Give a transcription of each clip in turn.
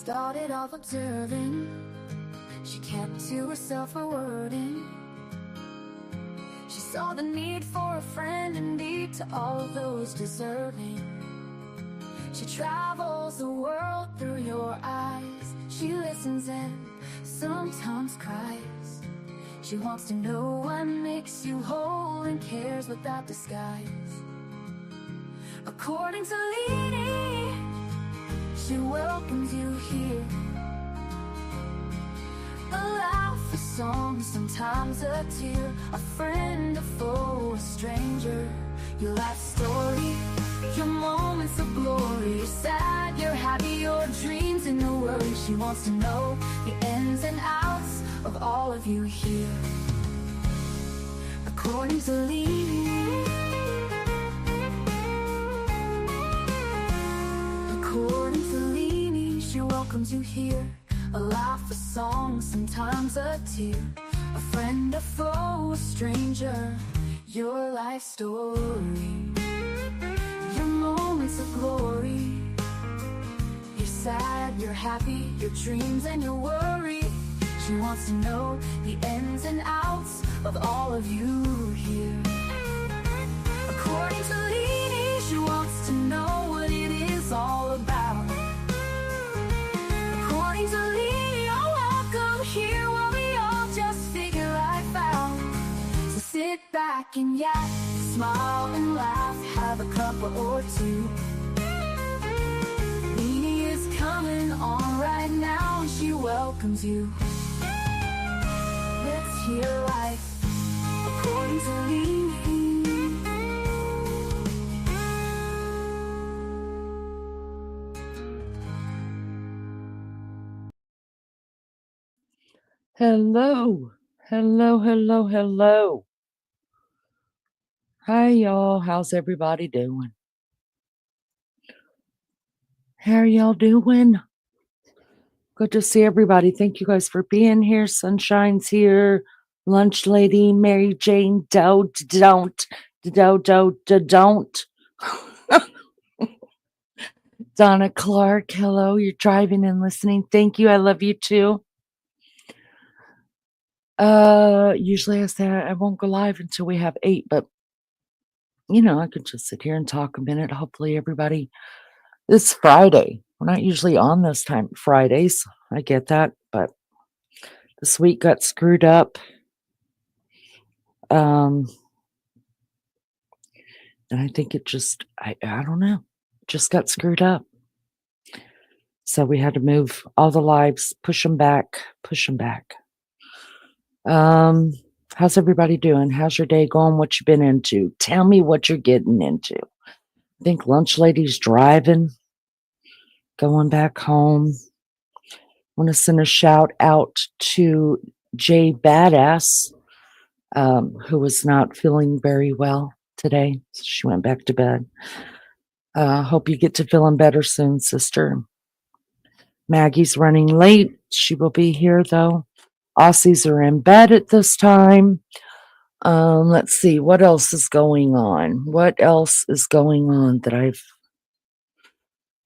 started off observing. She kept to herself her wording. She saw the need for a friend indeed to all those deserving. She travels the world through your eyes. She listens and sometimes cries. She wants to know what makes you whole and cares without disguise. According to Leanie, she welcomes you here. A laugh, a song, sometimes a tear. A friend, a foe, a stranger. Your life story, your moments of glory. You're sad, you're happy, your dreams and your worries. She wants to know the ins and outs of all of you here. According to Leanie, according to Leanie, she welcomes you here. A laugh, a song, sometimes a tear. A friend, a foe, a stranger. Your life story, your moments of glory. You're sad, you're happy, your dreams and your worry. She wants to know the ins and outs of all of you here. According to Leanie, she wants to know what it is all about. According to Leanie, you're welcome here while we all just figure life out. So sit back and yak, smile and laugh, have a cuppa or two. Leanie is coming on right now and she welcomes you. Let's hear life according to Leanie. Hello, hello. Hi, y'all. How's everybody doing? How are y'all doing? Good to see everybody. Thank you guys for being here. Sunshine's here. Lunch Lady, Mary Jane, don't. Donna Clark, hello. You're driving and listening. Thank you. I love you too. Usually I say I won't go live until we have 8, but you know, I could just sit here and talk a minute. Hopefully everybody, it's Friday. We're not usually on this time Fridays. I get that, but this week got screwed up. And I think it just, I don't know, just got screwed up. So we had to move all the lives, push them back. How's everybody doing? How's your day going? What you been into? Tell me what you're getting into. I think Lunch Lady's driving, going back home. Want to send a shout out to Jay Badass, who was not feeling very well today. So she went back to bed. Hope you get to feeling better soon, sister. Maggie's running late. She will be here though. Aussies are in bed at this time. Let's see, what else is going on?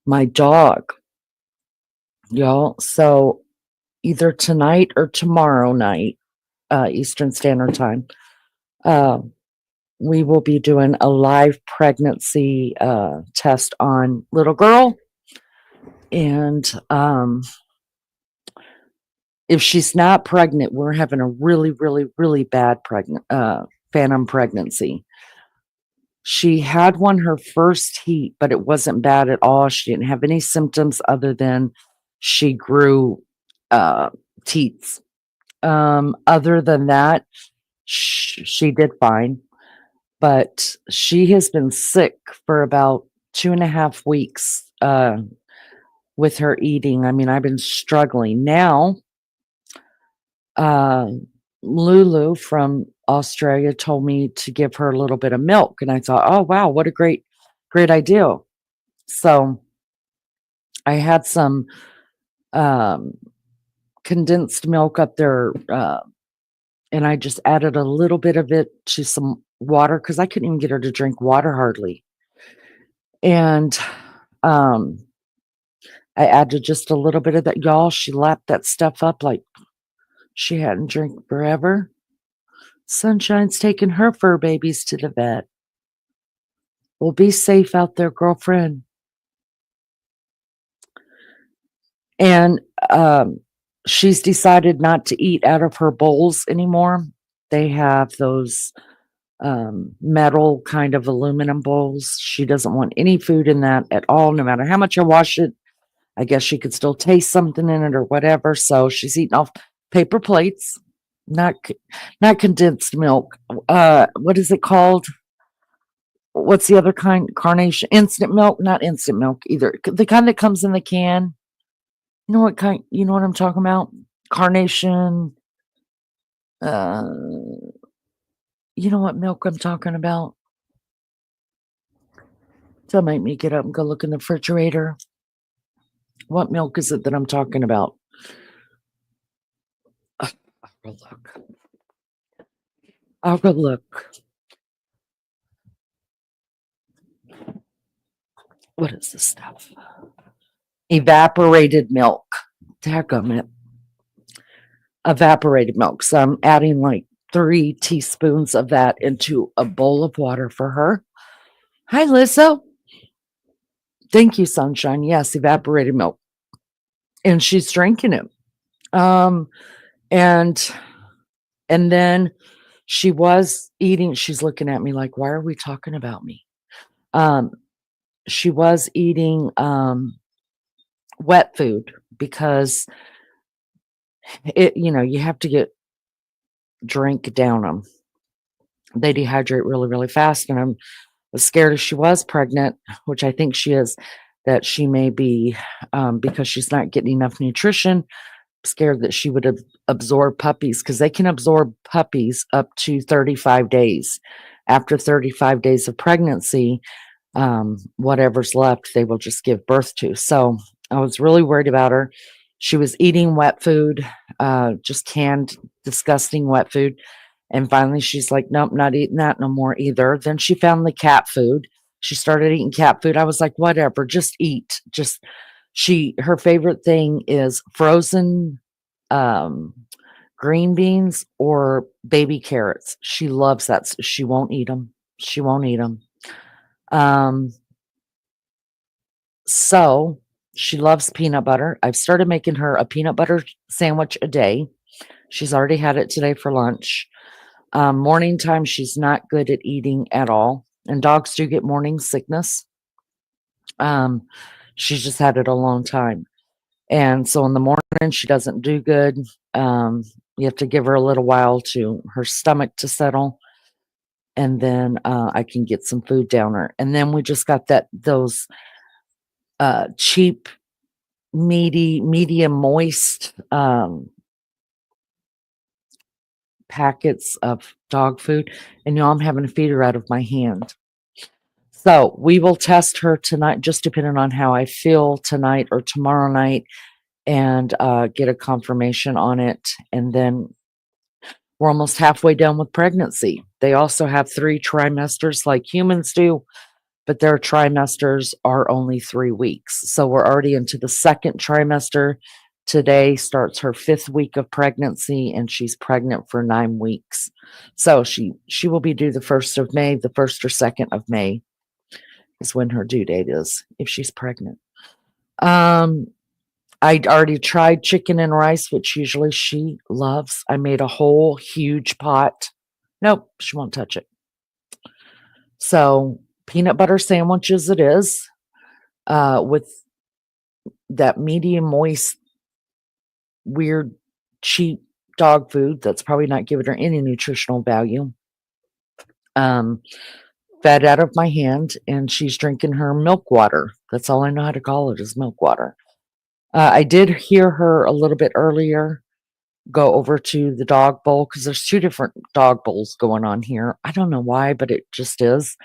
My dog, y'all. So either tonight or tomorrow night, Eastern Standard Time, we will be doing a live pregnancy test on little girl. And if she's not pregnant, we're having a really bad phantom pregnancy. She had one her first heat, but it wasn't bad at all. She didn't have any symptoms other than she grew teats. Other than that, she did fine. But she has been sick for about 2.5 weeks with her eating. I mean, I've been struggling. Now, Lulu from Australia told me to give her a little bit of milk, and I thought, oh wow, what a great idea. So I had some condensed milk up there, and I just added a little bit of it to some water because I couldn't even get her to drink water hardly. And I added just a little bit of that. Y'all, she lapped that stuff up like she hadn't drank forever. Sunshine's taking her fur babies to the vet. Well, be safe out there, girlfriend. And she's decided not to eat out of her bowls anymore. They have those metal kind of aluminum bowls. She doesn't want any food in that at all, no matter how much I wash it. I guess she could still taste something in it or whatever. So she's eating off paper plates, not not condensed milk. What is it called? What's the other kind? Carnation, instant milk, not instant milk either. The kind that comes in the can. You know what kind? You know what I'm talking about? Carnation. Uh, you know what milk I'm talking about? Don't make me get up and go look in the refrigerator. What milk is it that I'm talking about? I'll go look. I'll go look. What is this stuff? Evaporated milk. Daggum it. Evaporated milk. So I'm adding like 3 teaspoons of that into a bowl of water for her. Hi, Lizzo. Thank you, Sunshine. Yes, evaporated milk. And she's drinking it. And then she was eating, she's looking at me like, why are we talking about me? She was eating wet food because you have to get drink down them. They dehydrate really, really fast. And I'm as scared as she was pregnant, which I think she is, that she may be, because she's not getting enough nutrition, scared that she would absorb puppies because they can absorb puppies up to 35 days. After 35 days of pregnancy, whatever's left, they will just give birth to. So I was really worried about her. She was eating wet food, just canned, disgusting wet food. And finally, she's like, nope, not eating that no more either. Then she found the cat food. She started eating cat food. I was like, whatever, just eat. Her favorite thing is frozen green beans or baby carrots. She loves that. She won't eat them. She won't eat them. So she loves peanut butter. I've started making her a peanut butter sandwich a day. She's already had it today for lunch. Morning time, she's not good at eating at all. And dogs do get morning sickness. She's just had it a long time. And so in the morning, she doesn't do good. You have to give her a little while to her stomach to settle. And then I can get some food down her. And then we just got those cheap, meaty, medium moist packets of dog food. And I'm having to feed her out of my hand. So we will test her tonight, just depending on how I feel tonight or tomorrow night, and get a confirmation on it. And then we're almost halfway done with pregnancy. They also have 3 trimesters like humans do, but their trimesters are only 3 weeks. So we're already into the 2nd trimester. Today starts her 5th week of pregnancy, and she's pregnant for 9 weeks. So she will be due the 1st of May. The 1st or 2nd of May is when her due date is, if she's pregnant. I'd already tried chicken and rice, which usually she loves. I made a whole huge pot. Nope, she won't touch it. So peanut butter sandwiches it is, with that medium moist, weird, cheap dog food that's probably not giving her any nutritional value. Fed out of my hand, and she's drinking her milk water. That's all I know how to call it, is milk water. I did hear her a little bit earlier go over to the dog bowl because there's 2 different dog bowls going on here. I don't know why, but it just is.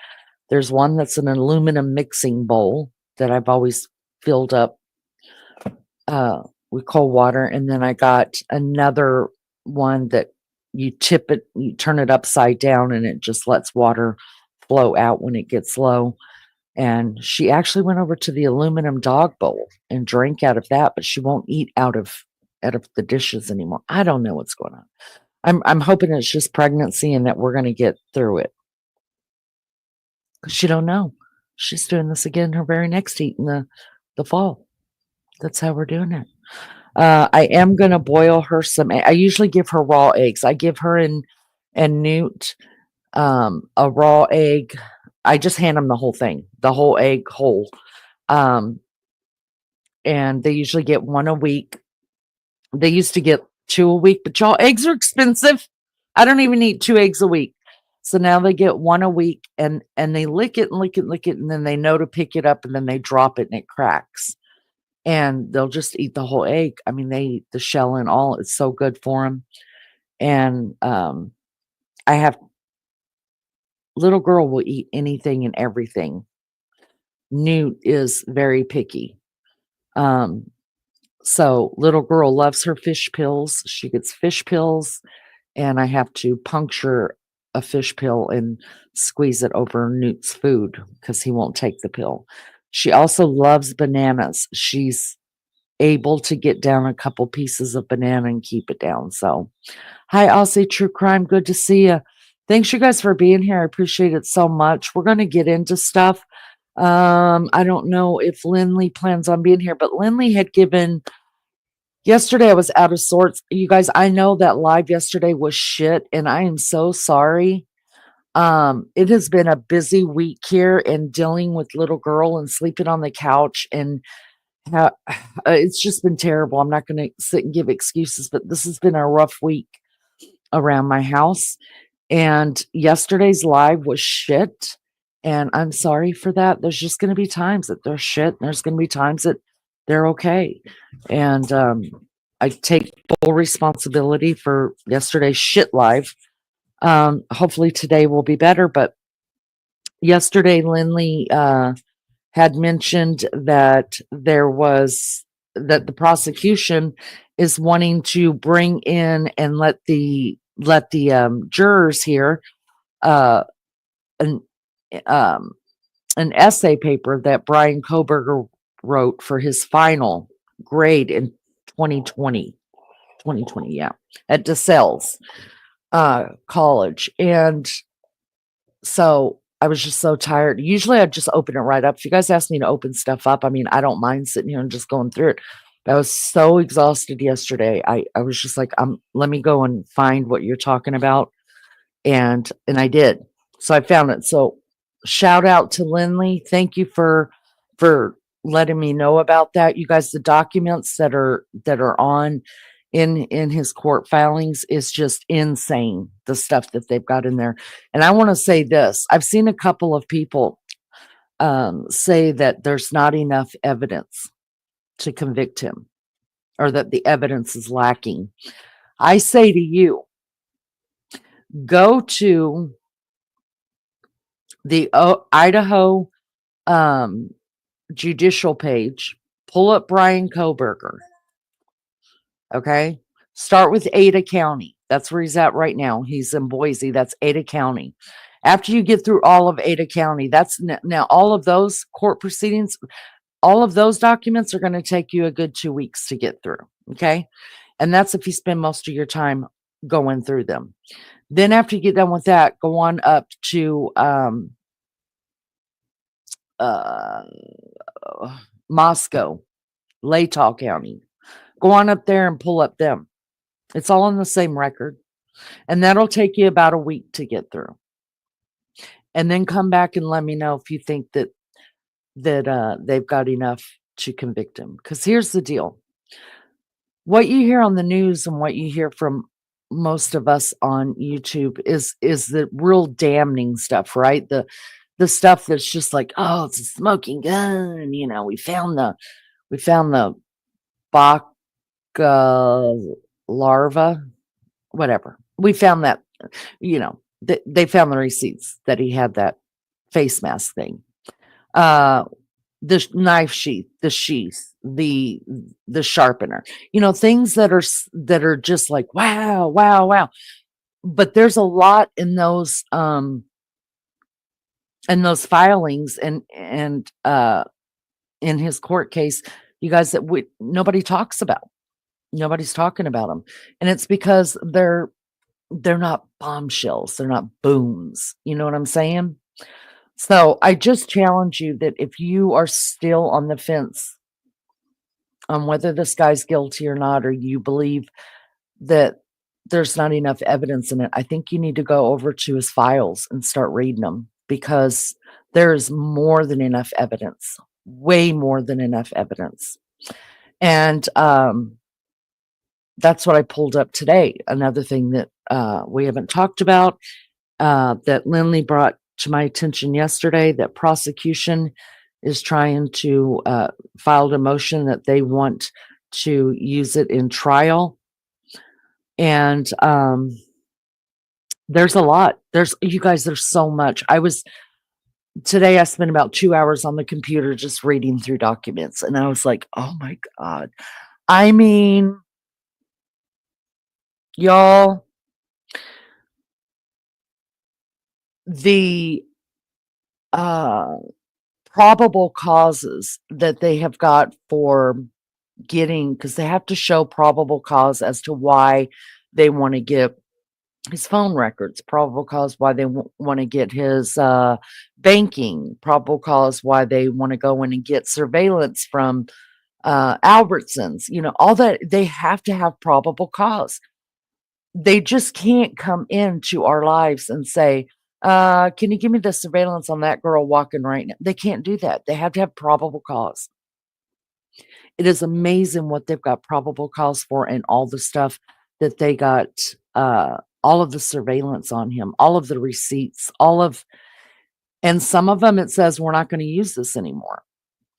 There's one that's an aluminum mixing bowl that I've always filled up with cold water. And then I got another one that you tip it, you turn it upside down, and it just lets water flow out when it gets low. And she actually went over to the aluminum dog bowl and drank out of that, but she won't eat out of the dishes anymore. I don't know what's going on. I'm hoping it's just pregnancy and that we're going to get through it. 'Cause she don't know. She's doing this again her very next eat in the fall. That's how we're doing it. I am gonna boil her some I usually give her raw eggs. I give her and Newt, a raw egg. I just hand them the whole thing, the whole egg whole. Um, and they usually get 1 a week. They used to get 2 a week, but y'all, eggs are expensive. I don't even eat 2 eggs a week. So now they get 1 a week and they lick it and lick it and lick it, and then they know to pick it up and then they drop it and it cracks. And they'll just eat the whole egg. I mean, they eat the shell and all. It's so good for them. And I have little girl will eat anything and everything. Newt is very picky. Um, so little girl loves her fish pills. She gets fish pills, and I have to puncture a fish pill and squeeze it over Newt's food because he won't take the pill. She also loves bananas. She's able to get down a couple pieces of banana and keep it down. So, hi, Aussie True Crime. Good to see you. Thanks, you guys, for being here. I appreciate it so much. We're going to get into stuff. I don't know if Lindley plans on being here, but Lindley had given. Yesterday, I was out of sorts. You guys, I know that live yesterday was shit, and I am so sorry. It has been a busy week here and dealing with little girl and sleeping on the couch and it's just been terrible. I'm not going to sit and give excuses, but this has been a rough week around my house. And yesterday's live was shit. And I'm sorry for that. There's just going to be times that they're shit. And there's going to be times that they're okay. And I take full responsibility for yesterday's shit live. Hopefully today will be better. But yesterday, Lindley had mentioned that the prosecution is wanting to bring in and let the jurors hear an an essay paper that Brian Koberger wrote for his final grade in 2020, yeah, at DeSales College. And so I was just so tired. Usually I'd just open it right up. If you guys ask me to open stuff up, I mean, I don't mind sitting here and just going through it. But I was so exhausted yesterday. I was just like, let me go and find what you're talking about. And I did. So I found it. So shout out to Lindley. Thank you for letting me know about that. You guys, the documents that are on in his court filings is just insane, the stuff that they've got in there. And I want to say this. I've seen a couple of people say that there's not enough evidence to convict him or that the evidence is lacking. I say to you, go to the Idaho judicial page, pull up Brian Koberger. Okay. Start with Ada County. That's where he's at right now. He's in Boise. That's Ada County. After you get through all of Ada County, that's now all of those court proceedings, all of those documents are going to take you a good 2 weeks to get through. Okay. And that's if you spend most of your time going through them. Then after you get done with that, go on up to Moscow, Latah County. Go on up there and pull up them. It's all on the same record. And that'll take you about a week to get through. And then come back and let me know if you think that they've got enough to convict him. Because here's the deal. What you hear on the news and what you hear from most of us on YouTube is the real damning stuff, right? The stuff that's just like, oh, it's a smoking gun. You know, we found the Bach larva, whatever. We found that, you know, they found the receipts that he had that face mask thing. The knife sheath, the sheath, the sharpener, you know, things that are just like, wow. But there's a lot in those And those filings and in his court case, you guys, that nobody talks about. Nobody's talking about them, and it's because they're not bombshells. They're not booms. You know what I'm saying? So I just challenge you that if you are still on the fence on whether this guy's guilty or not, or you believe that there's not enough evidence in it, I think you need to go over to his files and start reading them, because there's more than enough evidence, way more than enough evidence. And that's what I pulled up today. Another thing that we haven't talked about, that Lindley brought to my attention yesterday, that prosecution is trying to file a motion that they want to use it in trial. And there's a lot. You guys, there's so much. Today I spent about 2 hours on the computer just reading through documents, and I was like, oh my God. I mean, y'all, the probable causes that they have got for getting, because they have to show probable cause as to why they want to get his phone records, probable cause why they want to get his banking, probable cause why they want to go in and get surveillance from Albertsons, all that. They have to have probable cause. They just can't come into our lives and say, can you give me the surveillance on that girl walking right now? They can't do that. They have to have probable cause. It is amazing what they've got probable cause for, and all the stuff that they got, all of the surveillance on him, all of the receipts, and some of them it says, we're not going to use this anymore.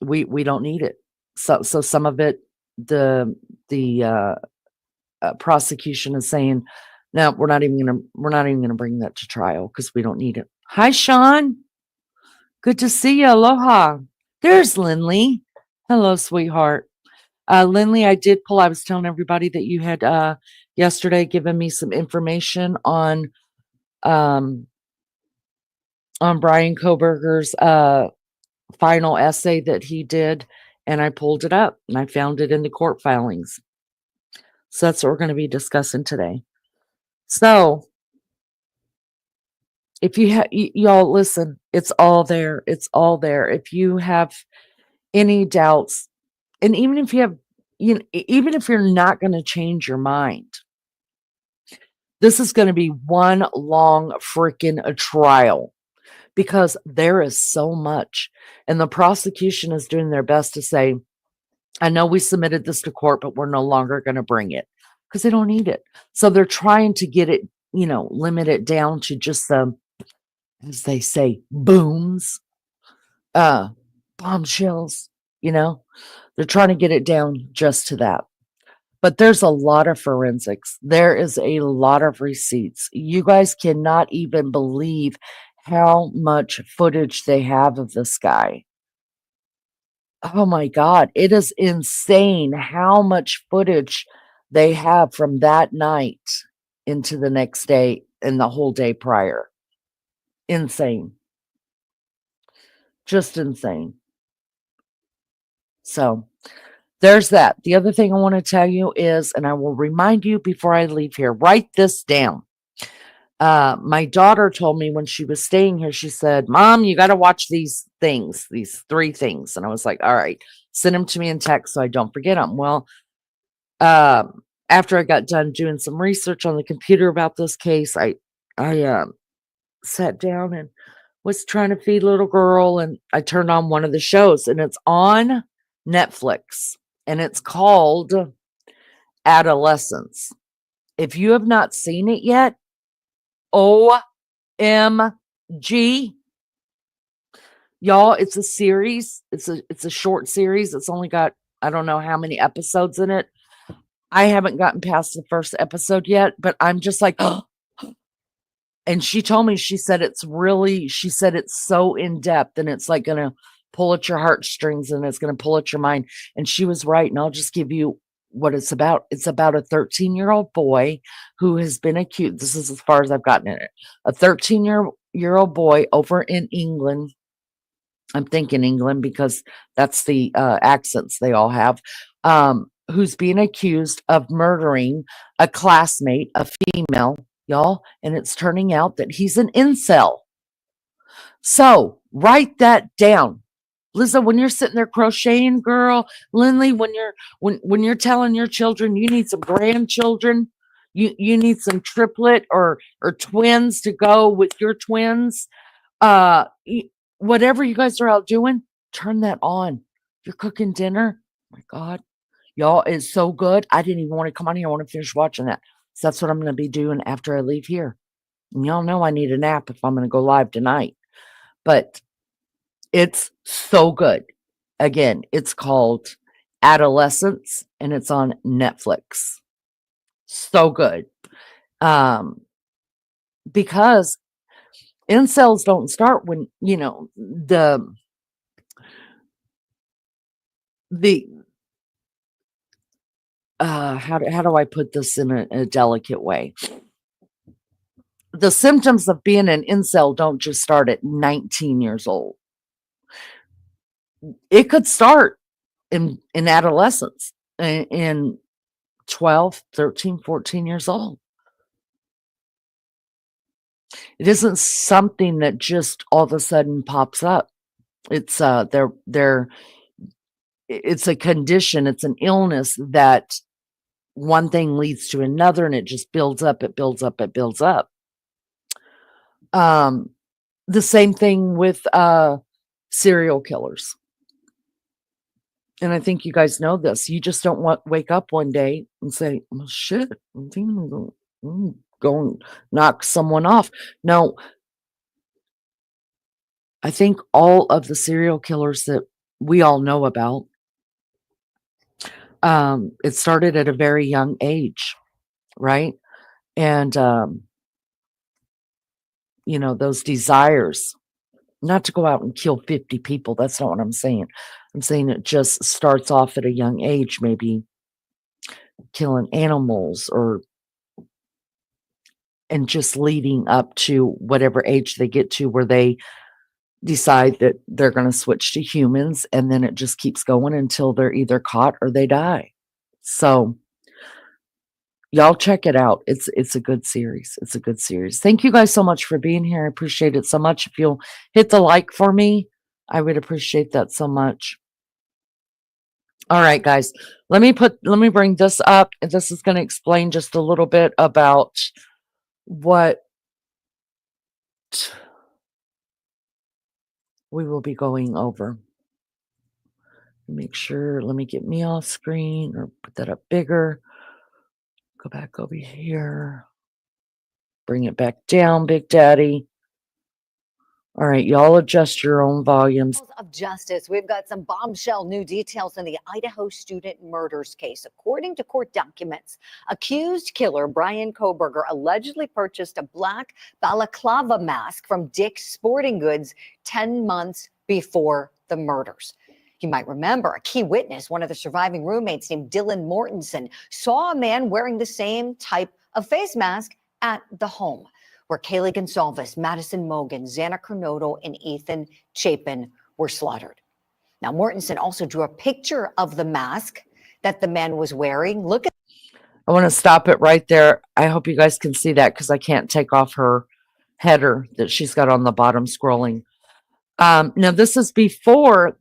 We don't need it. So some of it, the prosecution is saying, no, we're not even gonna bring that to trial because we don't need it. Hi, Sean. Good to see you. Aloha. There's Lindley. Hello, sweetheart. Lindley, I was telling everybody that you had yesterday given me some information on Brian Koberger's final essay that he did, and I pulled it up and I found it in the court filings. So that's what we're going to be discussing today. So if y'all listen, it's all there. It's all there. If you have any doubts, and even if you have, even if you're not going to change your mind, this is going to be one long freaking trial, because there is so much. And the prosecution is doing their best to say, I know we submitted this to court, but we're no longer going to bring it because they don't need it. So they're trying to get it, limit it down to just some, as they say, booms, bombshells, they're trying to get it down just to that. But there's a lot of forensics. There is a lot of receipts. You guys cannot even believe how much footage they have of this guy. Oh my God. It is insane how much footage they have from that night into the next day and the whole day prior. Insane. Just insane. So there's that. The other thing I want to tell you is, and I will remind you before I leave here, write this down. My daughter told me when she was staying here, she said, Mom, you got to watch these things, these 3 things. And I was like, all right, send them to me in text so I don't forget them. Well, after I got done doing some research on the computer about this case, I sat down and was trying to feed a little girl, and I turned on one of the shows, and it's on Netflix, and it's called Adolescence. If you have not seen it yet, OMG. Y'all, it's a series. It's a short series. It's only got, I don't know how many episodes in it. I haven't gotten past the first episode yet, but I'm just like, oh. And she told me, she said it's so in depth, and it's like going to pull at your heartstrings, and it's going to pull at your mind. And she was right. And I'll just give you what it's about. It's about a 13-year-old boy who has been accused. This is as far as I've gotten in it. A 13-year-old year old boy over in England. I'm thinking England because that's the accents they all have. Who's being accused of murdering a classmate, a female, y'all, and it's turning out that he's an incel. So write that down. Lisa, when you're sitting there crocheting, girl, Lindley, when you're telling your children you need some grandchildren, you need some triplet or twins to go with your twins, uh whatever you guys are out doing, turn that on. You're cooking dinner. Oh my God, y'all, it's so good. I didn't even want to come on here. I want to finish watching that. So that's what I'm going to be doing after I leave here. And y'all know I need a nap if I'm going to go live tonight. But it's so good. Again, it's called Adolescence and it's on Netflix. So good. Because incels don't start when, the how do I put this in a delicate way? The symptoms of being an incel don't just start at 19 years old. It could start in adolescence, in 12, 13, 14 years old. It isn't something that just all of a sudden pops up. It's it's a condition, it's an illness that one thing leads to another and it just builds up, it builds up, it builds up. The same thing with serial killers. And I think you guys know this. You just don't wake up one day and say, well, shit, I'm going to go and knock someone off. No, I think all of the serial killers that we all know about, it started at a very young age, right? And, those desires not to go out and kill 50 people. That's not what I'm saying. I'm saying it just starts off at a young age, maybe killing animals and just leading up to whatever age they get to where they decide that they're going to switch to humans, and then it just keeps going until they're either caught or they die. So y'all check it out. It's a good series. It's a good series. Thank you guys so much for being here. I appreciate it so much. If you'll hit the like for me, I would appreciate that so much. All right, guys, let me bring this up, and this is going to explain just a little bit about what we will be going over. Make sure, let me get me off screen or put that up bigger. Go back over here. Bring it back down, Big Daddy. All right, y'all adjust your own volumes. Of justice, we've got some bombshell new details in the Idaho student murders case. According to court documents, accused killer Brian Koberger allegedly purchased a black balaclava mask from Dick's Sporting Goods 10 months before the murders. You might remember a key witness, one of the surviving roommates named Dylan Mortensen, saw a man wearing the same type of face mask at the home where Kaylee Gonsalves, Madison Mogan, Xana Kernodle, and Ethan Chapin were slaughtered. Now, Mortensen also drew a picture of the mask that the man was wearing. Look at. I want to stop it right there. I hope you guys can see that because I can't take off her header that she's got on the bottom scrolling. Now, this is before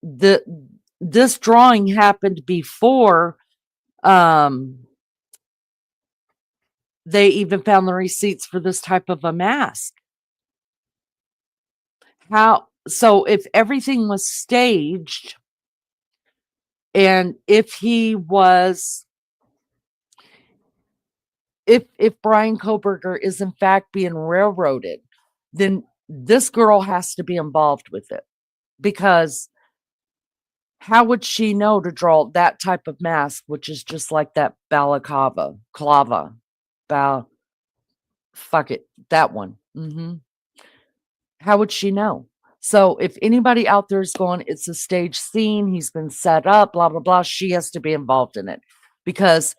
this drawing happened before they even found the receipts for this type of a mask. So if everything was staged, and if Brian Koberger is in fact being railroaded, then this girl has to be involved with it, because how would she know to draw that type of mask, which is just like that that one. How would she know? So if anybody out there is going, it's a stage scene, he's been set up, blah, blah, blah, she has to be involved in it, because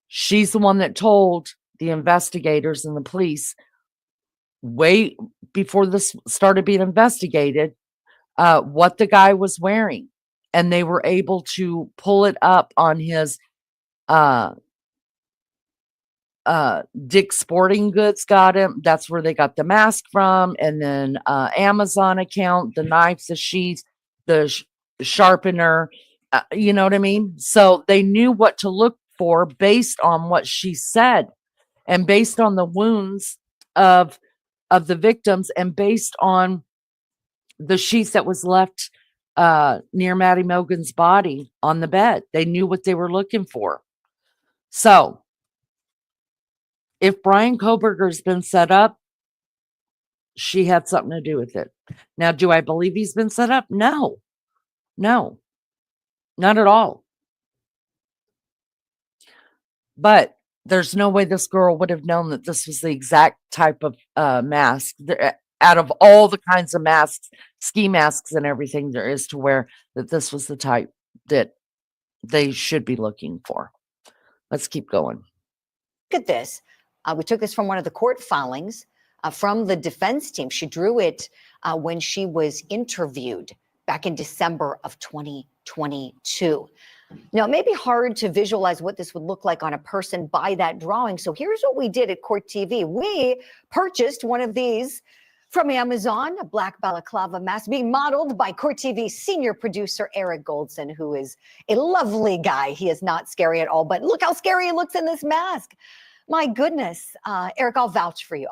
she's the one that told the investigators and the police, way before this started being investigated, what the guy was wearing. And they were able to pull it up on his uh Dick's Sporting Goods got him. That's where they got the mask from. And then Amazon account, the knives, the sheath, the sharpener. You know what I mean? So they knew what to look for based on what she said, and based on the wounds of the victims, and based on the sheath that was left near Maddie Mogan's body on the bed. They knew what they were looking for. So if Brian Koberger's been set up, she had something to do with it. Now, do I believe he's been set up? No, not at all. But there's no way this girl would have known that this was the exact type of mask. Out of all the kinds of masks, ski masks and everything there is to wear, that this was the type that they should be looking for. Let's keep going. Look at this. We took this from one of the court filings from the defense team. She drew it when she was interviewed back in December of 2022. Now, it may be hard to visualize what this would look like on a person by that drawing. So here's what we did at Court TV. We purchased one of these from Amazon, a black balaclava mask being modeled by Court TV senior producer Eric Goldson, who is a lovely guy. He is not scary at all, but look how scary he looks in this mask. My goodness, Eric, I'll vouch for you.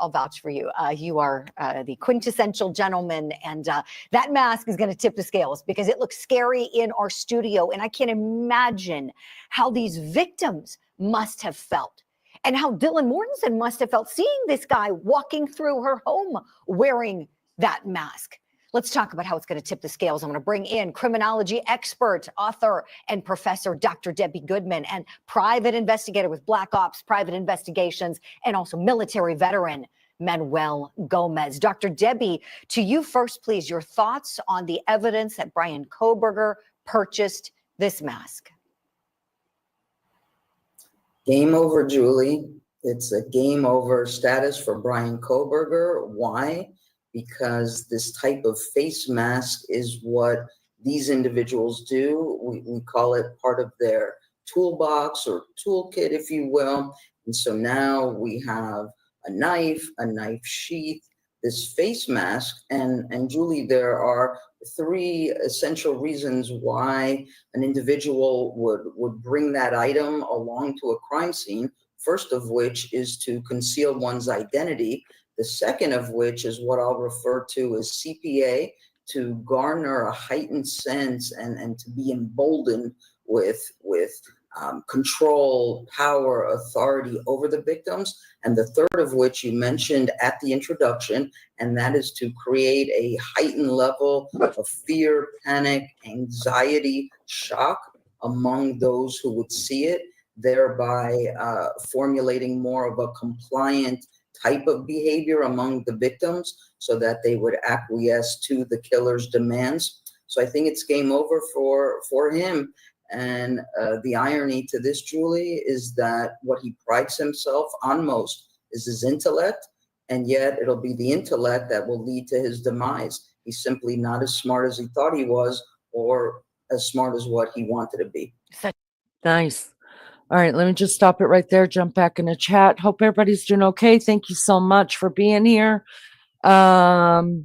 You are the quintessential gentleman, and that mask is going to tip the scales because it looks scary in our studio. And I can't imagine how these victims must have felt, and how Dylan Mortensen must have felt seeing this guy walking through her home wearing that mask. Let's talk about how it's going to tip the scales. I'm going to bring in criminology expert, author, and professor Dr. Debbie Goodman, and private investigator with Black Ops Private Investigations, and also military veteran Manuel Gomez. Dr. Debbie, to you first, please, your thoughts on the evidence that Brian Koberger purchased this mask. Game over, Julie. It's a game over status for Brian Koberger. Why? Because this type of face mask is what these individuals do. We call it part of their toolbox or toolkit, if you will. And so now we have a knife sheath, this face mask. And Julie, there are three essential reasons why an individual would bring that item along to a crime scene. First of which is to conceal one's identity. The second of which is what I'll refer to as CPA, to garner a heightened sense and to be emboldened with control, power, authority over the victims. And the third of which you mentioned at the introduction, and that is to create a heightened level of fear, panic, anxiety, shock among those who would see it, thereby formulating more of a compliant type of behavior among the victims so that they would acquiesce to the killer's demands. So I think it's game over for him. And the irony to this, Julie, is that what he prides himself on most is his intellect, and yet it'll be the intellect that will lead to his demise. He's simply not as smart as he thought he was, or as smart as what he wanted to be. Nice. All right, let me just stop it right there, jump back in the chat. Hope everybody's doing okay. Thank you so much for being here. Most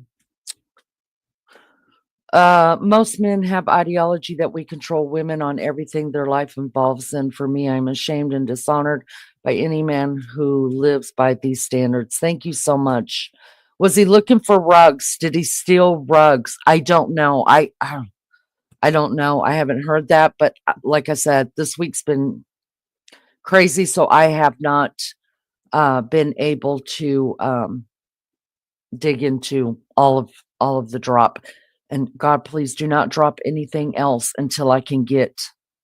men have ideology that we control women on everything their life involves. And for me, I'm ashamed and dishonored by any man who lives by these standards. Thank you so much. Was he looking for rugs? Did he steal rugs? I don't know. I don't know. I haven't heard that. But like I said, this week's been crazy, so I have not been able to dig into all of the drop. And God, please do not drop anything else until I can get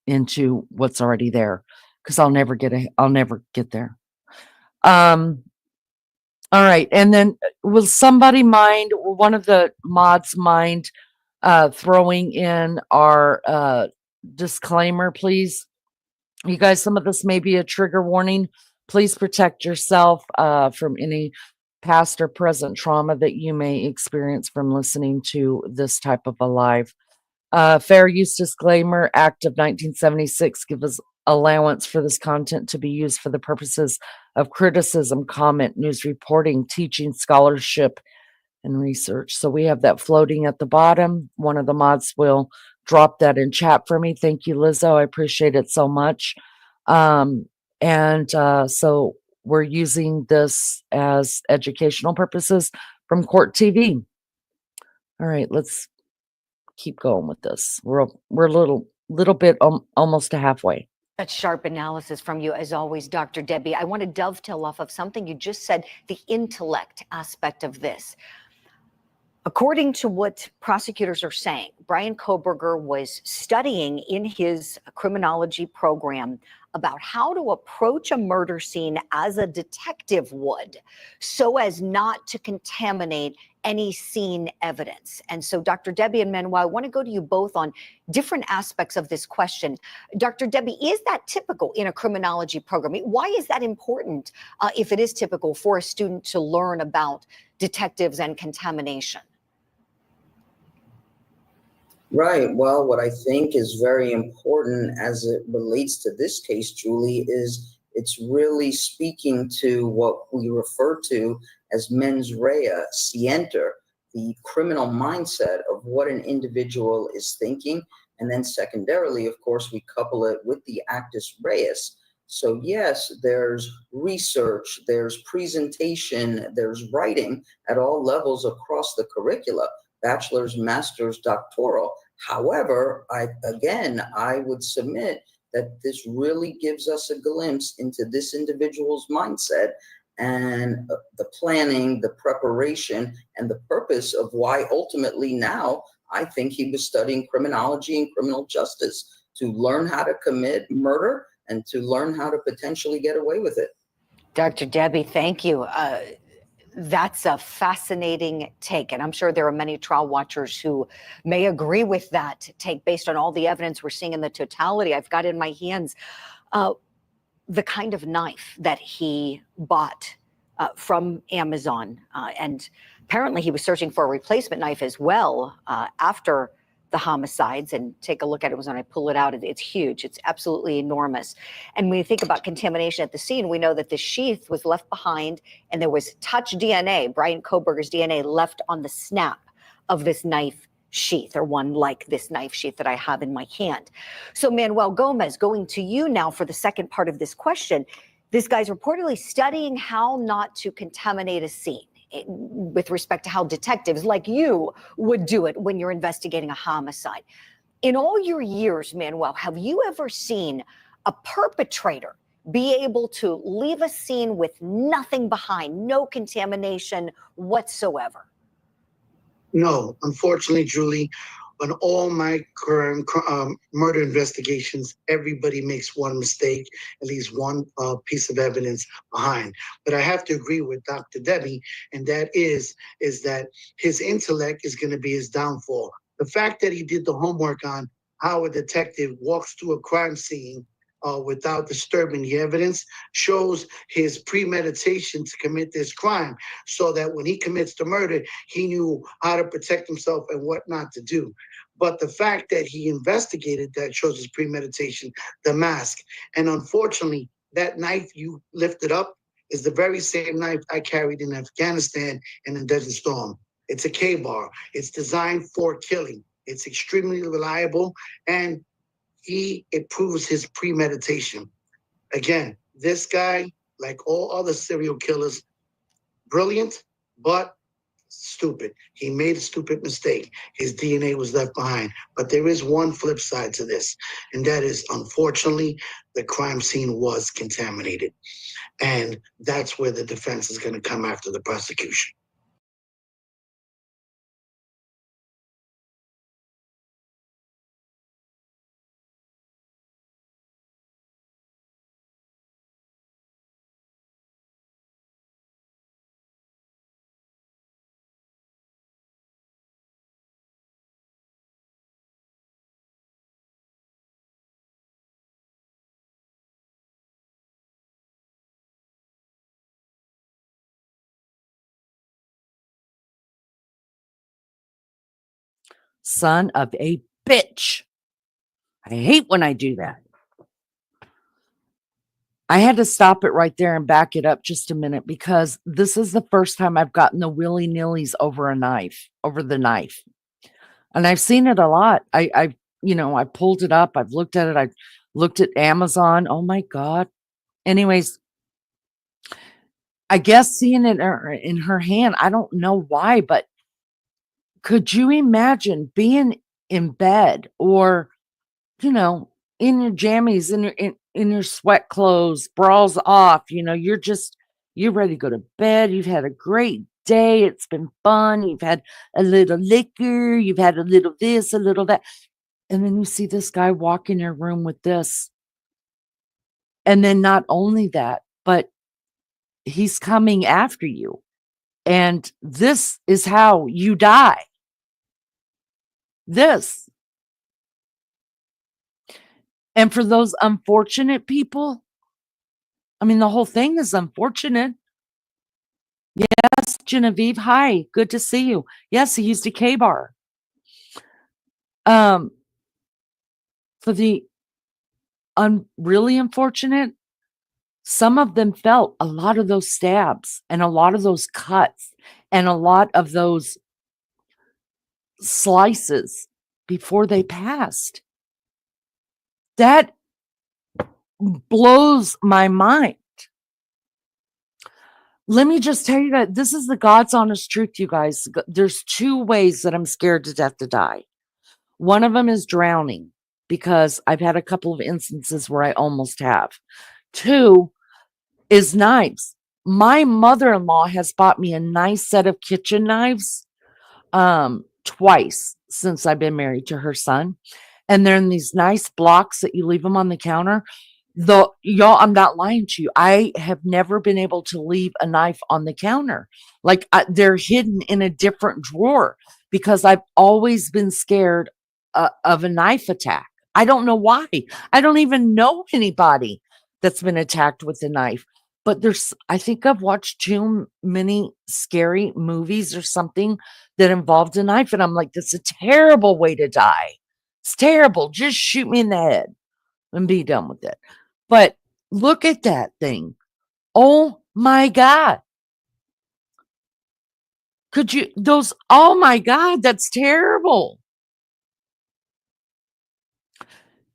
into what's already there, because I'll never get there. All right, and then will somebody mind, one of the mods mind throwing in our disclaimer, please? You guys, some of this may be a trigger warning. Please protect yourself from any past or present trauma that you may experience from listening to this type of a live. Fair use disclaimer, Act of 1976 gives allowance for this content to be used for the purposes of criticism, comment, news reporting, teaching, scholarship, and research. So we have that floating at the bottom. One of the mods will drop that in chat for me. Thank you, Lizzo. I appreciate it so much. So we're using this as educational purposes from Court TV. All right, let's keep going with this. We're a little bit almost to halfway. That's sharp analysis from you, as always, Dr. Debbie. I want to dovetail off of something you just said, the intellect aspect of this. According to what prosecutors are saying, Brian Koberger was studying in his criminology program about how to approach a murder scene as a detective would, so as not to contaminate any scene evidence. And so, Dr. Debbie and Manuel, I want to go to you both on different aspects of this question. Dr. Debbie, is that typical in a criminology program? Why is that important, if it is typical, for a student to learn about detectives and contamination? Right. Well, what I think is very important as it relates to this case, Julie, is it's really speaking to what we refer to as mens rea, scienter, the criminal mindset of what an individual is thinking. And then secondarily, of course, we couple it with the actus reus. So yes, there's research, there's presentation, there's writing at all levels across the curricula. Bachelor's, master's, doctoral. However, I would submit that this really gives us a glimpse into this individual's mindset and the planning, the preparation, and the purpose of why ultimately now I think he was studying criminology and criminal justice to learn how to commit murder and to learn how to potentially get away with it. Dr. Debbie, thank you. That's a fascinating take, and I'm sure there are many trial watchers who may agree with that take based on all the evidence we're seeing in the totality. I've got in my hands the kind of knife that he bought from Amazon, and apparently he was searching for a replacement knife as well after the homicides. And take a look at it. When I pull it out, it's huge. It's absolutely enormous. And when you think about contamination at the scene, we know that the sheath was left behind and there was touch DNA, Brian Koberger's DNA, left on the snap of this knife sheath, or one like this knife sheath that I have in my hand. So Manuel Gomez, going to you now for the second part of this question. This guy's reportedly studying how not to contaminate a scene, with respect to how detectives like you would do it when you're investigating a homicide. In all your years, Manuel, have you ever seen a perpetrator be able to leave a scene with nothing behind, no contamination whatsoever? No, unfortunately, Julie, on all my current murder investigations, everybody makes one mistake, at least one piece of evidence behind. But I have to agree with Dr. Debbie, and that is that his intellect is going to be his downfall. The fact that he did the homework on how a detective walks through a crime scene without disturbing the evidence shows his premeditation to commit this crime, so that when he commits the murder, he knew how to protect himself and what not to do. But the fact that he investigated that shows his premeditation, the mask. And unfortunately, that knife you lifted up is the very same knife I carried in Afghanistan and in Desert Storm. It's a K-bar. It's designed for killing. It's extremely reliable, and it proves his premeditation. Again, this guy, like all other serial killers, brilliant, but stupid. He made a stupid mistake. His DNA was left behind. But there is one flip side to this, and that is, unfortunately, the crime scene was contaminated. And that's where the defense is going to come after the prosecution. Son of a bitch. I hate when I do that. I had to stop it right there and back it up just a minute because this is the first time I've gotten the willy-nillys over the knife. And I've seen it a lot. I pulled it up. I've looked at it. I've looked at Amazon. Oh my God. Anyways, I guess seeing it in her hand, I don't know why, but could you imagine being in bed or, in your jammies, in your sweat clothes, bras off, you're ready to go to bed. You've had a great day. It's been fun. You've had a little liquor. You've had a little this, a little that. And then you see this guy walk in your room with this. And then not only that, but he's coming after you. And this is how you die. This. And for those unfortunate people, I mean, the whole thing is unfortunate. Yes, Genevieve, hi, good to see you. Yes, he used a K-bar. For the really unfortunate, some of them felt a lot of those stabs and a lot of those cuts and a lot of those slices before they passed. That blows my mind. Let me just tell you that this is the God's honest truth, you guys. There's two ways that I'm scared to death to die. One of them is drowning, because I've had a couple of instances where I almost have. Two is knives. My mother-in-law has bought me a nice set of kitchen knives twice since I've been married to her son. And they're in these nice blocks that you leave them on the counter. Y'all, I'm not lying to you. I have never been able to leave a knife on the counter. Like they're hidden in a different drawer because I've always been scared of a knife attack. I don't know why. I don't even know anybody that's been attacked with a knife. But I think I've watched too many scary movies or something that involved a knife. And I'm like, that's a terrible way to die. It's terrible. Just shoot me in the head and be done with it. But look at that thing. Oh my God. Oh my God, that's terrible.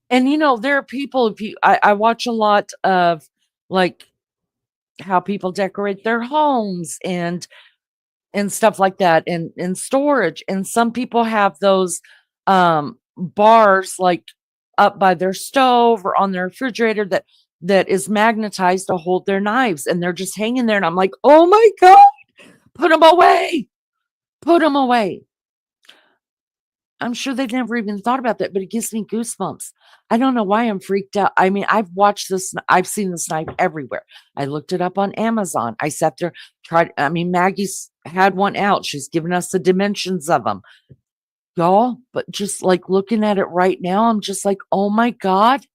And there are people, I watch a lot of like how people decorate their homes and stuff like that and storage. And some people have those bars like up by their stove or on their refrigerator that is magnetized to hold their knives, and they're just hanging there. And I'm like, oh my God, put them away. Put them away. I'm sure they've never even thought about that, but it gives me goosebumps. I don't know why I'm freaked out. I mean, I've seen this knife everywhere. I looked it up on Amazon. I sat there, Maggie's had one out. She's given us the dimensions of them. Y'all, but just like looking at it right now, I'm just like, oh my God.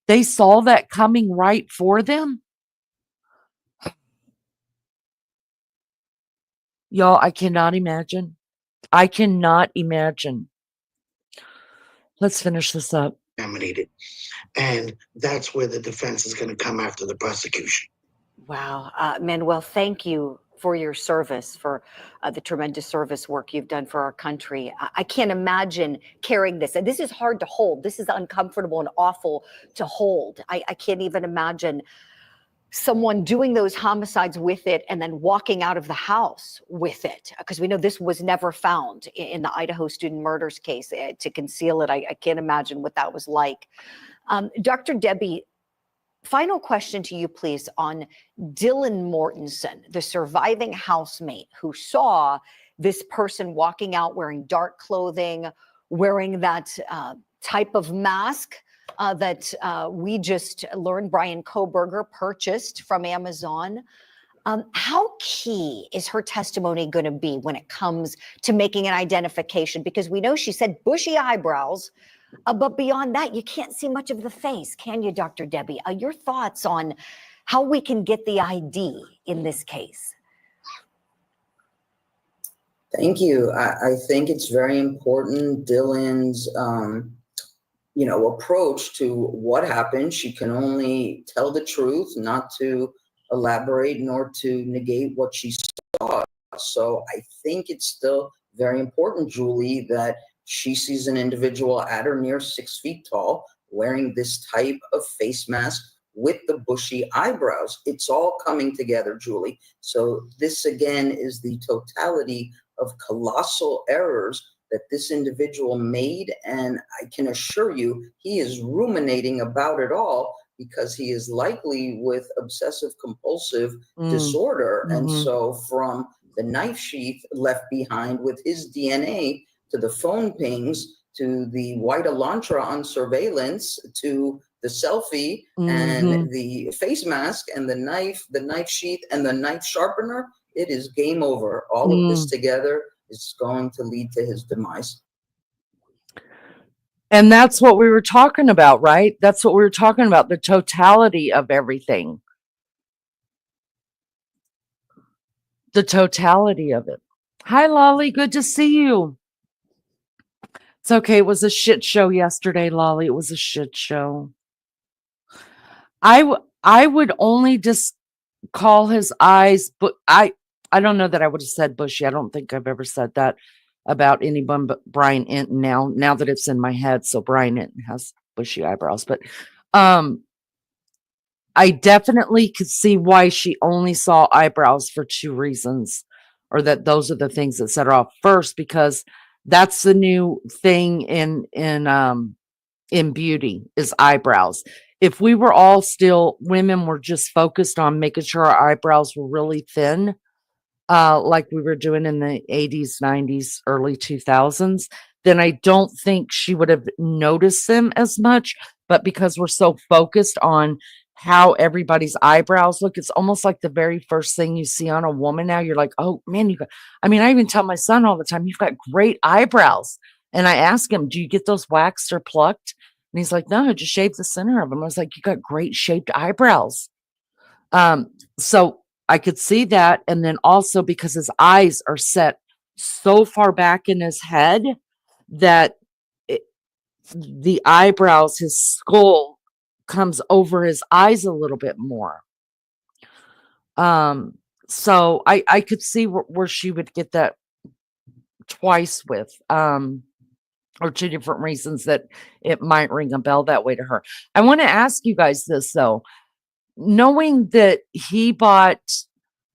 They saw that coming right for them. Y'all, I cannot imagine. I cannot imagine. Let's finish this up. And that's where the defense is going to come after the prosecution. Wow. Manuel, thank you for your service, for the tremendous service work you've done for our country. I can't imagine carrying this. And this is hard to hold. This is uncomfortable and awful to hold. I can't even imagine someone doing those homicides with it and then walking out of the house with it, because we know this was never found in the Idaho student murders case. To conceal it, I can't imagine what that was like. Dr. Debbie, final question to you, please, on Dylan Mortensen, the surviving housemate who saw this person walking out wearing dark clothing, wearing that type of mask that we just learned Brian Koberger purchased from Amazon. How key is her testimony going to be when it comes to making an identification? Because we know she said bushy eyebrows, but beyond that, you can't see much of the face, can you, Dr. Debbie? Your thoughts on how we can get the ID in this case? Thank you. I think it's very important, Dylan's, approach to what happened. She can only tell the truth, not to elaborate nor to negate what she saw. So I think it's still very important, Julie, that she sees an individual at or near 6 feet tall wearing this type of face mask with the bushy eyebrows. It's all coming together, Julie. So this again is the totality of colossal errors that this individual made. And I can assure you, he is ruminating about it all because he is likely with obsessive compulsive disorder. And so from the knife sheath left behind with his DNA to the phone pings to the white Elantra on surveillance to the selfie and the face mask and the knife sheath and the knife sharpener, it is game over. All of this together is going to lead to his demise. And that's what we were talking about, right? That's what we were talking about, the totality of everything. The totality of it. Hi, Lolly. Good to see you. It's okay. It was a shit show yesterday, Lolly. It was a shit show. I would only just call his eyes, but I don't know that I would have said bushy. I don't think I've ever said that about anyone but Brian Enton now that it's in my head. So Brian Enton has bushy eyebrows, but I definitely could see why she only saw eyebrows for 2 reasons, or that those are the things that set her off. First, because that's the new thing in beauty is eyebrows. If we were all still, women were just focused on making sure our eyebrows were really thin, like we were doing in the 80s, 90s, early 2000s, then I don't think she would have noticed them as much. But because we're so focused on how everybody's eyebrows look, it's almost like the very first thing you see on a woman now, you're like, oh man, I even tell my son all the time, you've got great eyebrows. And I ask him, do you get those waxed or plucked? And he's like, no, I just shave the center of them. I was like, you got great shaped eyebrows. So I could see that. And then also because his eyes are set so far back in his head that the eyebrows, his skull comes over his eyes a little bit more. So I could see where she would get that twice with, or 2 different reasons that it might ring a bell that way to her. I want to ask you guys this though, knowing that he bought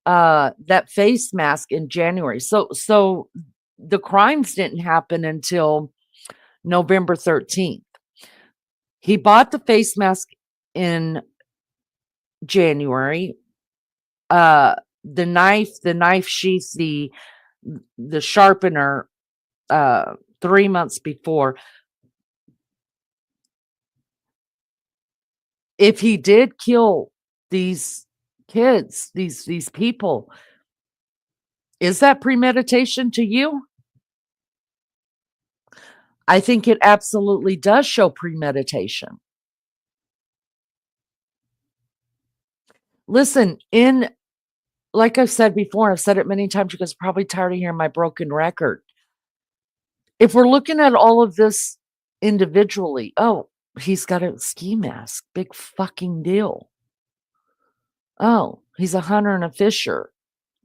that face mask in January. So the crimes didn't happen until November 13th. He bought the face mask in January. The knife sheath, the sharpener 3 months before. If he did kill these kids, these people, is that premeditation to you? I think it absolutely does show premeditation. Listen, like I've said before, I've said it many times, you guys are probably tired of hearing my broken record. If we're looking at all of this individually, oh, he's got a ski mask, big fucking deal. Oh, he's a hunter and a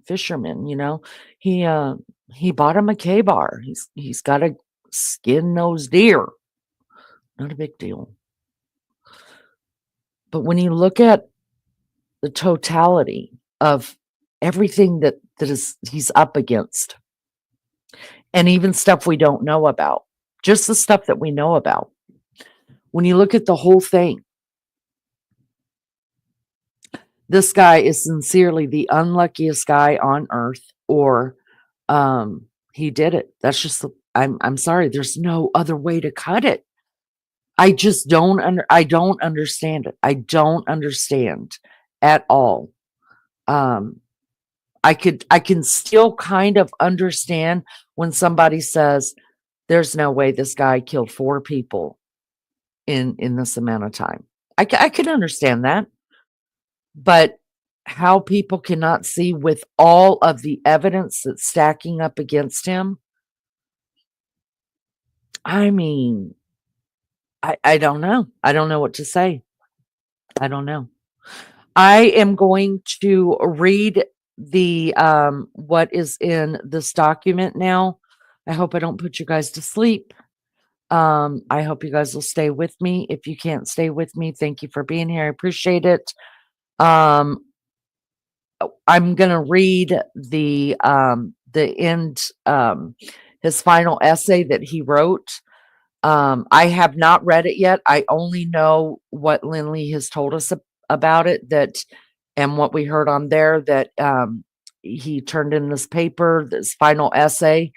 fisherman, he bought him a K-bar. He's got a skin-nosed deer. Not a big deal. But when you look at the totality of everything that he's up against, and even stuff we don't know about, just the stuff that we know about, when you look at the whole thing, this guy is sincerely the unluckiest guy on earth, or he did it. That's just, I'm sorry, there's no other way to cut it. I just I don't understand it. I don't understand at all. I can still kind of understand when somebody says there's no way this guy killed 4 people in this amount of time. I can understand that. But how people cannot see with all of the evidence that's stacking up against him. I mean, I don't know. I don't know what to say. I don't know. I am going to read the what is in this document now. I hope I don't put you guys to sleep. I hope you guys will stay with me. If you can't stay with me, thank you for being here. I appreciate it. I'm gonna read the end, his final essay that he wrote. I have not read it yet. I only know what Lindley has told us about it, that and what we heard on there, that he turned in this paper, this final essay.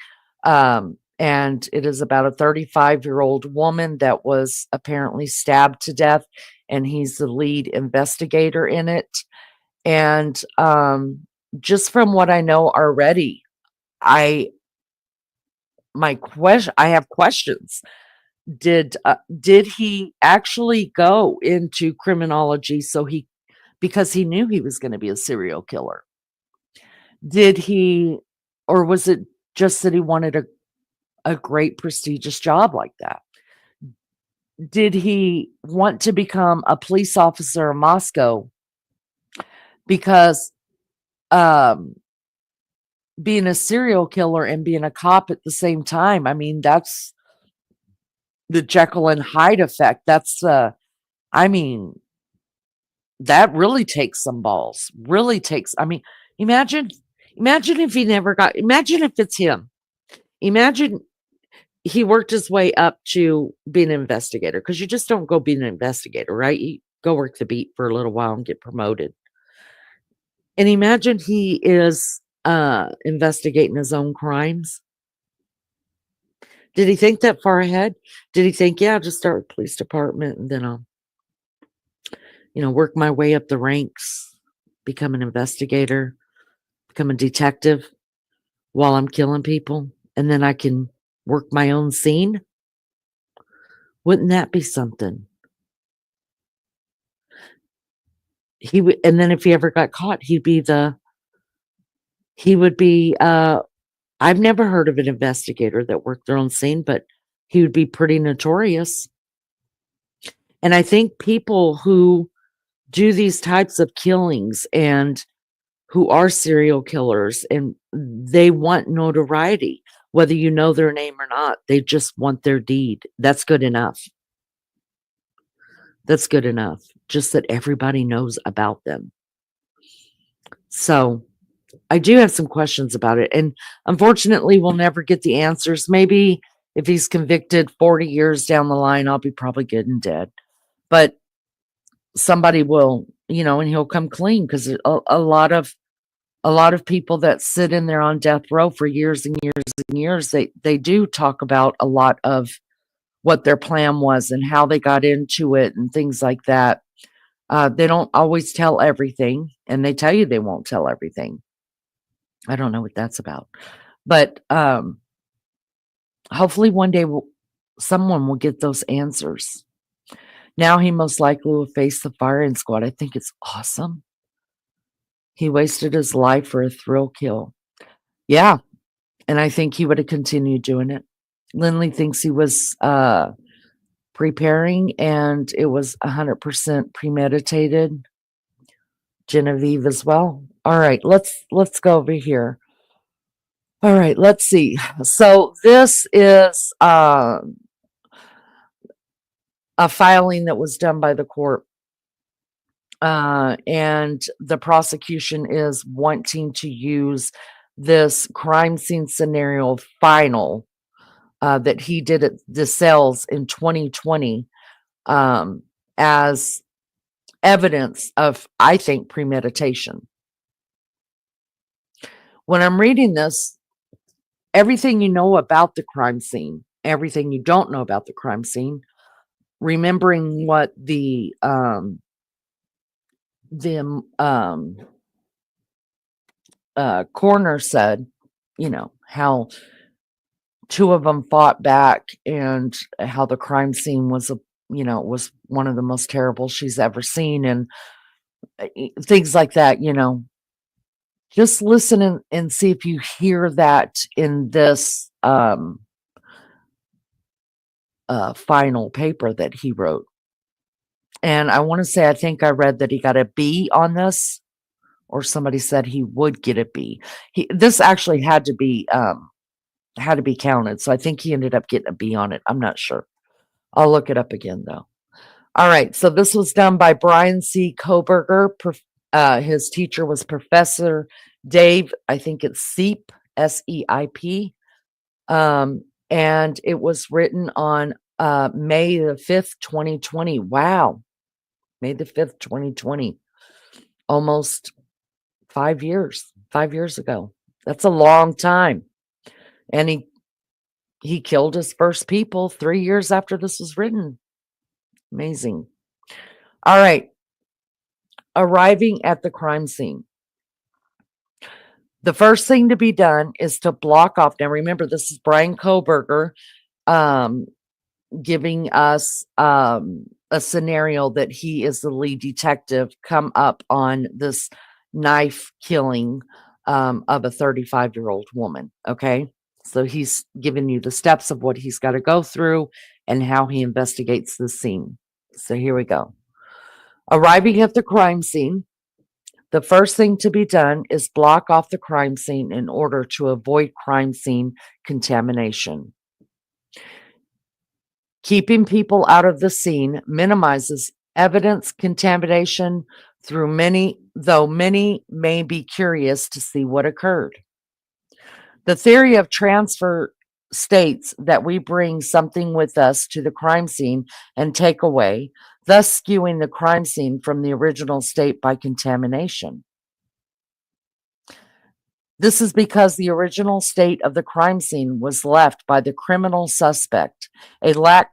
And it is about a 35-year-old woman that was apparently stabbed to death, and he's the lead investigator in it. And just from what I know already, I have questions. Did he actually go into criminology because he knew he was going to be a serial killer? Did he, or was it just that he wanted a great prestigious job like that? Did he want to become a police officer in Moscow because being a serial killer and being a cop at the same time? I mean, that's the Jekyll and Hyde effect. That's I mean, that really takes some balls. Really takes, I mean, imagine if he never got, imagine if it's him. Imagine he worked his way up to being an investigator, because you just don't go be an investigator, right? You go work the beat for a little while and get promoted. And imagine he is investigating his own crimes. Did he think that far ahead? Did he think, yeah, I'll just start with police department and then I'll, work my way up the ranks, become an investigator, become a detective while I'm killing people, and then I can work my own scene? Wouldn't that be something? He would, and then if he ever got caught, he would be, I've never heard of an investigator that worked their own scene, but he would be pretty notorious. And I think people who do these types of killings and who are serial killers, and they want notoriety, whether you know their name or not, they just want their deed. That's good enough. That's good enough. Just that everybody knows about them. So I do have some questions about it. And unfortunately, we'll never get the answers. Maybe if he's convicted 40 years down the line, I'll be probably good and dead. But somebody will, and he'll come clean, because a lot of people that sit in there on death row for years and years and years, they do talk about a lot of what their plan was and how they got into it and things like that. They don't always tell everything, and they tell you they won't tell everything. I don't know what that's about. But hopefully one day someone will get those answers. Now he most likely will face the firing squad. I think it's awesome. He wasted his life for a thrill kill. Yeah. And I think he would have continued doing it. Lindley thinks he was preparing, and it was 100% premeditated. Genevieve as well. All right, let's go over here. All right, let's see. So this is a filing that was done by the court. And the prosecution is wanting to use this crime scene scenario final that he did at the cells in 2020 as evidence of, I think, premeditation. When I'm reading this, everything you know about the crime scene, everything you don't know about the crime scene, remembering what the coroner said, how two of them fought back, and how the crime scene was was one of the most terrible she's ever seen. And things like that, just listen and see if you hear that in this final paper that he wrote. And I want to say, I think I read that he got a B on this, or somebody said he would get a B. This actually had to be counted, so I think he ended up getting a B on it. I'm not sure. I'll look it up again though. All right, so this was done by Brian C. Koberger. His teacher was Professor Dave, I think it's Seip, S-E-I-P. And it was written on May the 5th, 2020. Wow. May the 5th, 2020. Almost 5 years. 5 years ago. That's a long time. And he killed his first people 3 years after this was written. Amazing. All right. Arriving at the crime scene. The first thing to be done is to block off. Now, remember, this is Brian Koberger giving us a scenario that he is the lead detective come up on this knife killing of a 35-year-old woman. Okay. So he's giving you the steps of what he's got to go through and how he investigates the scene. So here we go. Arriving at the crime scene, the first thing to be done is block off the crime scene in order to avoid crime scene contamination. Keeping people out of the scene minimizes evidence contamination though many may be curious to see what occurred. The theory of transfer states that we bring something with us to the crime scene and take away, thus skewing the crime scene from the original state by contamination. This is because the original state of the crime scene was left by the criminal suspect. A lack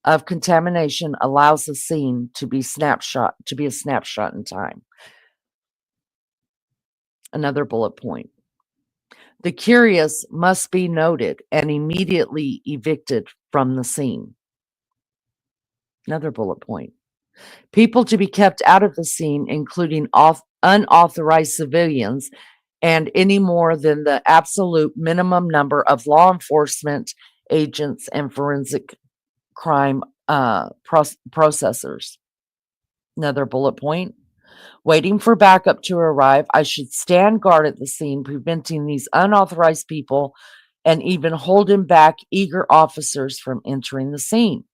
of contamination allows the scene to be a snapshot in time. Another bullet point. The curious must be noted and immediately evicted from the scene. Another bullet point. People to be kept out of the scene, including unauthorized civilians, and any more than the absolute minimum number of law enforcement agents and forensic crime processors. Another bullet point. Waiting for backup to arrive, I should stand guard at the scene, preventing these unauthorized people and even holding back eager officers from entering the scene.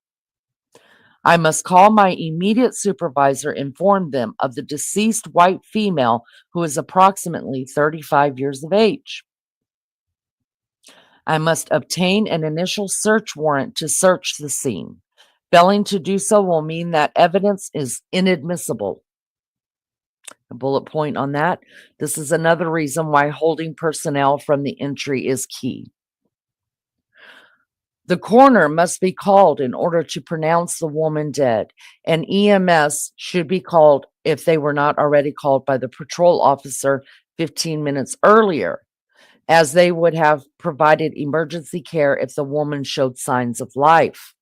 I must call my immediate supervisor, inform them of the deceased white female who is approximately 35 years of age. I must obtain an initial search warrant to search the scene. Failing to do so will mean that evidence is inadmissible. A bullet point on that. This is another reason why holding personnel from the entry is key. The coroner must be called in order to pronounce the woman dead, and EMS should be called if they were not already called by the patrol officer 15 minutes earlier, as they would have provided emergency care if the woman showed signs of life.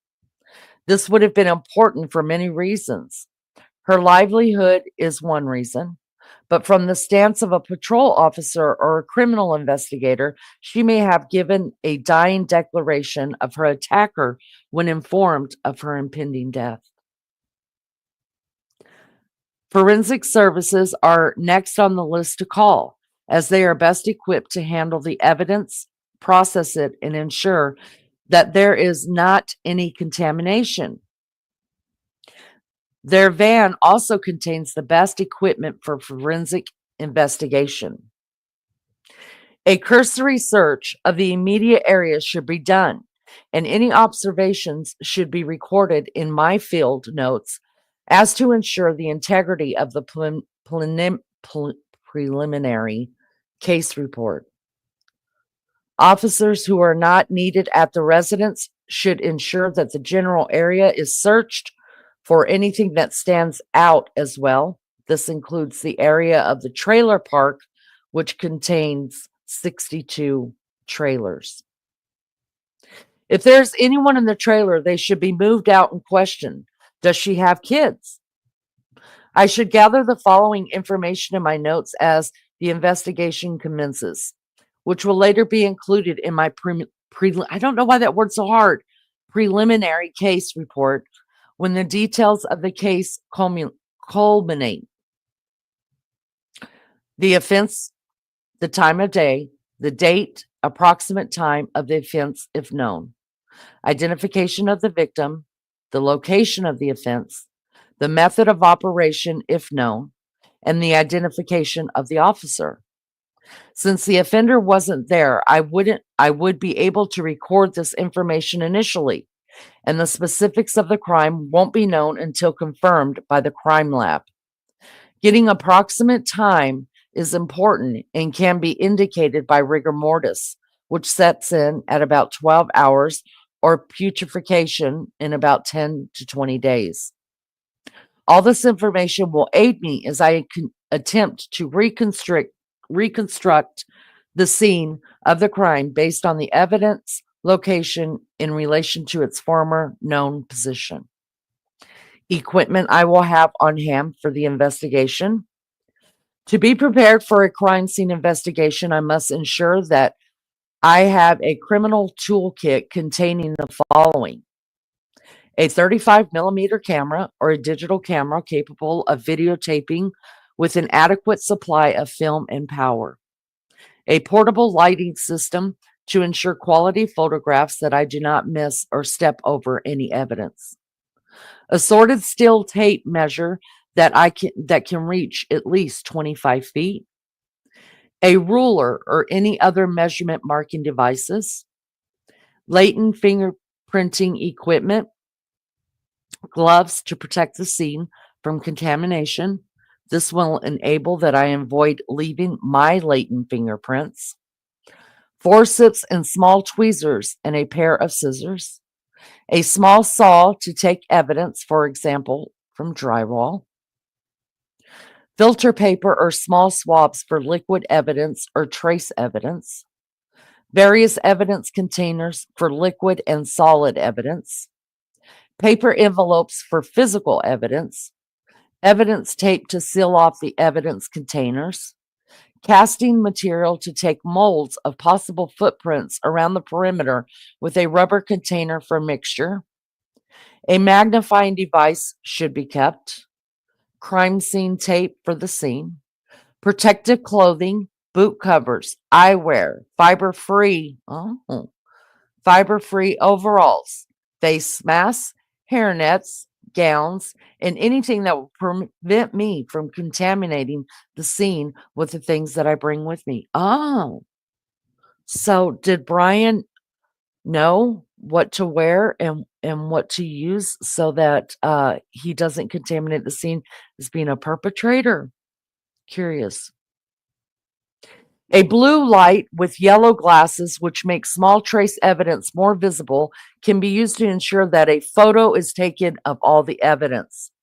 This would have been important for many reasons. Her livelihood is one reason, but from the stance of a patrol officer or a criminal investigator, she may have given a dying declaration of her attacker when informed of her impending death. Forensic services are next on the list to call, as they are best equipped to handle the evidence, process it, and ensure that there is not any contamination. Their van also contains the best equipment for forensic investigation. A cursory search of the immediate area should be done, and any observations should be recorded in my field notes as to ensure the integrity of the preliminary case report. Officers who are not needed at the residence should ensure that the general area is searched for anything that stands out as well. This includes the area of the trailer park, which contains 62 trailers. If there's anyone in the trailer, they should be moved out and questioned. Does she have kids? I should gather the following information in my notes as the investigation commences, which will later be included in my I don't know why that word's so hard, preliminary case report when the details of the case culminate. The offense, the time of day, the date, approximate time of the offense if known, identification of the victim, the location of the offense, the method of operation if known, and the identification of the officer. Since the offender wasn't there, I would be able to record this information initially, and the specifics of the crime won't be known until confirmed by the crime lab. Getting approximate time is important and can be indicated by rigor mortis, which sets in at about 12 hours, or putrefaction in about 10 to 20 days. All this information will aid me as I attempt to reconstruct the scene of the crime based on the evidence, location in relation to its former known position. Equipment I will have on hand for the investigation. To be prepared for a crime scene investigation, I must ensure that I have a criminal toolkit containing the following: a 35 millimeter camera or a digital camera capable of videotaping with an adequate supply of film and power, a portable lighting system to ensure quality photographs that I do not miss or step over any evidence, a sorted steel tape measure that can reach at least 25 feet, a ruler or any other measurement marking devices, latent fingerprinting equipment, gloves to protect the scene from contamination. This will enable that I avoid leaving my latent fingerprints, forceps and small tweezers and a pair of scissors, a small saw to take evidence, for example, from drywall, filter paper or small swabs for liquid evidence or trace evidence, various evidence containers for liquid and solid evidence, paper envelopes for physical evidence, evidence tape to seal off the evidence containers, casting material to take molds of possible footprints around the perimeter with a rubber container for mixture. A magnifying device should be kept, crime scene tape for the scene, protective clothing, boot covers, eyewear, fiber-free overalls, face masks, hairnets, gowns, and anything that will prevent me from contaminating the scene with the things that I bring with me. Oh, so did Brian know what to wear and what to use so that he doesn't contaminate the scene as being a perpetrator? Curious. A blue light with yellow glasses, which makes small trace evidence more visible, can be used to ensure that a photo is taken of all the evidence.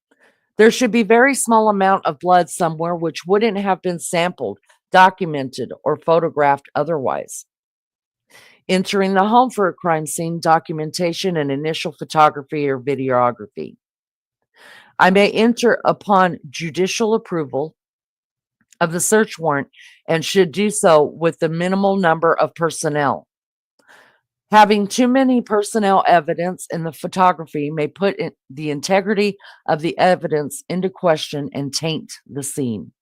There should be very small amount of blood somewhere which wouldn't have been sampled, documented, or photographed otherwise. Entering the home for a crime scene, documentation and initial photography or videography. I may enter upon judicial approval of the search warrant and should do so with the minimal number of personnel. Having too many personnel evidence in the photography may put the integrity of the evidence into question and taint the scene.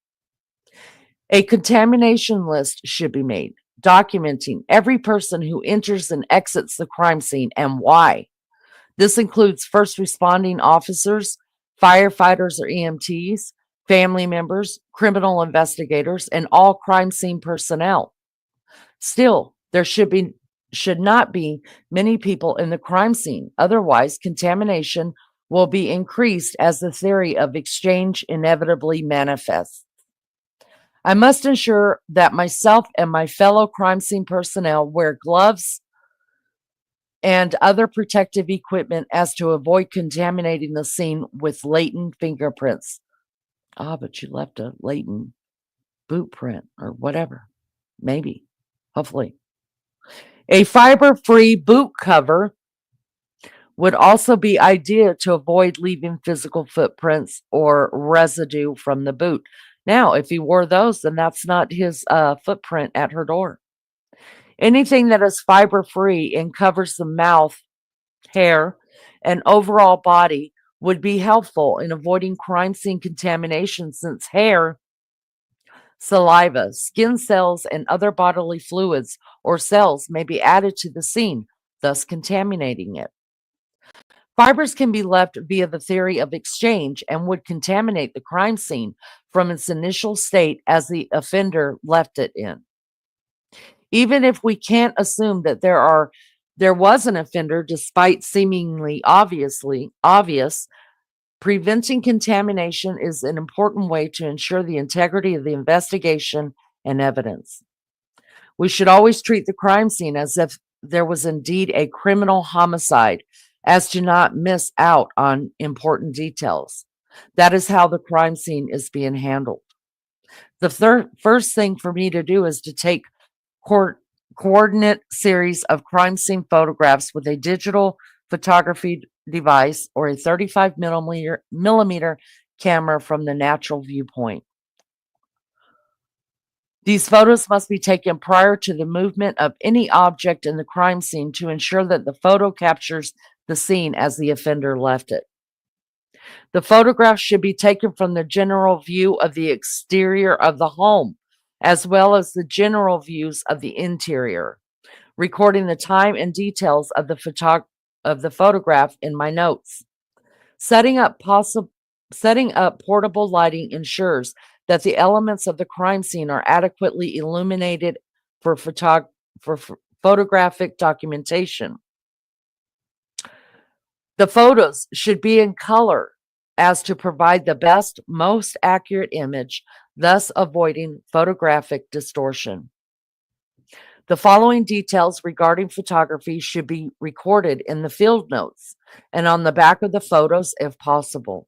A contamination list should be made, documenting every person who enters and exits the crime scene and why. This includes first responding officers, firefighters or EMTs, family members, criminal investigators, and all crime scene personnel. Still, there should not be many people in the crime scene. Otherwise, contamination will be increased as the theory of exchange inevitably manifests. I must ensure that myself and my fellow crime scene personnel wear gloves and other protective equipment as to avoid contaminating the scene with latent fingerprints. But you left a latent boot print or whatever. Maybe. Hopefully. A fiber-free boot cover would also be ideal to avoid leaving physical footprints or residue from the boot. Now, if he wore those, then that's not his footprint at her door. Anything that is fiber free and covers the mouth, hair, and overall body would be helpful in avoiding crime scene contamination since hair, saliva, skin cells, and other bodily fluids or cells may be added to the scene, thus contaminating it. Fibers can be left via the theory of exchange and would contaminate the crime scene from its initial state as the offender left it in. Even if we can't assume that there was an offender despite seemingly obvious, preventing contamination is an important way to ensure the integrity of the investigation and evidence. We should always treat the crime scene as if there was indeed a criminal homicide, as to not miss out on important details. That is how the crime scene is being handled. The first thing for me to do is to take coordinate series of crime scene photographs with a digital photography device or a 35 millimeter camera from the natural viewpoint. These photos must be taken prior to the movement of any object in the crime scene to ensure that the photo captures the scene as the offender left it. The photographs should be taken from the general view of the exterior of the home, as well as the general views of the interior, recording the time and details of the photograph in my notes. Setting up portable lighting ensures that the elements of the crime scene are adequately illuminated for photographic documentation. The photos should be in color as to provide the best, most accurate image, thus avoiding photographic distortion. The following details regarding photography should be recorded in the field notes and on the back of the photos if possible.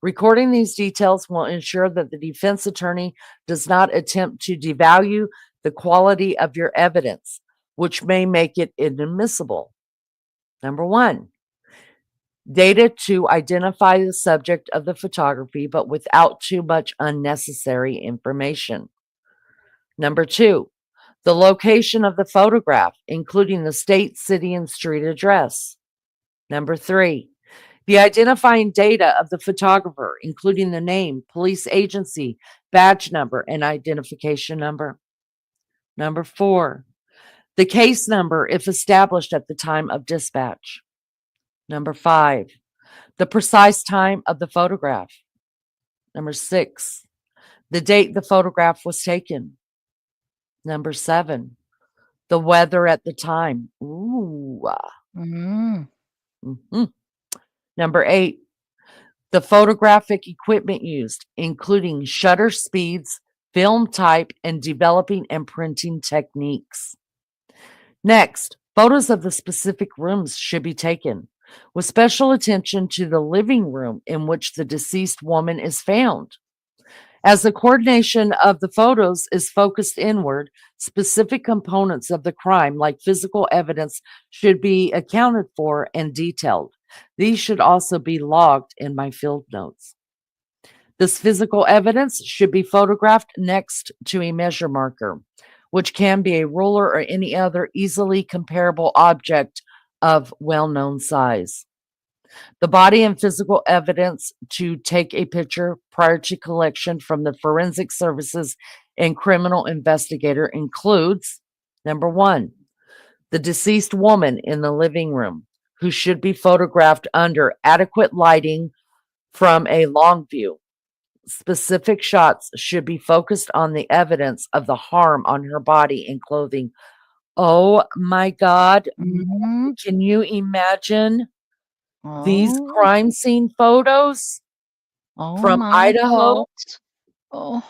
Recording these details will ensure that the defense attorney does not attempt to devalue the quality of your evidence, which may make it inadmissible. Number one, data to identify the subject of the photography, but without too much unnecessary information. Number two, the location of the photograph, including the state, city, and street address. Number three, the identifying data of the photographer, including the name, police agency, badge number, and identification number. Number four, the case number if established at the time of dispatch. Number five, the precise time of the photograph. Number six, the date the photograph was taken. Number seven, the weather at the time. Ooh. Mm-hmm. Number eight, the photographic equipment used, including shutter speeds, film type, and developing and printing techniques. Next, photos of the specific rooms should be taken, with special attention to the living room in which the deceased woman is found. As the coordination of the photos is focused inward, specific components of the crime, like physical evidence, should be accounted for and detailed. These should also be logged in my field notes. This physical evidence should be photographed next to a measure marker, which can be a ruler or any other easily comparable object of well-known size. The body and physical evidence to take a picture prior to collection from the forensic services and criminal investigator includes, number one, the deceased woman in the living room, who should be photographed under adequate lighting from a long view. Specific shots should be focused on the evidence of the harm on her body and clothing. Oh my God. Can you imagine these crime scene photos from Idaho? God.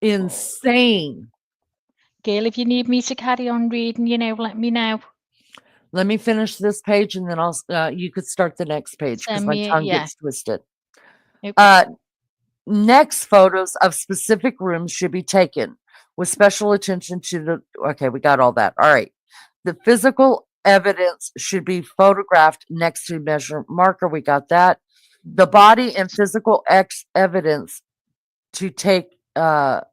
Insane. Gail, if you need me to carry on reading, let me know. Let me finish this page and then you could start the next page because my tongue gets twisted. Okay. Next, photos of specific rooms should be taken with special attention to okay, we got all that. All right. The physical evidence should be photographed next to measurement marker. We got that. The body and physical evidence to take a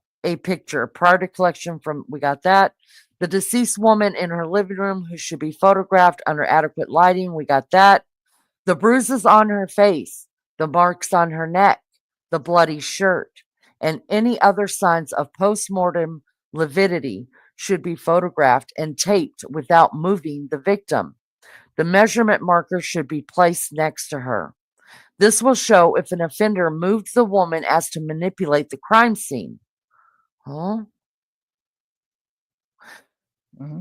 picture prior to collection from. We got that. The deceased woman in her living room who should be photographed under adequate lighting. We got that. The bruises on her face, the marks on her neck, the bloody shirt, and any other signs of postmortem lividity should be photographed and taped without moving the victim. The measurement marker should be placed next to her. This will show if an offender moved the woman as to manipulate the crime scene. Huh?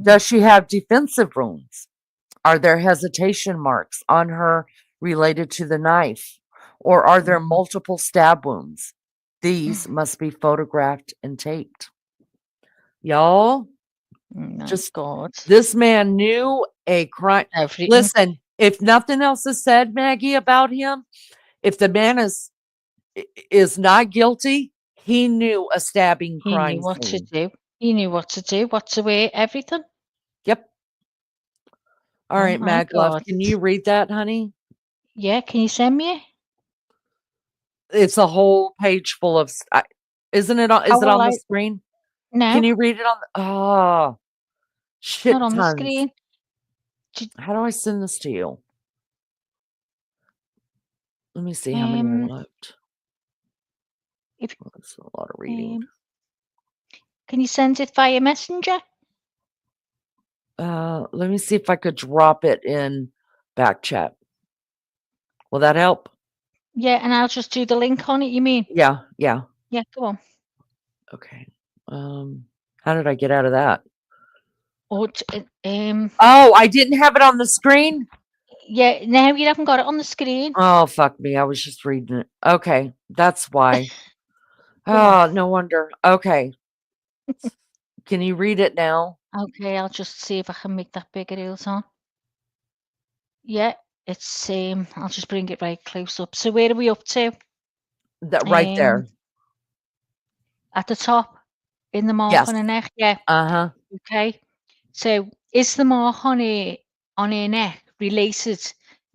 Does she have defensive wounds? Are there hesitation marks on her related to the knife? Or are there multiple stab wounds? These must be photographed and taped. Y'all, just God. this man knew a crime. Everything. Listen, if nothing else is said, Maggie, about him, if the man is not guilty, he knew a stabbing He crime knew what to scene. do. He knew what to do, what to wear, everything. Yep. All Oh right, my Mag Love, God. can you read that, honey? Yeah, can you send me it? It's a whole page full of. Isn't it on? How Is it will on the I? screen? No, Can you read it on? Oh, shit not on the tons. screen. How do I send this to you? Let me see how many are left. If That's a lot of reading. can you send it via messenger? Let me see if I could drop it in back chat. Will that help? Yeah, and I'll just do the link on it, you mean? Yeah, yeah. Yeah, go on. Okay. How did I get out of that? Or Oh, I didn't have it on the screen? yeah, no, you haven't got it on the screen. Oh, fuck me. I was just reading it. Okay, that's why. Go on. Oh, no wonder. Okay. Can you read it now? Okay, I'll just see if I can make that bigger, Ilson. Yeah, it's I'll just bring it right close up. So where are we up to? That right there. At the top, in the mark Yes. on her neck. Yeah. Uh-huh. Okay. So is the mark on her neck related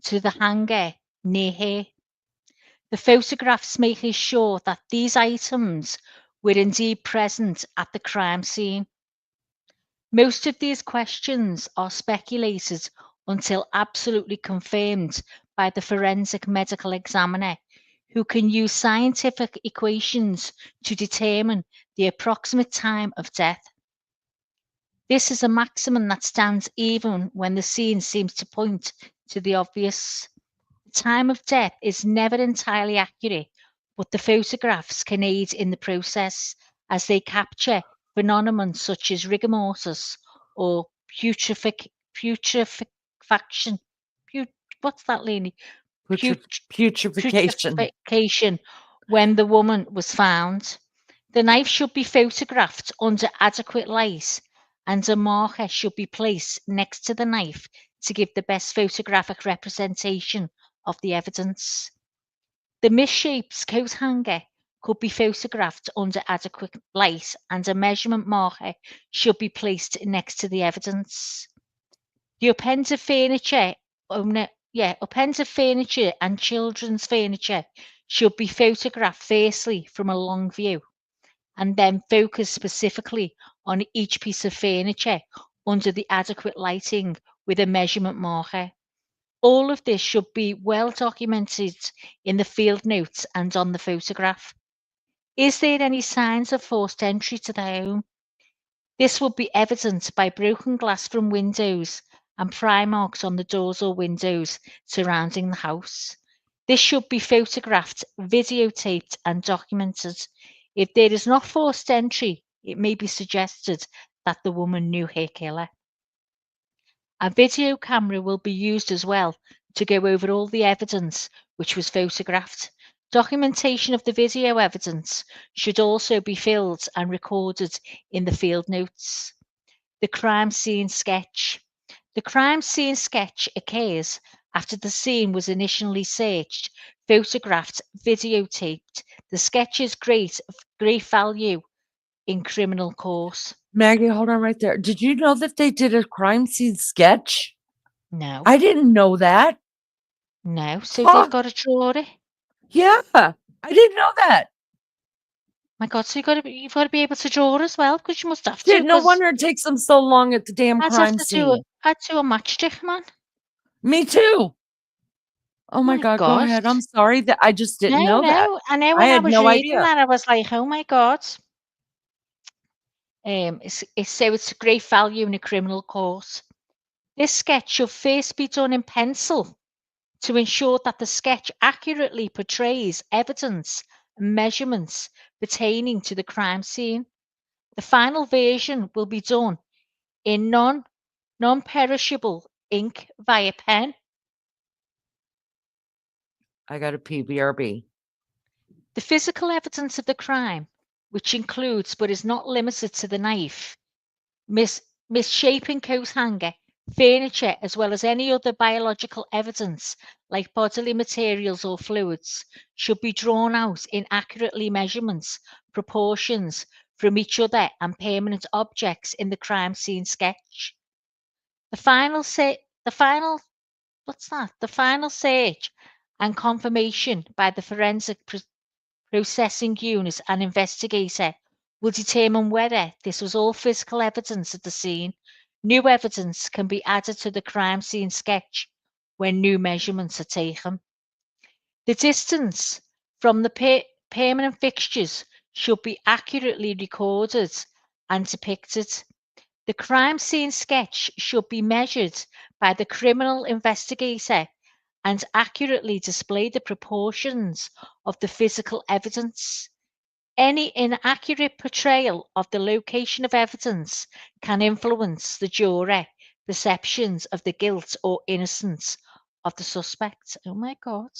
to the hanger near her? The photographs make us sure that these items were indeed present at the crime scene. Most of these questions are speculated until absolutely confirmed by the forensic medical examiner, who can use scientific equations to determine the approximate time of death. This is a maximum that stands even when the scene seems to point to the obvious. The time of death is never entirely accurate, but the photographs can aid in the process as they capture phenomena such as rigor mortis or putrefaction. What's that, Lenny? Putrefaction. Putrefaction when the woman was found. The knife should be photographed under adequate light, and a marker should be placed next to the knife to give the best photographic representation of the evidence. The misshaped coat hanger could be photographed under adequate light, and a measurement marker should be placed next to the evidence. The upends of furniture, upends of furniture and children's furniture should be photographed firstly from a long view, and then focus specifically on each piece of furniture under the adequate lighting with a measurement marker. All of this should be well documented in the field notes and on the photograph. Is there any signs of forced entry to the home? This will be evident by broken glass from windows and pry marks on the doors or windows surrounding the house. This should be photographed, videotaped, and documented. If there is not forced entry, it may be suggested that the woman knew her killer. A video camera will be used as well to go over all the evidence which was photographed. Documentation of the video evidence should also be filled and recorded in the field notes. The crime scene sketch. The crime scene sketch occurs after the scene was initially searched, photographed, videotaped. The sketch is great value in criminal court. Maggie, hold on right there. Did you know that they did a crime scene sketch? No, I didn't know that. no. So Huh. they've got to draw it. Yeah, I didn't know that. My God, so you've got to be able to draw as well, because you must have to. Shit, no 'Cause wonder it takes them so long at the damn I'd have crime to do scene. I'd do a matchstick, man. Me too. Oh my My God, go gosh. ahead. I'm sorry that I just didn't know that. No. I know I when I had was no reading idea. that, I was like, oh my God. It's a great value in a criminal court. This sketch should first be done in pencil to ensure that the sketch accurately portrays evidence and measurements pertaining to the crime scene. The final version will be done in non-perishable ink via pen. I got a PBRB. The physical evidence of the crime, which includes but is not limited to the knife, misshapen coat hanger, furniture, as well as any other biological evidence like bodily materials or fluids, should be drawn out in accurately measurements, proportions from each other and permanent objects in the crime scene sketch. The final search and confirmation by the forensic processing unit and investigator will determine whether this was all physical evidence at the scene. New evidence can be added to the crime scene sketch when new measurements are taken. The distance from the permanent fixtures should be accurately recorded and depicted. The crime scene sketch should be measured by the criminal investigator and accurately display the proportions of the physical evidence. Any inaccurate portrayal of the location of evidence can influence the jury perceptions of the guilt or innocence of the suspect. Oh my God.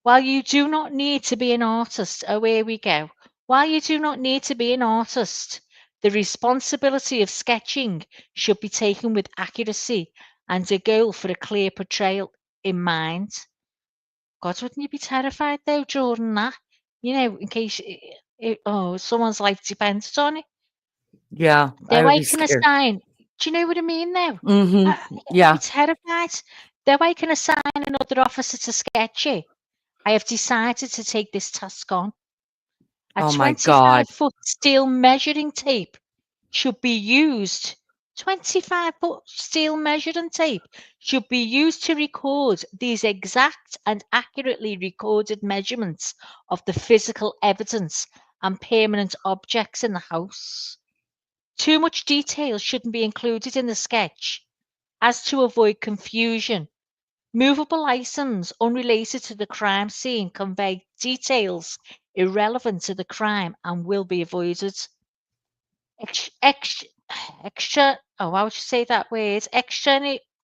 While you do not need to be an artist, oh, here we go. While you do not need to be an artist, the responsibility of sketching should be taken with accuracy and a goal for a clear portrayal in mind. God, wouldn't you be terrified though, Jordan, that? You know, in case someone's life depends on it. Yeah, I Though would I be can scared. assign, do you know what I mean though? I'd Yeah. be terrified. Though I can assign another officer to sketch it, I have decided to take this task on. A Oh my God. 25-foot steel measuring tape should be used. 25-foot steel measuring tape should be used to record these exact and accurately recorded measurements of the physical evidence and permanent objects in the house. Too much detail shouldn't be included in the sketch as to avoid confusion. Movable items unrelated to the crime scene convey details irrelevant to the crime and will be avoided. Ex- ex- how would you say that word?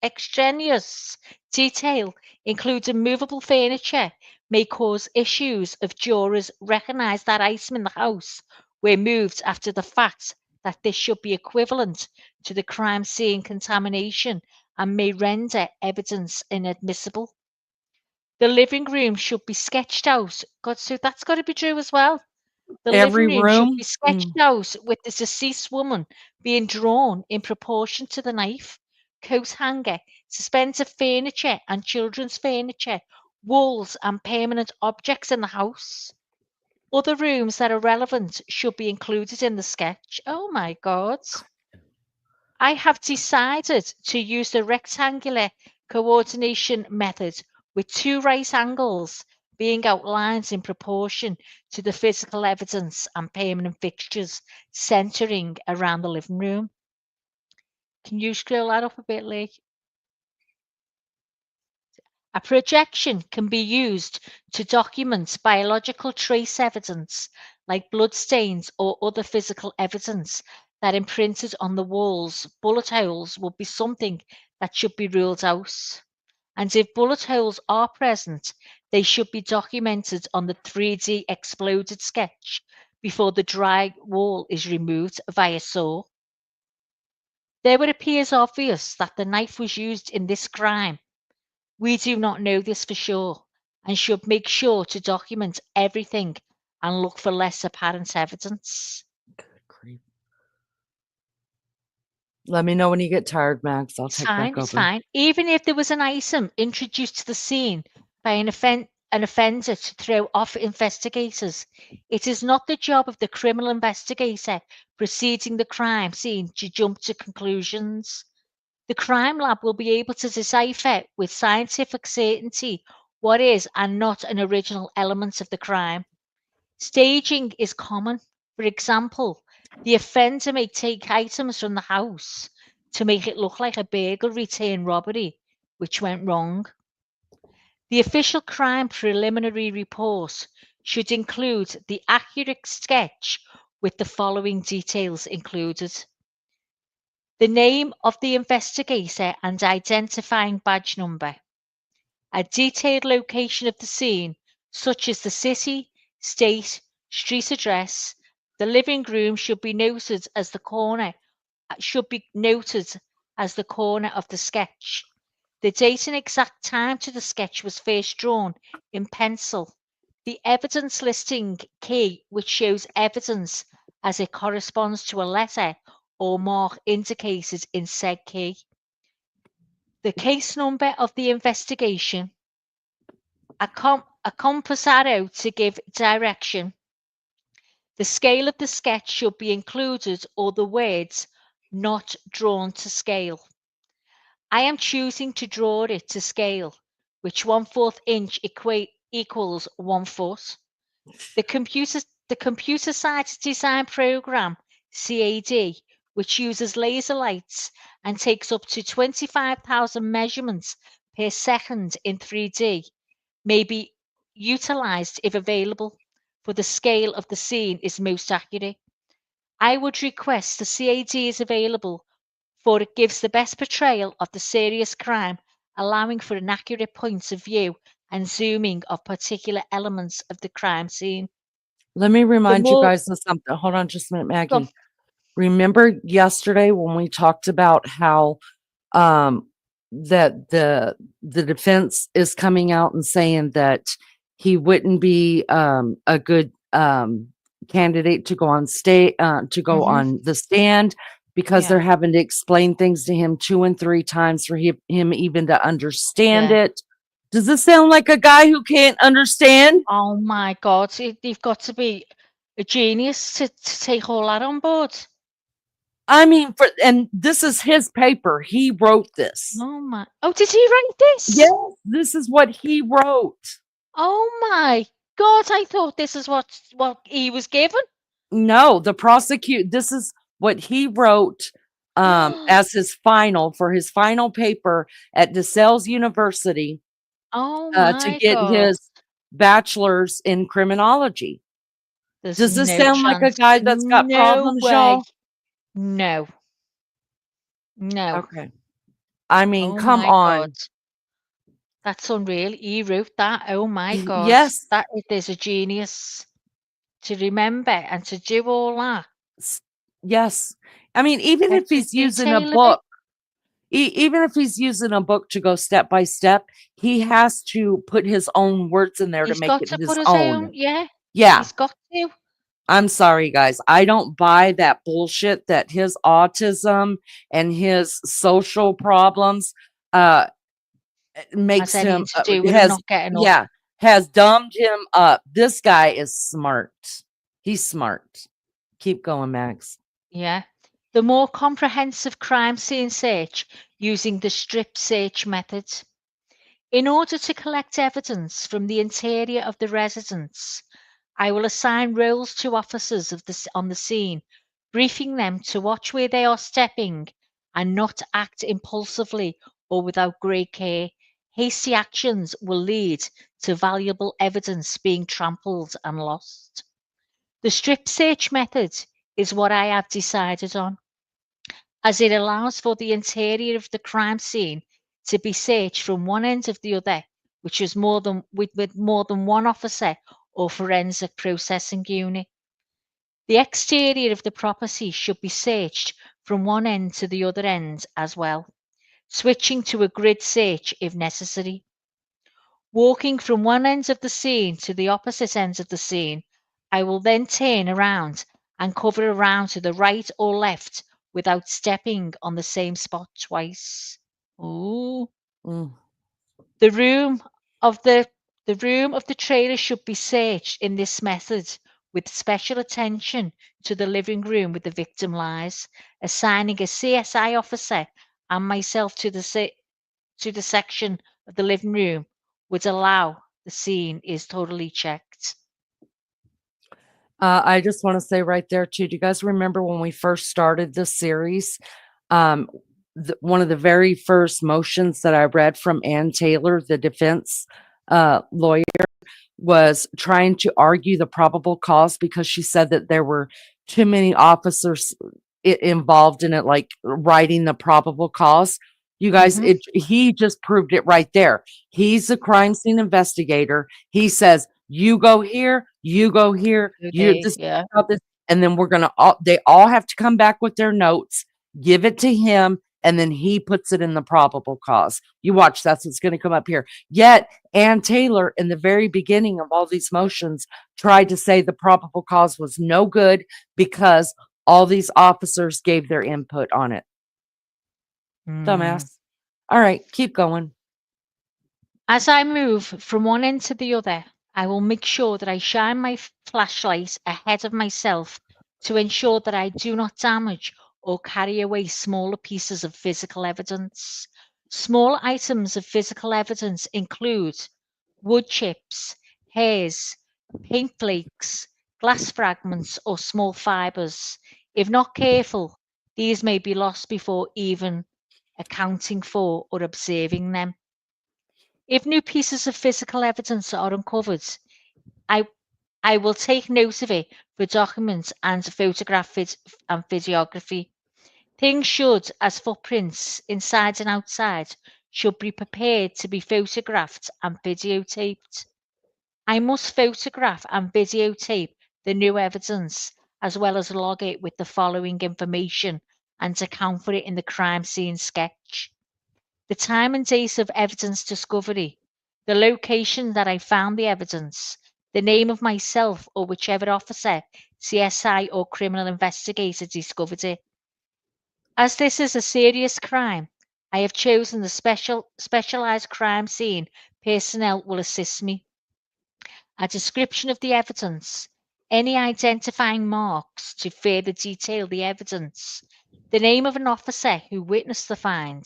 Extraneous detail, including movable furniture, may cause issues if jurors recognise that item in the house were moved after the fact, that this should be equivalent to the crime scene contamination and may render evidence inadmissible. The living room should be sketched out. God, so that's got to be true as well. The living Every room should room. be sketched out with the deceased woman being drawn in proportion to the knife, coat hanger, suspended furniture and children's furniture, walls and permanent objects in the house. Other rooms that are relevant should be included in the sketch. Oh my God. I have decided to use the rectangular coordination method with two right angles being outlined in proportion to the physical evidence and permanent fixtures centering around the living room. Can you scroll that up a bit, Lee? A projection can be used to document biological trace evidence like bloodstains or other physical evidence that imprinted on the walls. Bullet holes would be something that should be ruled out. And if bullet holes are present, they should be documented on the 3D exploded sketch before the dry wall is removed via saw. Though it appears obvious that the knife was used in this crime, we do not know this for sure and should make sure to document everything and look for less apparent evidence. Good grief. Let me know when you get tired, Max. I'll It's take fine, back it's over. fine. Even if there was an item introduced to the scene by an offender to throw off investigators, it is not the job of the criminal investigator preceding the crime scene to jump to conclusions. The crime lab will be able to decipher with scientific certainty what is and not an original element of the crime. Staging is common. For example, the offender may take items from the house to make it look like a burglary turned robbery, which went wrong. The official crime preliminary report should include the accurate sketch with the following details included: the name of the investigator and identifying badge number, a detailed location of the scene, such as the city, state, street address. The living room should be noted as the corner of the sketch. The date and exact time to the sketch was first drawn in pencil. The evidence listing key, which shows evidence as it corresponds to a letter or mark indicated in said key. The case number of the investigation, a compass arrow to give direction. The scale of the sketch should be included or the words not drawn to scale. I am choosing to draw it to scale, which 1/4 inch equals 1 foot. The computer science design program, CAD, which uses laser lights and takes up to 25,000 measurements per second in 3D, may be utilized if available, for the scale of the scene is most accurate. I would request the CAD is available, for it gives the best portrayal of the serious crime, allowing for an accurate point of view and zooming of particular elements of the crime scene. Let me The remind you more guys of something. Hold on just a minute, Go on. Maggie. Remember yesterday when we talked about how um that the defense is coming out and saying that he wouldn't be a good candidate to go on Mhm. on the stand because Yeah, they're having to explain things to him 2 and 3 times for him even to understand yeah. it. Does this sound like a guy who can't understand? Oh my God, you've got to be a genius to take all that on board. I mean, and this is his paper. He wrote this. Oh my! Oh, did he write this? Yes, this is what he wrote. Oh my God! I thought this is what he was given. No, this is what he wrote as his final paper at DeSales University Oh to my get God! his bachelor's in criminology. There's Does this no sound like a chance. guy that's got No problems, way. y'all? No. No. Okay. I mean, Oh come my God. on. That's unreal. He wrote that. Oh my God. Yes. That is a genius to remember and to do all that. Yes. I mean, even if Every he's using a detail of it. book, even if he's using a book to go step by step, he has to put his own words in there to He's make got it to his put his own. own, yeah, Yeah. he's got to. I'm sorry, guys. I don't buy that bullshit that his autism and his social problems Has makes anything him to do with him not getting up. has dumbed him up. This guy is smart. He's smart. Keep going, Max. Yeah. The more comprehensive crime scene search using the strip search method. In order to collect evidence from the interior of the residence, I will assign roles to officers on the scene, briefing them to watch where they are stepping and not act impulsively or without great care. Hasty actions will lead to valuable evidence being trampled and lost. The strip search method is what I have decided on, as it allows for the interior of the crime scene to be searched from one end to the other, which is with more than one officer or forensic processing unit. The exterior of the property should be searched from one end to the other end as well, switching to a grid search if necessary. Walking from one end of the scene to the opposite end of the scene, I will then turn around and cover around to the right or left without stepping on the same spot twice. Ooh. Mm. The room of the trailer should be searched in this method with special attention to the living room where the victim lies, assigning a CSI officer and myself to the section of the living room would allow the scene is totally checked. I just want to say right there too. Do you guys remember when we first started this series? Um, one of the very first motions that I read from Ann Taylor, the defense lawyer, was trying to argue the probable cause because she said that there were too many officers involved in it, like writing the probable cause. You guys, he just proved it right there. He's a crime scene investigator. He says, you go here, you go here, Okay, this, yeah. about this, and then we're gonna they all have to come back with their notes, give it to him, and then he puts it in the probable cause. You watch, that's what's gonna come up here. Yet Ann Taylor, in the very beginning of all these motions, tried to say the probable cause was no good because all these officers gave their input on it. Dumbass. All right, keep going. As I move from one end to the other, I will make sure that I shine my flashlight ahead of myself to ensure that I do not damage or carry away smaller pieces of physical evidence. Small items of physical evidence include wood chips, hairs, paint flakes, glass fragments, or small fibers. If not careful, these may be lost before even accounting for or observing them. If new pieces of physical evidence are uncovered, I I will take note of it for documents and photograph and videography. Things should, as footprints inside and outside, should be prepared to be photographed and videotaped. I must photograph and videotape the new evidence as well as log it with the following information and account for it in the crime scene sketch. The time and date of evidence discovery, the location that I found the evidence, the name of myself or whichever officer, CSI or criminal investigator discovered it. As this is a serious crime, I have chosen the specialized crime scene personnel will assist me. A description of the evidence, any identifying marks to further detail the evidence, the name of an officer who witnessed the find.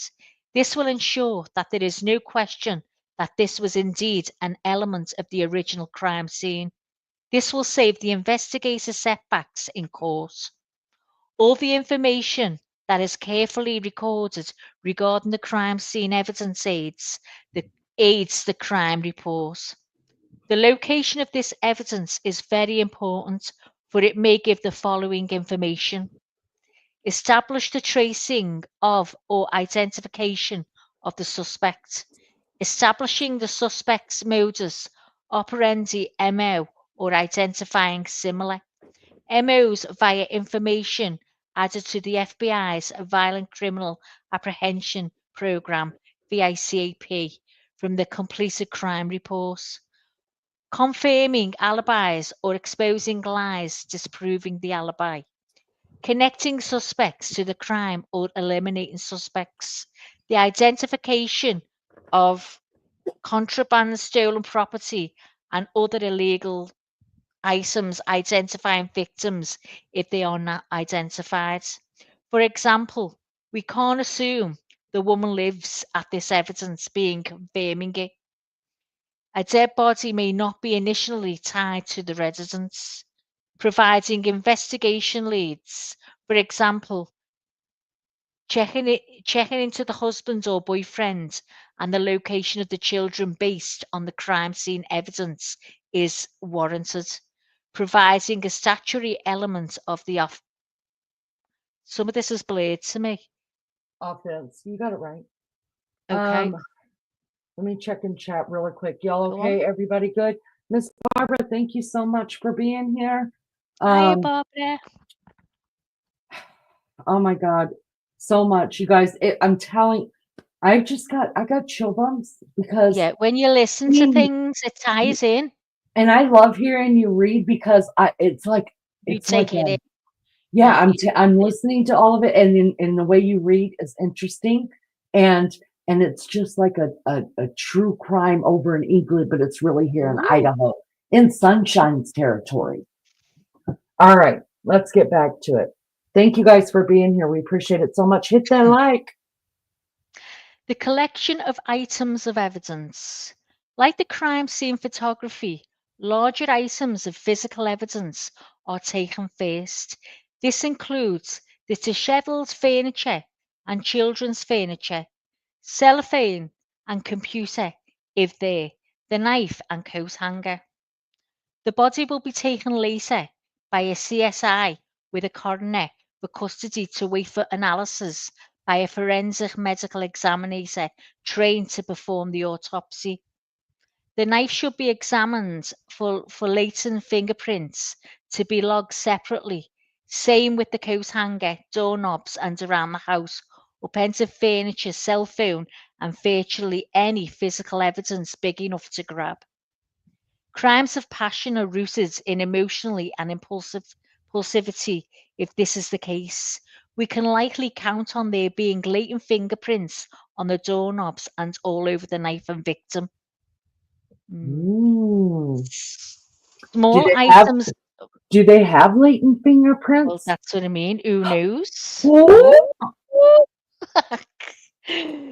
This will ensure that there is no question that this was indeed an element of the original crime scene. This will save the investigator setbacks in court. All the information that is carefully recorded regarding the crime scene evidence aids the crime report. The location of this evidence is very important, for it may give the following information. Establish the tracing of or identification of the suspect. Establishing the suspect's modus operandi MO or identifying similar MOs via information added to the FBI's Violent Criminal Apprehension Program, VICAP, from the completed crime reports. Confirming alibis or exposing lies disproving the alibi. Connecting suspects to the crime or eliminating suspects. The identification of contraband, stolen property, and other illegal items, identifying victims if they are not identified. For example, we can't assume the woman lives at this evidence being confirming it. A dead body may not be initially tied to the residence, providing investigation leads. For example, checking into the husband or boyfriend and the location of the children based on the crime scene evidence is warranted, providing a statutory element of the off. Some of this is blurred to me. Offense. You got it right. Okay. Let me check in chat really quick. Y'all Go okay? Everybody good? Miss Barbara, thank you so much for being here. Hi, Barbara. Oh my God, so much, you guys. I'm telling, I got chill bumps because Yeah, when you listen to things, it ties in. and I love hearing you read because it's like You it's like take it in. Yeah, I'm listening to all of it, and in the way you read is interesting, and it's just like a true crime over in England, but it's really here in Ooh. Idaho, in Sunshine's territory. All right, let's get back to it. Thank you guys for being here. We appreciate it so much. Hit that like. The collection of items of evidence. Like the crime scene photography, larger items of physical evidence are taken first. This includes the disheveled furniture and children's furniture, cellophane and computer, if there, the knife and coat hanger. The body will be taken later by a CSI with a coroner for custody to wait for analysis by a forensic medical examiner trained to perform the autopsy. The knife should be examined for latent fingerprints to be logged separately. Same with the coat hanger, doorknobs, and around the house, up into furniture, cell phone, and virtually any physical evidence big enough to grab. Crimes of passion are rooted in emotionally and impulsivity. If this is the case, we can likely count on there being latent fingerprints on the doorknobs and all over the knife and victim. Ooh. Small Do items. they have latent Well, fingerprints? that's what I mean. Who knows? Ooh.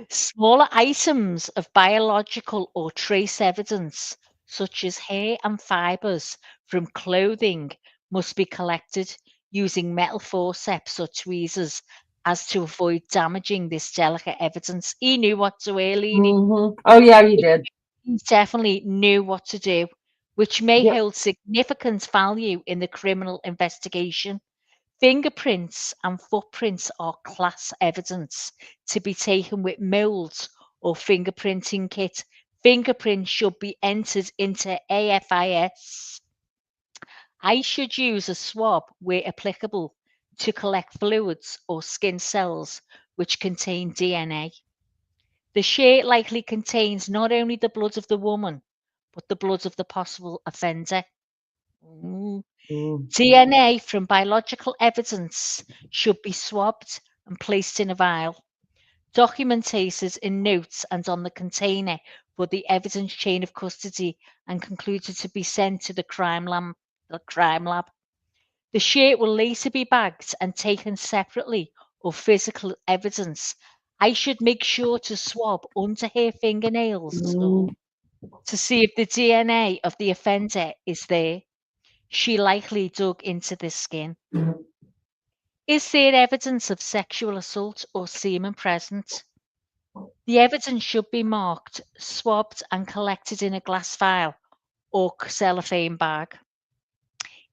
Smaller items of biological or trace evidence, such as hair and fibers from clothing, must be collected using metal forceps or tweezers as to avoid damaging this delicate evidence. He knew what to wear, Leanie. Oh yeah, you did. He definitely knew what to do, which may Yep. hold significant value in the criminal investigation. Fingerprints and footprints are class evidence to be taken with molds or fingerprinting kit. Fingerprints should be entered into AFIS. I should use a swab where applicable to collect fluids or skin cells which contain DNA. The shirt likely contains not only the blood of the woman, but the blood of the possible offender. Ooh. DNA from biological evidence should be swabbed and placed in a vial, documented in notes and on the container for the evidence chain of custody, and concluded to be sent to the crime lab. The shirt will later be bagged and taken separately of physical evidence. I should make sure to swab under her fingernails to see if the DNA of the offender is there. She likely dug into the skin. Is there evidence of sexual assault or semen present? The evidence should be marked, swabbed, and collected in a glass vial or cellophane bag.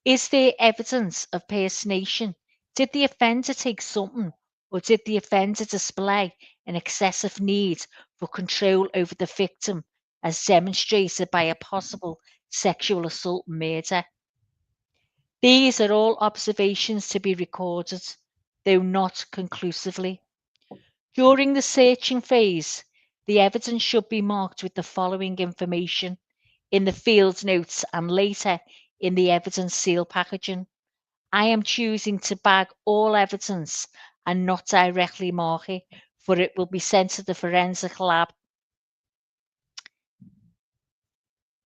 Is there evidence of personation? Did the offender take something, or did the offender display an excessive need for control over the victim, as demonstrated by a possible sexual assault murder? These are all observations to be recorded, though not conclusively. During the searching phase, the evidence should be marked with the following information in the field notes and later in the evidence seal packaging. I am choosing to bag all evidence and not directly mark it, for it will be sent to the forensic lab.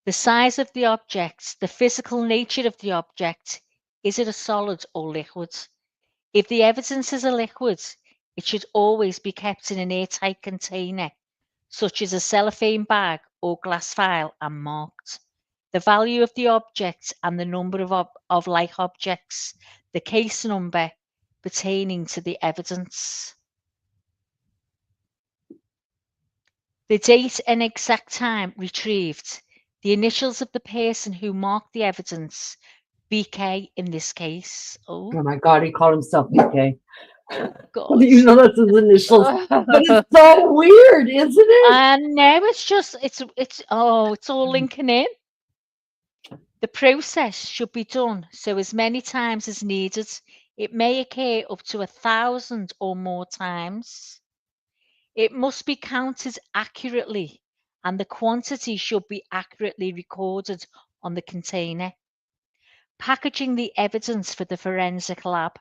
The size of the object, the physical nature of the object, is it a solid or liquid? If the evidence is a liquid, it should always be kept in an airtight container, such as a cellophane bag or glass vial, and marked. The value of the object and the number of like objects, the case number pertaining to the evidence. The date and exact time retrieved, the initials of the person who marked the evidence, BK in this case. Oh my God, he called himself BK. God. You know that's his initials, but it's so weird, isn't it? I know, it's all linking in. The process should be done so as many times as needed. It may occur up to 1,000 or more times. It must be counted accurately, and the quantity should be accurately recorded on the container. Packaging the evidence for the forensic lab.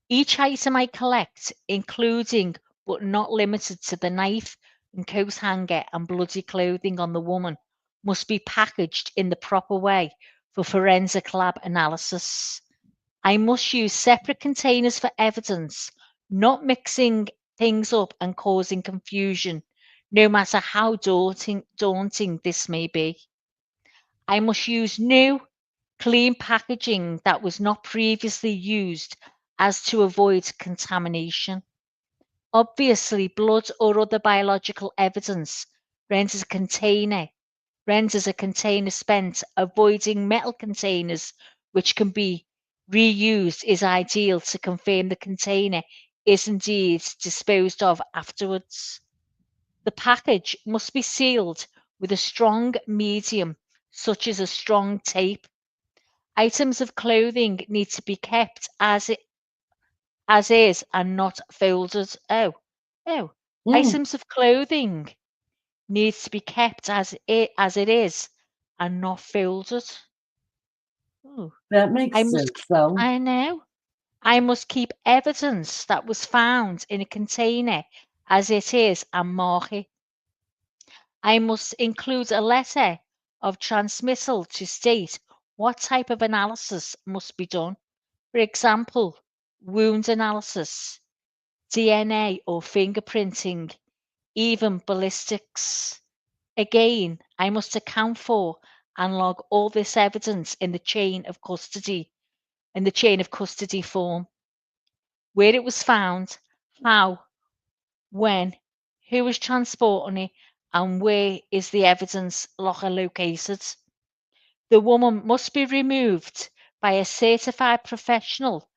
Each item I collect, including but not limited to the knife and coat hanger and bloody clothing on the woman, must be packaged in the proper way for forensic lab analysis. I must use separate containers for evidence, not mixing things up and causing confusion, no matter how daunting this may be. I must use new, clean packaging that was not previously used as to avoid contamination. Obviously, blood or other biological evidence renders a container spent. Avoiding metal containers which can be reused is ideal to confirm the container is indeed disposed of afterwards. The package must be sealed with a strong medium, such as a strong tape. Items of clothing need to be kept as is and not folded. Oh. Mm, Items of clothing needs to be kept as it is and not folded. Oh. that makes I must sense, though. I know. I must keep evidence that was found in a container as it is and mark it. I must include a letter of transmittal to state what type of analysis must be done. For example, wound analysis, DNA or fingerprinting, even ballistics. Again, I must account for and log all this evidence in the chain of custody form, where it was found, how, when, who was transporting it, and where is the evidence locker located. The woman must be removed by a certified professional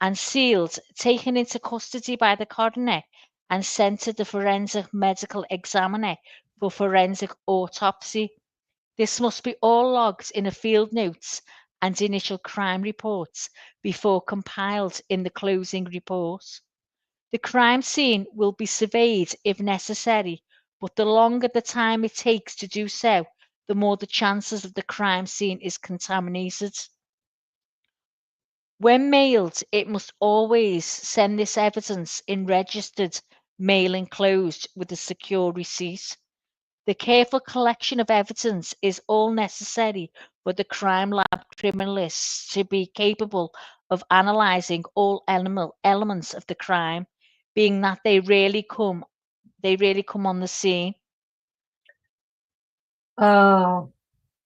and sealed, taken into custody by the coroner, and sent to the forensic medical examiner for forensic autopsy. This must be all logged in a field notes and initial crime reports before compiled in the closing report. The crime scene will be surveyed if necessary, but the longer the time it takes to do so, the more the chances of the crime scene is contaminated. When mailed, it must always send this evidence in registered mail enclosed with a secure receipt. The careful collection of evidence is all necessary for the crime lab criminalists to be capable of analysing all elements of the crime, being that they rarely come on the scene.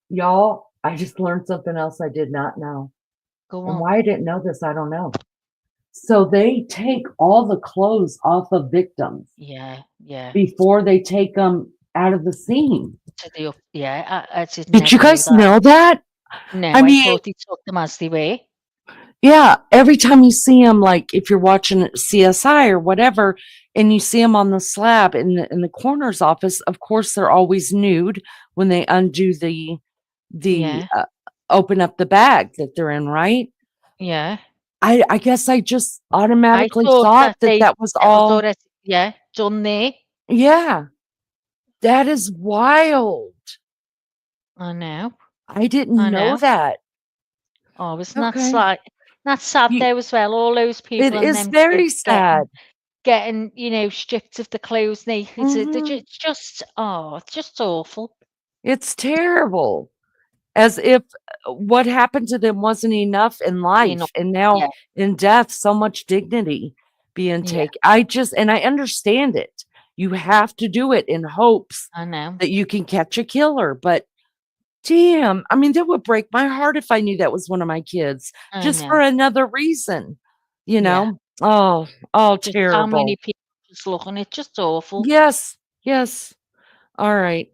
Y'all, I just learned something else I did not know. Go And on. why I didn't know this, I don't know. So they take all the clothes off of victims Yeah. before they take them out of the scene. I did Did you never know guys that. know that? No, I I mean, thought he took them as they were. yeah, every time you see them, like if you're watching CSI or whatever, and you see them on the slab in the coroner's office, of course they're always nude when they undo the Yeah. open up the bag that they're in, right? Yeah. I guess I just I automatically thought thought that that they that was that was all. already done there. Yeah, that is wild. I know. I didn't I know know. that. Oh, isn't Okay. that's sad You, though as well. All those it people and is them very kids sad. getting, stripped of the clothes naked. Hmm. It's just awful. It's terrible. As if what happened to them wasn't enough in You know. life, and now Yeah, in death, so much dignity being yeah, taken. And I understand it. You have to do it in hopes I know. that you can catch a killer, but damn, I mean, that would break my heart if I knew that was one of my kids, I just for know. another reason, you Yeah. know? Oh, Just how many terrible. people just looking, it's just awful. Yes, yes. All right,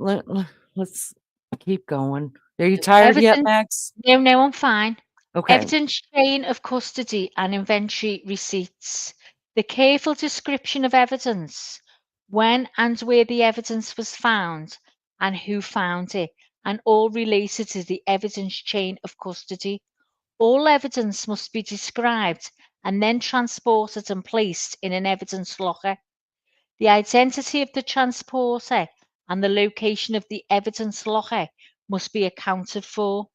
let's keep going. Are you tired yet, Evidence Max? No, I'm fine. Okay. Evidence chain of custody and inventory receipts. The careful description of evidence, when and where the evidence was found, and who found it, and all related to the evidence chain of custody. All evidence must be described and then transported and placed in an evidence locker. The identity of the transporter and the location of the evidence locker must be accounted for.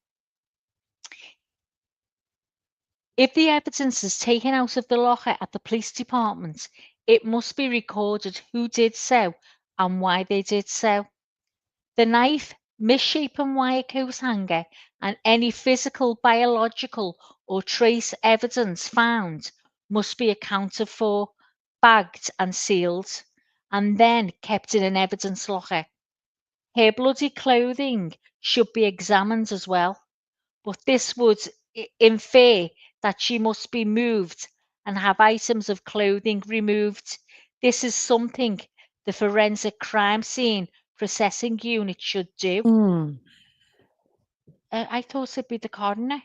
If the evidence is taken out of the locker at the police department, it must be recorded who did so and why they did so. The knife, misshapen wire coat hanger, and any physical, biological, or trace evidence found must be accounted for, bagged and sealed, and then kept in an evidence locker. Her bloody clothing should be examined as well, but this would infer that she must be moved and have items of clothing removed. This is something the forensic crime scene processing unit should do. Mm, I thought it'd be the coroner.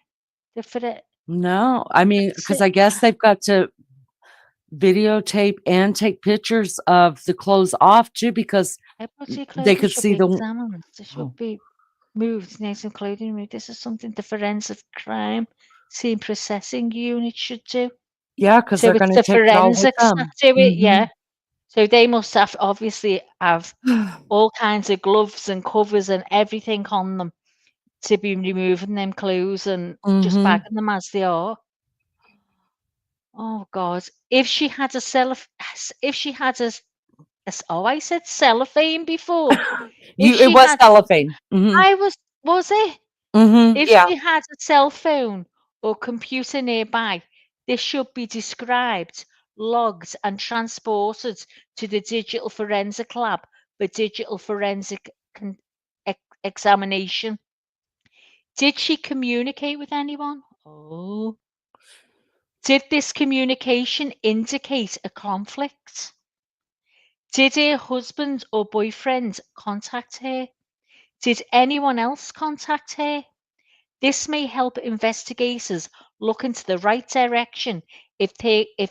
For the, no, I mean, because I guess they've got to videotape and take pictures of the clothes off too, because bloody they clothing could should see be the. examined. They should Oh, be moved, nails and clothing removed. This is something the forensic crime scene processing unit should do. yeah, because So they're it's going to the take it all with forensics that them. do it, yeah. So they must have obviously have Mhm. all kinds of gloves and covers and everything on them to be removing them clothes and just Mhm. bagging them as they are. Oh God! If she had a if she had oh, I said cellophane before. If It she was had, cellophane. Mhm. was it? Mhm. If Yeah. she had a cell phone or computer nearby, this should be described, logged, and transported to the digital forensic lab for digital forensic examination. Did she communicate with anyone? Oh. Did this communication indicate a conflict? Did her husband or boyfriend contact her? Did anyone else contact her? This may help investigators look into the right direction if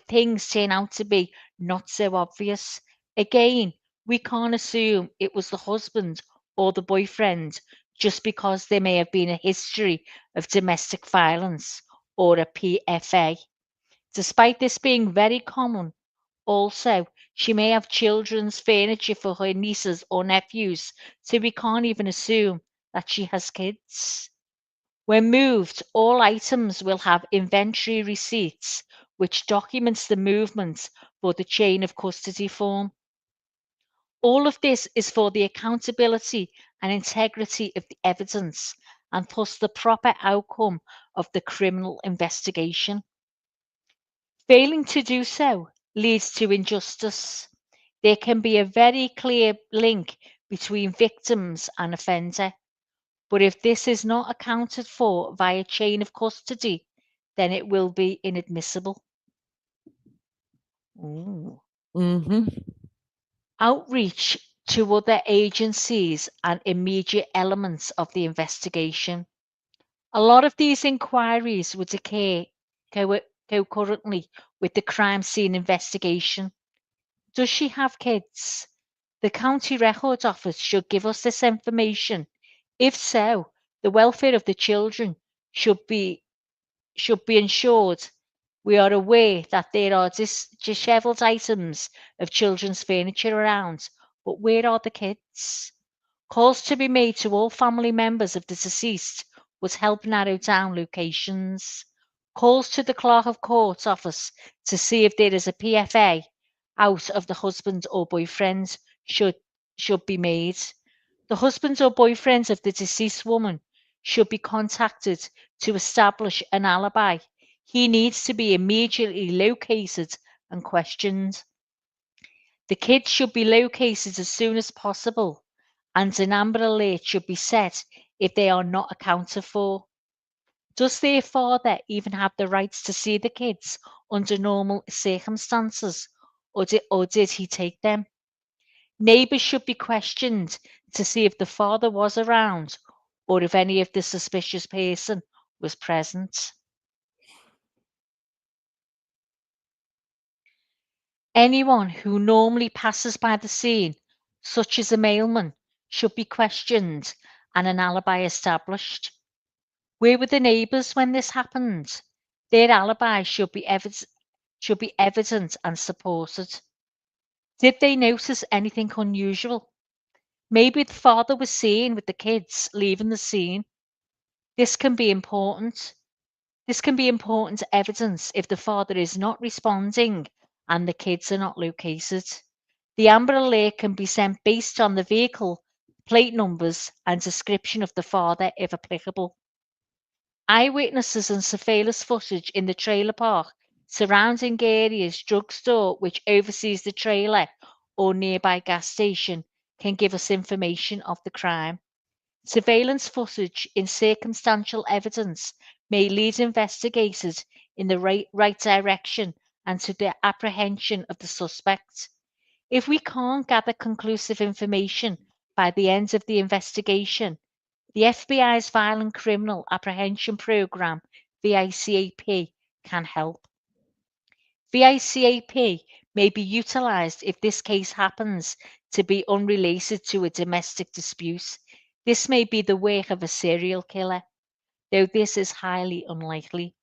things turn out to be not so obvious. Again, we can't assume it was the husband or the boyfriend just because there may have been a history of domestic violence or a PFA. Despite this being very common, also, she may have children's furniture for her nieces or nephews, so we can't even assume that she has kids. When moved, all items will have inventory receipts, which documents the movements for the chain of custody form. All of this is for the accountability and integrity of the evidence and thus the proper outcome of the criminal investigation. Failing to do so leads to injustice. There can be a very clear link between victims and offender. But if this is not accounted for via chain of custody, then it will be inadmissible. Ooh. Mhm. Outreach to other agencies and immediate elements of the investigation. A lot of these inquiries would occur concurrently with the crime scene investigation. Does she have kids? The County Records Office should give us this information. If so, the welfare of the children should be ensured. We are aware that there are dishevelled items of children's furniture around, but where are the kids? Calls to be made to all family members of the deceased would help narrow down locations. Calls to the Clerk of Court's office to see if there is a PFA out of the husband or boyfriend should be made. The husband or boyfriend of the deceased woman should be contacted to establish an alibi. He needs to be immediately located and questioned. The kids should be located as soon as possible, and an Amber Alert should be set if they are not accounted for. Does their father even have the rights to see the kids under normal circumstances, or did he take them? Neighbours should be questioned to see if the father was around or if any of the suspicious person was present. Anyone who normally passes by the scene, such as a mailman, should be questioned and an alibi established. Where were the neighbours when this happened? Their alibi should be evident and supported. Did they notice anything unusual? Maybe the father was seen with the kids leaving the scene. This can be important. This can be important evidence if the father is not responding and the kids are not located. The Amber Alert can be sent based on the vehicle plate numbers and description of the father if applicable. Eyewitnesses and surveillance footage in the trailer park, surrounding areas, drugstore which oversees the trailer, or nearby gas station can give us information of the crime. Surveillance footage in circumstantial evidence may lead investigators in the right direction and to the apprehension of the suspect. If we can't gather conclusive information by the end of the investigation, the FBI's Violent Criminal Apprehension Program, VICAP, can help. VICAP may be utilized if this case happens to be unrelated to a domestic dispute. This may be the work of a serial killer, though this is highly unlikely.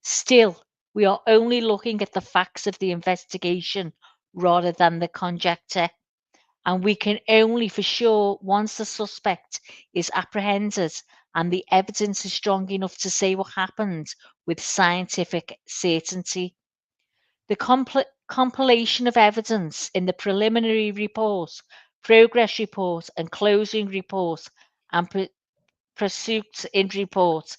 Still, we are only looking at the facts of the investigation rather than the conjecture, and we can only for sure once the suspect is apprehended and the evidence is strong enough to say what happened with scientific certainty. The compilation of evidence in the preliminary report, progress report, and closing report, and pursuit in report.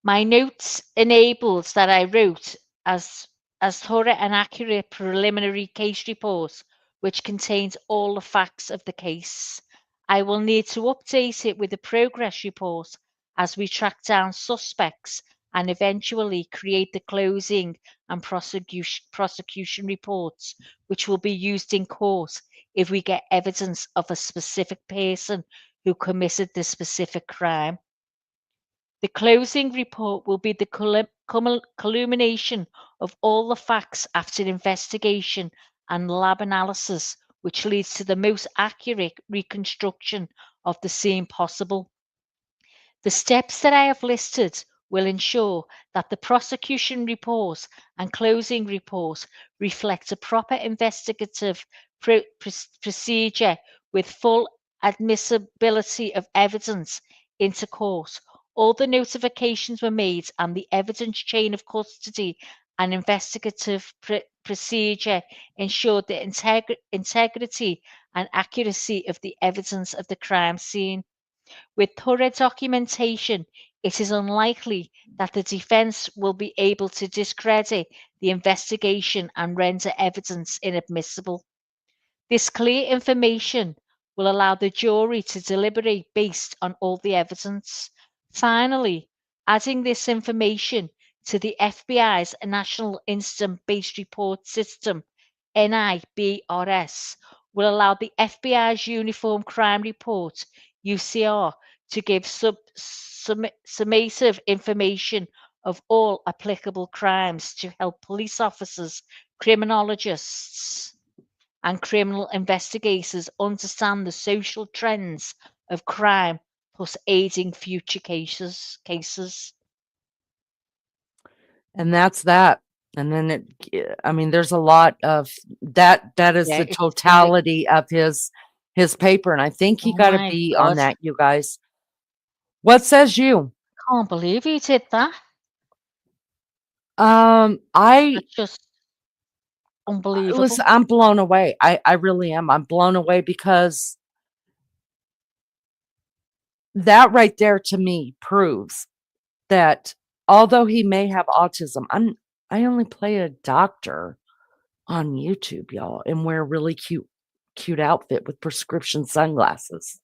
My notes enables that I wrote as thorough and accurate preliminary case report, which contains all the facts of the case. I will need to update it with the progress report as we track down suspects and eventually create the closing and prosecution reports, which will be used in court if we get evidence of a specific person who committed the specific crime. The closing report will be the culmination of all the facts after investigation and lab analysis, which leads to the most accurate reconstruction of the scene possible. The steps that I have listed will ensure that the prosecution report and closing report reflect a proper investigative procedure with full admissibility of evidence into court. All the notifications were made and the evidence chain of custody and investigative procedure ensured the integrity and accuracy of the evidence of the crime scene. With thorough documentation, it is unlikely that the defense will be able to discredit the investigation and render evidence inadmissible. This clear information will allow the jury to deliberate based on all the evidence. Finally, adding this information to the FBI's National Instant Based Report System, NIBRS, will allow the FBI's Uniform Crime Report, UCR, to give summative information of all applicable crimes to help police officers, criminologists, and criminal investigators understand the social trends of crime, plus aiding future cases. And that's that. And then I mean, there's a lot of that. That is Yeah, the it's really, totality of his paper. And I think he oh got a my B on God, that, you guys. What says you? can't believe he did that. I That's just unbelievable. listen, I'm blown away. I really am. I'm blown away because that right there to me proves that although he may have autism, I only play a doctor on YouTube, y'all, and wear a really cute outfit with prescription sunglasses.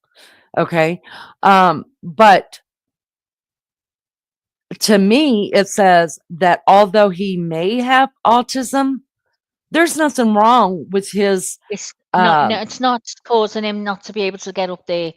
Okay. But to me, it says that although he may have autism, there's nothing wrong with his It's not, no, it's not causing him not to be able to get up there.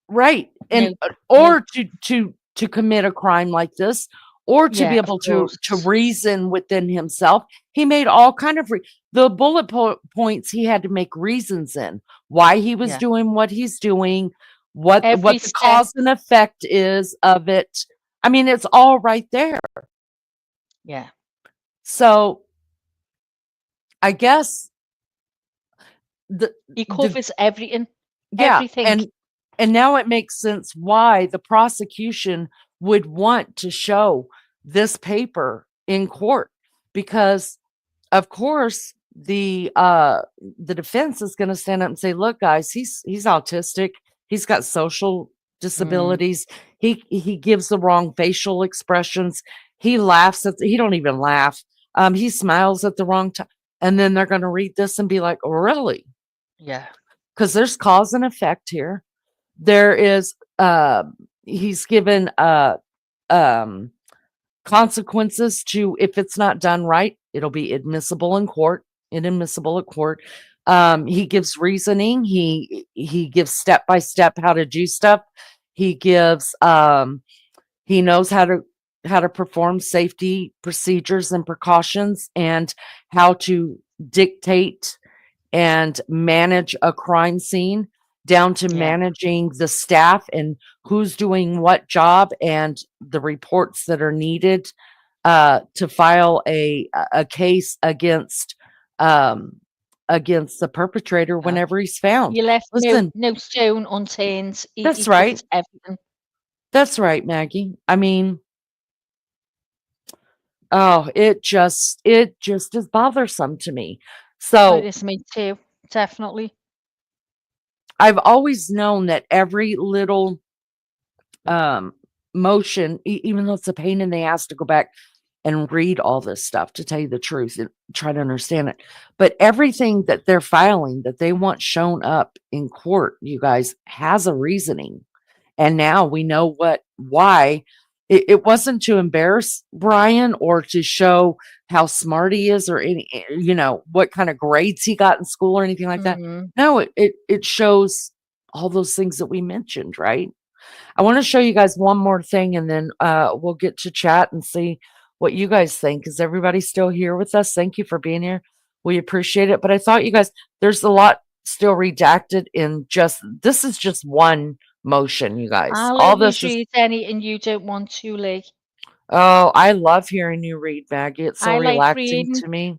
right, No, and no, or to commit a crime like this, or to be yeah, of able to course. reason within himself. He made all kind of the bullet points. He had to make reasons in why he was Yeah. doing what he's doing, what Every the step, cause and effect is of it. I mean, it's all right there. yeah. So I guess He the covers everything, yeah, everything. and now it makes sense why the prosecution would want to show this paper in court because of course the defense is going to stand up and say, look guys, he's autistic, he's got social disabilities, he gives the wrong facial expressions, he laughs at he don't even laugh, he smiles at the wrong time, and then they're going to read this and be like, oh, really? Yeah. Because there's cause and effect here. There is he's given um consequences to, if it's not done right, it'll be admissible in court, inadmissible at court. He gives reasoning, he gives step by step how to do stuff. He gives he knows how to perform safety procedures and precautions, and how to dictate and manage a crime scene, down to Yeah. managing the staff and who's doing what job and the reports that are needed to file a case against the perpetrator Yeah. whenever he's found. You left Listen, no stone unturned. He that's right. covers everything. That's right, Maggie. I mean, oh, it just is bothersome to me. It So is me too. Definitely. I've always known that every little motion, even though it's a pain in the ass to go back and read all this stuff, to tell you the truth and try to understand it, but everything that they're filing that they want shown up in court, you guys, has a reasoning. And now we know why. It wasn't to embarrass Brian or to show how smart he is, or any, what kind of grades he got in school or anything like that. Mhm. No, it shows all those things that we mentioned, right? I want to show you guys one more thing, and then we'll get to chat and see what you guys think. Is everybody still here with us? Thank you for being here. We appreciate it. But I thought, you guys, there's a lot still redacted in this is just one motion, you guys. I'll All let this you is, read anything you don't want to, Lee. oh, I love hearing you read, Maggie. It's so I like relaxing reading. to me.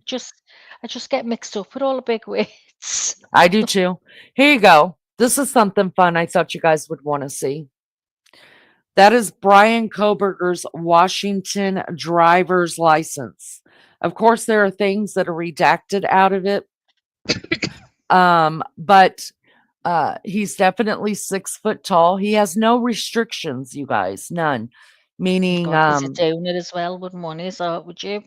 I just get mixed up with all the big words. I do too. Here you go. This is something fun I thought you guys would want to see. That is Brian Koberger's Washington driver's license. Of course, there are things that are redacted out of it. But he's definitely 6 foot tall. He has no restrictions, you guys, none. Meaning, God, he's a donor as well, wouldn't want his, would you?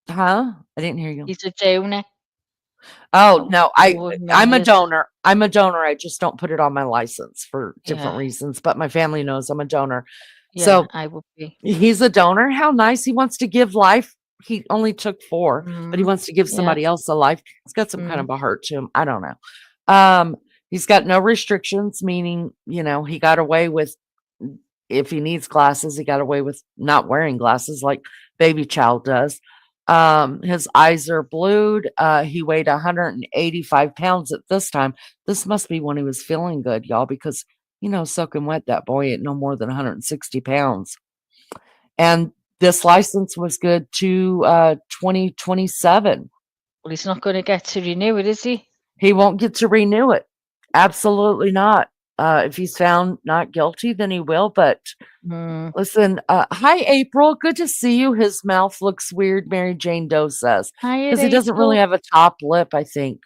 huh? I didn't hear you. He's a donor. Oh no, wouldn't want I'm a his. donor. I'm a donor. I just don't put it on my license for different Yeah. reasons. But my family knows I'm a donor. Yeah, So I would be. he's a donor. How nice. He wants to give life. He only took 4, but he Mhm. wants to give Yeah. somebody else a life. He's got some kind Mhm. of a heart to him. I don't know. He's got no restrictions, meaning, he got away with, if he needs glasses, he got away with not wearing glasses like baby child does. His eyes are blued. He weighed 185 pounds at this time. This must be when he was feeling good, y'all, because soaking wet, that boy ain't no more than 160 pounds. And this license was good to 2027. Well, he's not going to get to renew it, is he? He won't get to renew it. Absolutely not. If he's found not guilty, then he will. But Mm. listen, hi, April. Good to see you. His mouth looks weird, Mary Jane Doe says, Hi, because he doesn't really April. have a top lip, I think.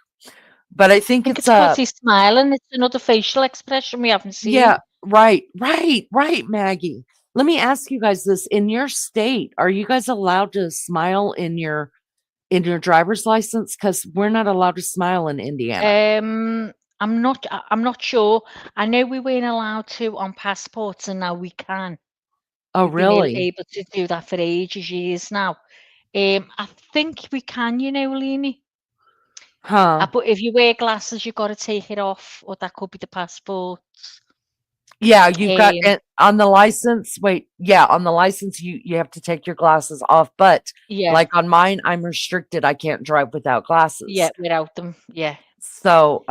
But I think I think it's it's because he's smiling. It's another facial expression we haven't seen. yeah, right, Maggie. Let me ask you guys this. In your state, are you guys allowed to smile in your driver's license? Because we're not allowed to smile in Indiana. I'm not sure. I know we weren't allowed to on passports, and now we can. Oh, We've been really? able to do that for ages, years now. I think we can, Leanie. Huh. But if you wear glasses, you've got to take it off, or that could be the passport. Yeah, you've got Um, it on the license. Wait, yeah, on the license, you have to take your glasses off. But Yeah, like on mine, I'm restricted. I can't drive without glasses. yeah, without them. Yeah. So,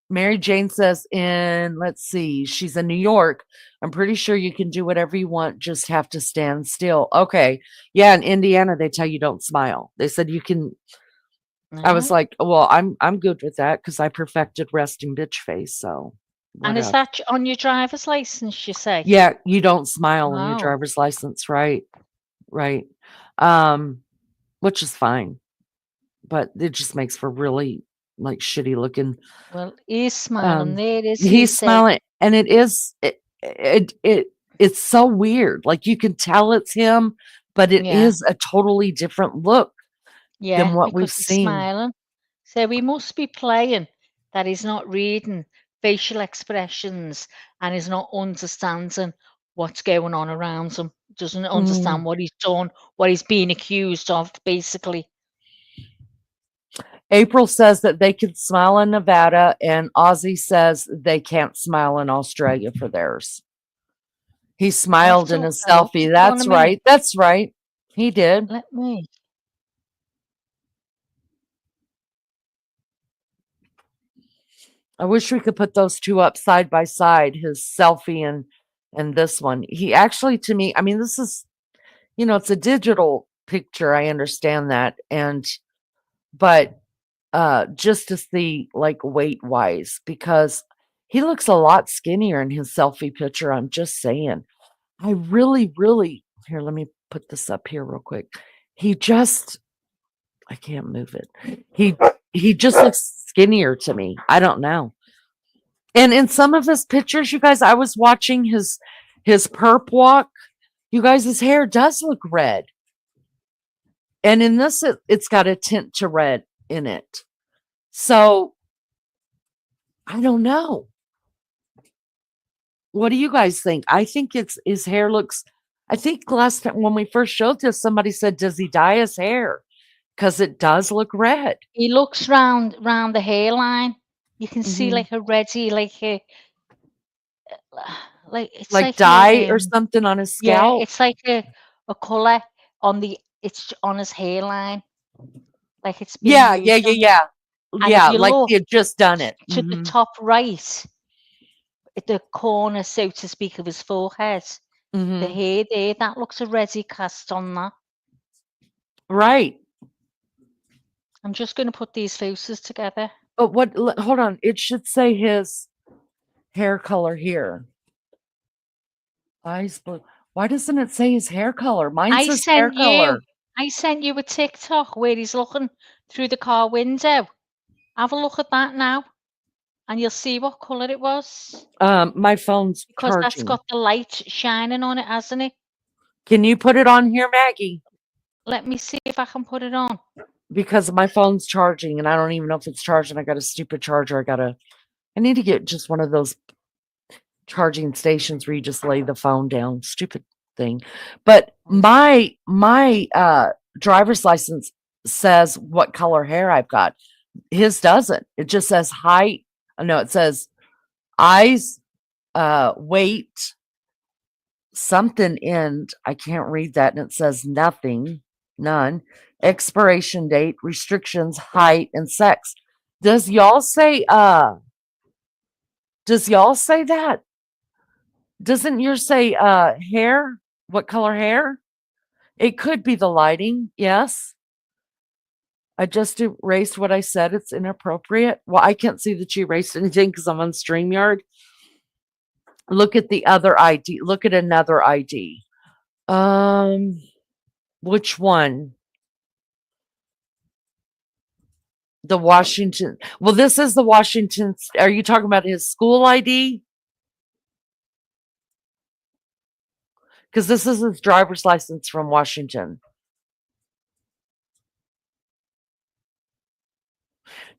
Mary Jane says let's see, she's in New York. I'm pretty sure you can do whatever you want, just have to stand still. Okay. Yeah, in Indiana, they tell you don't smile. They said you can. I was Uh-huh. like, well, I'm good with that because I perfected resting bitch face. So And is that on your driver's license, you say? Yeah, you don't smile on your Wow. driver's license, right? Right. Which is fine, but it just makes for really like shitty looking. Well, he's smiling. There it is. He's smiling, and it's so weird. Like you can tell it's him, but it Yeah. is a totally different look than Yeah, what we've because he's seen. smiling. So we must be playing that he's not reading facial expressions and is not understanding what's going on around him. Doesn't understand what he's done, what he's being accused of, basically. April says that they can smile in Nevada, and Ozzy says they can't smile in Australia for theirs. He smiled in his selfie. That's right. That's right. He did. Let me. I wish we could put those two up side by side, his selfie and this one. He actually, to me, I mean, this is, it's a digital picture. I understand that. But just to see like weight wise, because he looks a lot skinnier in his selfie picture. I'm just saying. I really, really, here, let me put this up here real quick. I can't move it. He just looks skinnier to me. I don't know. And in some of his pictures, you guys, I was watching his perp walk. You guys, his hair does look red. And in this, it's got a tint to red in it. So I don't know. What do you guys think? I think his hair looks. I think last time when we first showed this, somebody said, "Does he dye his hair?" Because it does look red. He looks round the hairline. You can see like a reddy, like it's like dye or something on his scalp. Yeah, it's like a color on it's on his hairline, like it's been Yeah. moved on. Yeah, like he had just done it. To the top right, at the corner, so to speak, of his forehead, the hair there, that looks a reddy cast on that. Right. I'm just going to put these faces together. But hold on. It should say his hair color here. Eyes blue. Why doesn't it say his hair color? Mine says hair color. I sent you a TikTok where he's looking through the car window. Have a look at that now, and you'll see what color it was. My phone's because charging. That's got the light shining on it, hasn't it? Can you put it on here, Maggie? Let me see if I can put it on. Because my phone's charging, and I don't even know if it's charging. I got a stupid charger. I need to get just one of those charging stations where you just lay the phone down. Stupid thing. But my driver's license says what color hair I've got. His doesn't. It just says height. No, it says eyes, weight, something end. I can't read that, and it says nothing, none, expiration date, restrictions, height, and sex. Does y'all say that? Doesn't yours say hair? What color hair? It could be the lighting, yes. I just erased what I said. It's inappropriate. Well, I can't see that you erased anything because I'm on StreamYard. Look at the other ID. Look at another ID. Which one? The Washington. Well, this is the Washington. Are you talking about his school ID? Because this is his driver's license from Washington.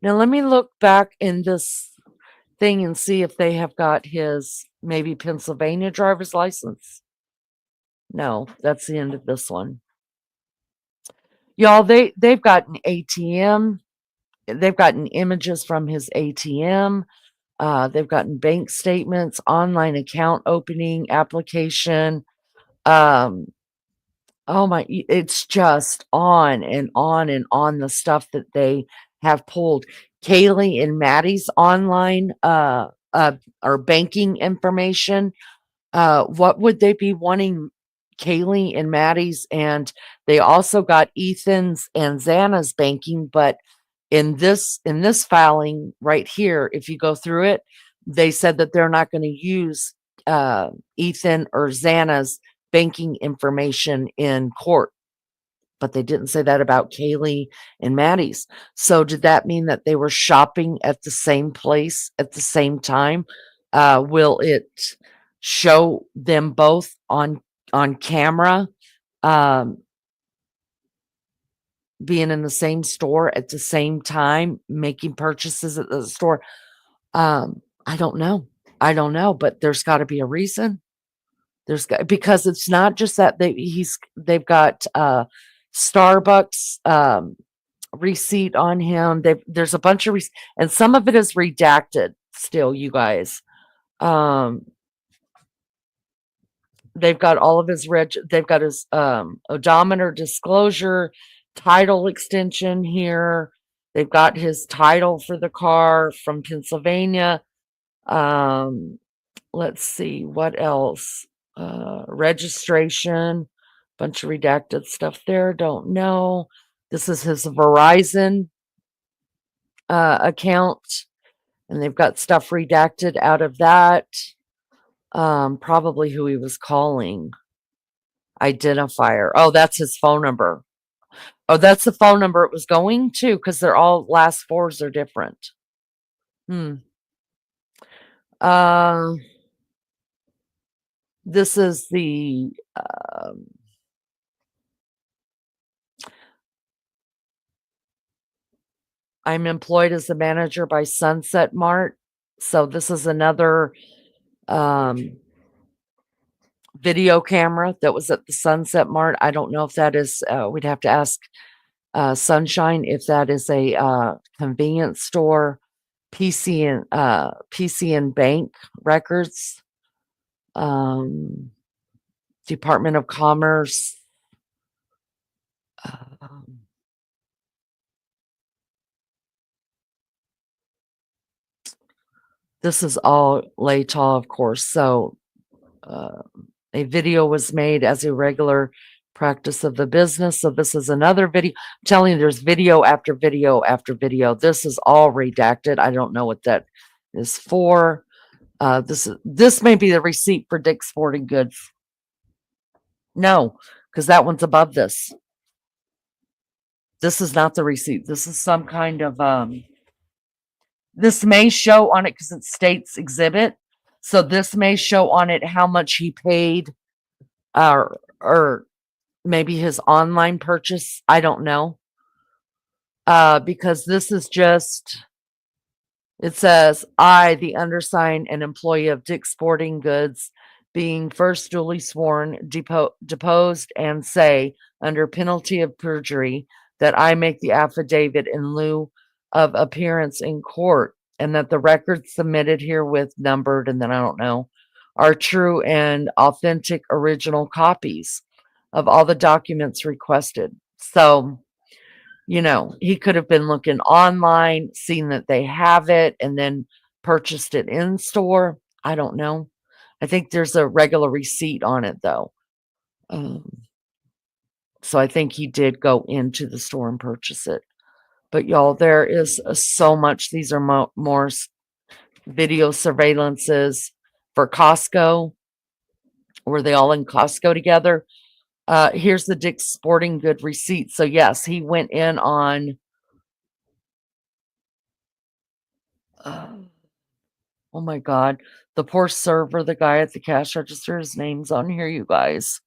Now, let me look back in this thing and see if they have got his maybe Pennsylvania driver's license. No, that's the end of this one. Y'all, they've got an ATM. They've gotten images from his ATM. They've gotten bank statements, online account opening application. Oh my, it's just on and on and on the stuff that they have pulled. Kaylee and Maddie's online or banking information. What would they be wanting? Kaylee and Maddie's, and they also got Ethan's and Xana's banking, but in this filing right here, if you go through it, they said that they're not going to use Ethan or Xana's banking information in court. But they didn't say that about Kaylee and Maddie's. So did that mean that they were shopping at the same place at the same time? Will it show them both on camera being in the same store at the same time, making purchases at the store? I don't know. But there's got to be a reason. Because it's not just that they've got Starbucks receipt on him. There's a bunch of and some of it is redacted still, you guys. They've got all of his they've got his odometer disclosure, title extension here. They've got his title for the car from Pennsylvania. Let's see what else. Registration, bunch of redacted stuff there. Don't know. This is his Verizon account, and they've got stuff redacted out of that. Probably who he was calling. Identifier. Oh, that's his phone number. Oh, that's the phone number it was going to, because they're all last fours are different. This is the I'm employed as a manager by Sunset Mart. So this is another video camera that was at the Sunset Mart. I don't know if that is, we'd have to ask Sunshine if that is a convenience store, PC and bank records, Department of Commerce. This is all Laytall, of course. So a video was made as a regular practice of the business. So this is another video. I'm telling you, there's video after video after video. This is all redacted. I don't know what that is for. This may be the receipt for Dick's Sporting Goods. No, because that one's above this. This is not the receipt. This is some kind of this may show on it because it states exhibit. So this may show on it how much he paid, or maybe his online purchase. I don't know. Because this is just, it says, I, the undersigned, an employee of Dick's Sporting Goods, being first duly sworn, deposed, and say, under penalty of perjury, that I make the affidavit in lieu of appearance in court, and that the records submitted herewith numbered, and then I don't know, are true and authentic original copies of all the documents requested. So, you know, he could have been looking online, seen that they have it, and then purchased it in store. I don't know. I think there's a regular receipt on it, though. So I think he did go into the store and purchase it. But y'all, there is so much. These are more video surveillances for Costco. Were they all in Costco together? Here's the Dick's Sporting Good receipt. So yes, he went in on oh my God, the poor server, the guy at the cash register, his name's on here, you guys.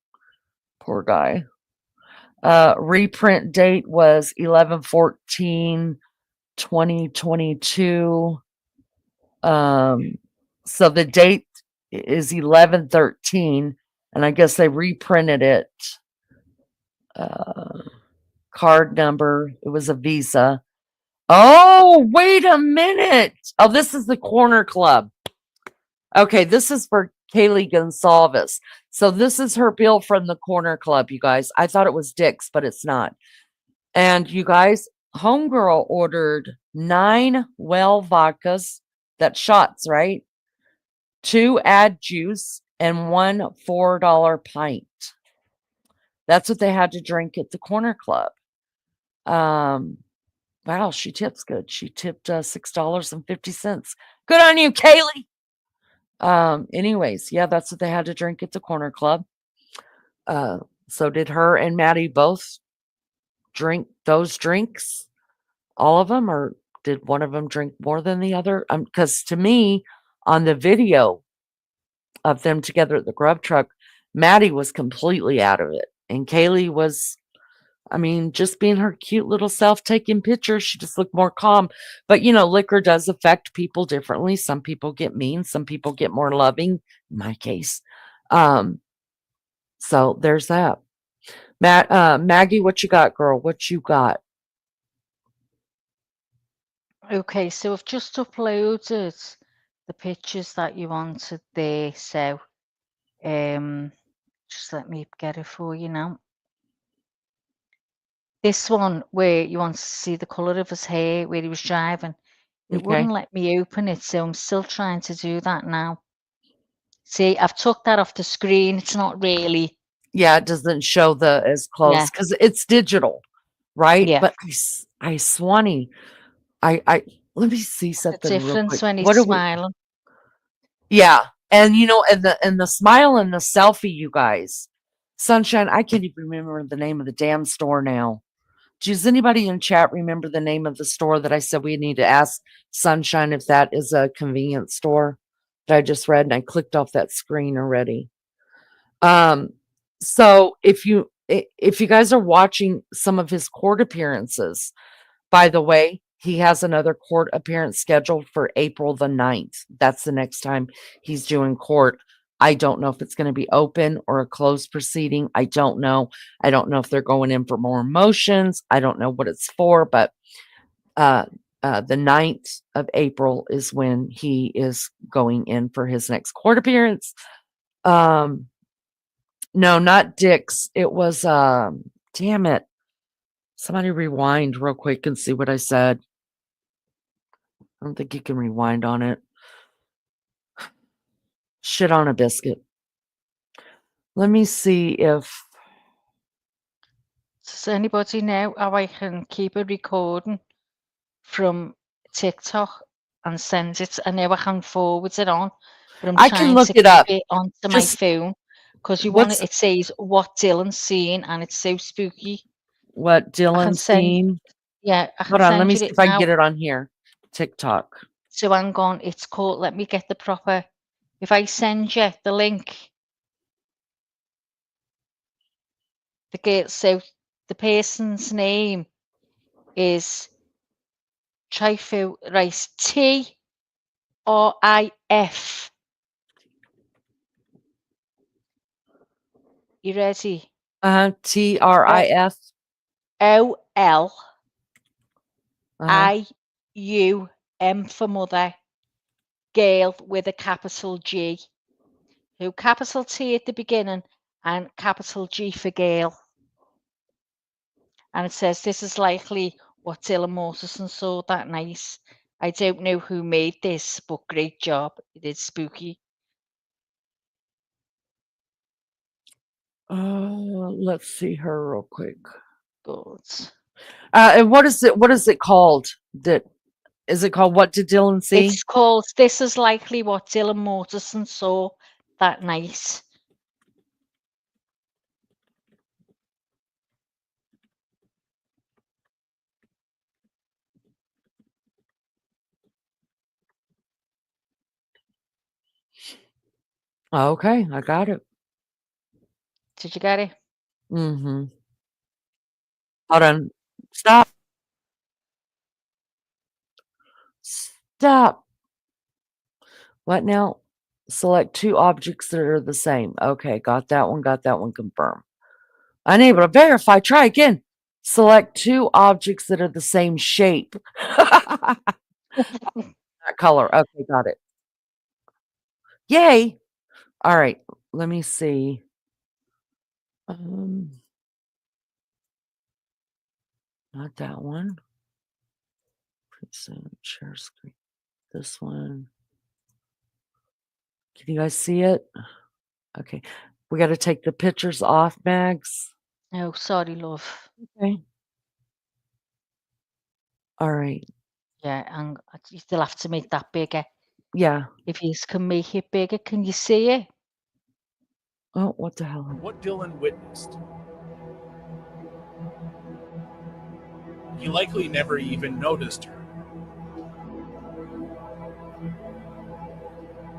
Poor guy. Reprint date was 11/14/2022. So the date is 11/13, and I guess they reprinted it. Card number, it was a Visa. Oh, wait a minute. Oh, this is the Corner Club. Okay, this is for Kaylee Gonsalves. So this is her bill from the Corner Club, you guys. I thought it was Dick's, but it's not. And you guys, Homegirl ordered 9 well vodkas. That's shots, right? 2 add juice and 1 $4 pint. That's what they had to drink at the Corner Club. Wow, she tips good. She tipped $6.50. Good on you, Kaylee. Anyways, yeah, that's what they had to drink at the corner club. So did her and Maddie both drink those drinks? All of them, or did one of them drink more than the other? Because to me, on the video of them together at the grub truck, Maddie was completely out of it. And Kaylee was, I mean, just being her cute little self, taking pictures. She just looked more calm. But, liquor does affect people differently. Some people get mean, some people get more loving, in my case. So there's that. Maggie, what you got, girl? What you got? Okay, so I've just uploaded the pictures that you wanted there. So just let me get it for you now. This one where you want to see the colour of his hair, where he was driving, it Okay. wouldn't let me open it, so I'm still trying to do that now. See, I've took that off the screen. It's not really. Yeah, it doesn't show the as close because it's digital, right? Yeah. But I Swanee, I let me see The something real difference quick. when he's What do we? smiling. Yeah, and and the smile and the selfie, you guys. Sunshine, I can't even remember the name of the damn store now. Does anybody in chat remember the name of the store that I said we need to ask Sunshine if that is a convenience store that I just read, and I clicked off that screen already. So if you guys are watching some of his court appearances, by the way, he has another court appearance scheduled for April the 9th. That's the next time he's doing court. I don't know if it's going to be open or a closed proceeding. I don't know. I don't know if they're going in for more motions. I don't know what it's for, but the 9th of April is when he is going in for his next court appearance. No, not Dick's. It was damn it. Somebody rewind real quick and see what I said. I don't think you can rewind on it. Shit on a biscuit. Let me see if Does anybody know how I can keep a recording from TikTok and send it? I know I can forward it on, but I'm I can trying look to it keep up. it onto my Just phone because you want what's it. It says what Dylan's seen, and it's so spooky. what I can Dylan's send. seen. Yeah, I can Hold on, let send me you see it if I can now. get it on here. TikTok. So hang on, it's called. Let me get the proper. If I send you the link, so the person's name is Trifo Rice, TRIF. You ready? TRIF. OLIUM for mother, Gale with a capital G. So capital T at the beginning and capital G for Gale. And it says this is likely what Dylan Mortensen saw that night. I don't know who made this, but great job. It is spooky. Let's see her real quick. Good. And what is it called? Is it called What Did Dylan See? It's called This is Likely What Dylan Mortensen Saw That Night. Okay, I got it. Did you get it? Mm-hmm. Hold on. Stop. Stop. What now? Select two objects that are the same. Okay, got that one. Got that one confirmed. Unable to verify. Try again. Select two objects that are the same shape. Not color. Okay, got it. Yay. All right. Let me see. Not that one. Share screen. This one. Can you guys see it? Okay. We got to take the pictures off, Mags. Oh, sorry, love. Okay. All right. Yeah, and you still have to make that bigger. Yeah. If you can make it bigger, can you see it? Oh, what the hell? What Dylan witnessed. He likely never even noticed her.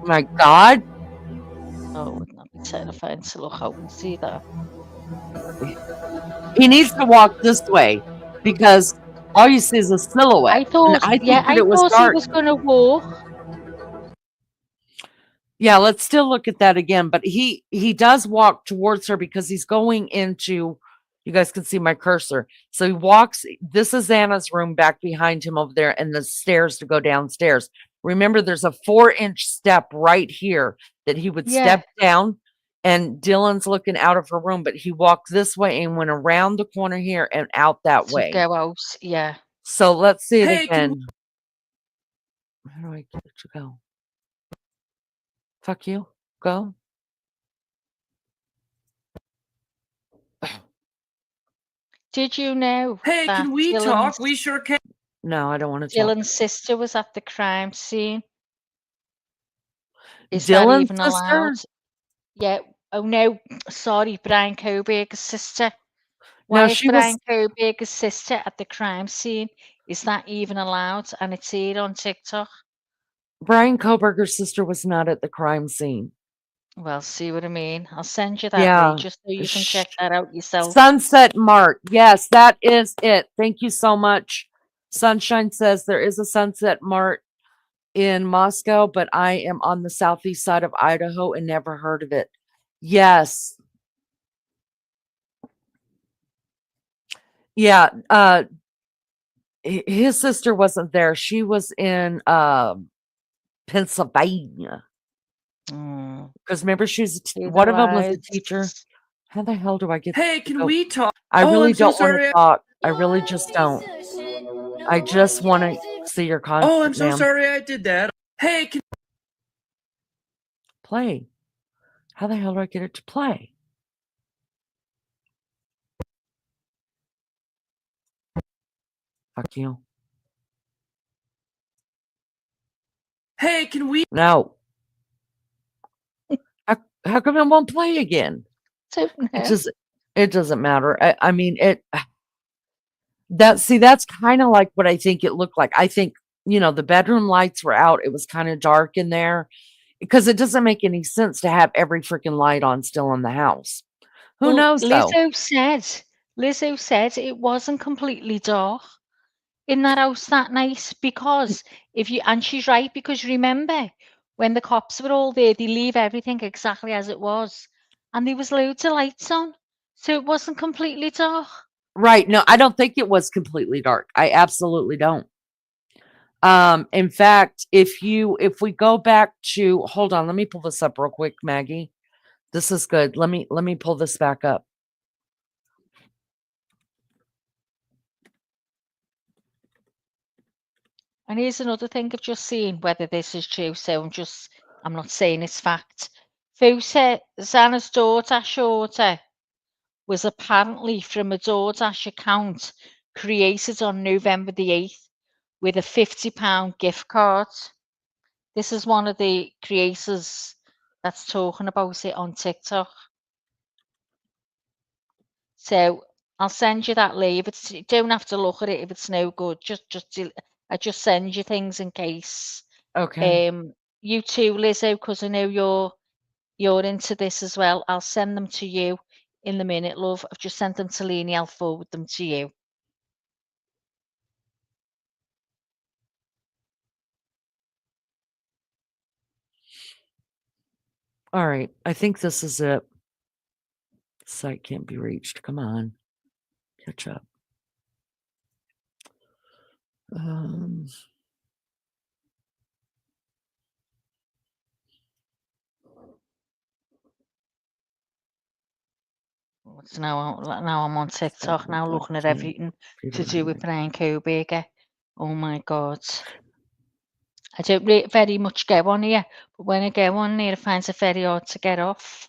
My God. Oh, wouldn't that be terrifying to look out and see that? He needs to walk this way because all you see is a silhouette. I thought, I think yeah, that I it was thought he dark. was going to walk. Yeah, let's still look at that again. But he does walk towards her because he's going into. You guys can see my cursor. So he walks. This is Anna's room back behind him over there, and the stairs to go downstairs. Remember, there's a 4-inch step right here that he would Yeah. step down, and Dylan's looking out of her room. But he walked this way and went around the corner here and out that To way. go out, yeah. So let's see it Hey, again. How do I get it to go? Fuck you. Go. Did you know Hey, that can we talk? We sure can. No, I don't want to talk. Dylan's sister was at the crime scene? Is that Dylan's even sister? allowed? Yeah. Oh no, sorry, Brian Koberger's sister. Why No, is she Brian was. Koberger's sister at the crime scene? Is that even allowed? And it's here on TikTok. Brian Koberger's sister was not at the crime scene. Well, see what I mean? I'll send you that Yeah. link just so you can check that out yourself. Sunset Mart. Yes, that is it. Thank you so much. Sunshine says there is a Sunset Mart in Moscow, but I am on the southeast side of Idaho and never heard of it. Yes. Yeah. His sister wasn't there. She was in Pennsylvania. Because remember, she's one of them was a teacher. How the hell do I get? Hey, can we talk? I Oh, really I'm so don't want to sorry. talk. I really just don't. I just want to see your content. Oh, I'm so ma'am. sorry I did that. Hey, can Play. How the hell do I get it to play? Fuck you. Hey, can we? No. How come it won't play again? It doesn't matter. I mean it. That's kind of like what I think it looked like. I think the bedroom lights were out. It was kind of dark in there because it doesn't make any sense to have every freaking light on still in the house. Who knows though? Lizzo said it wasn't completely dark in that house that night because and she's right, because remember when the cops were all there, they leave everything exactly as it was, and there was loads of lights on, so it wasn't completely dark. Right. No, I don't think it was completely dark. I absolutely don't. In fact, if we go back to, hold on, let me pull this up real quick, Maggie. This is good. Let me pull this back up. And here's another thing of just seeing whether this is true. So I'm not saying it's fact. Fusa, Zana's daughter, Shorter, was apparently from a DoorDash account created on November the 8th with a £50 gift card. This is one of the creators that's talking about it on TikTok. So I'll send you that link. You don't have to look at it if it's no good. I just send you things in case. Okay. You too, Lizzo, because I know you're into this as well. I'll send them to you in the minute, love. I've just sent them to Leni. I'll forward them to you. All right. I think this is it. Site can't be reached. Come on. Catch up. So now I'm on TikTok now, looking at everything to do with Brian Koberger. Oh my God. I don't very much go on here, but when I go on here, I find it very hard to get off.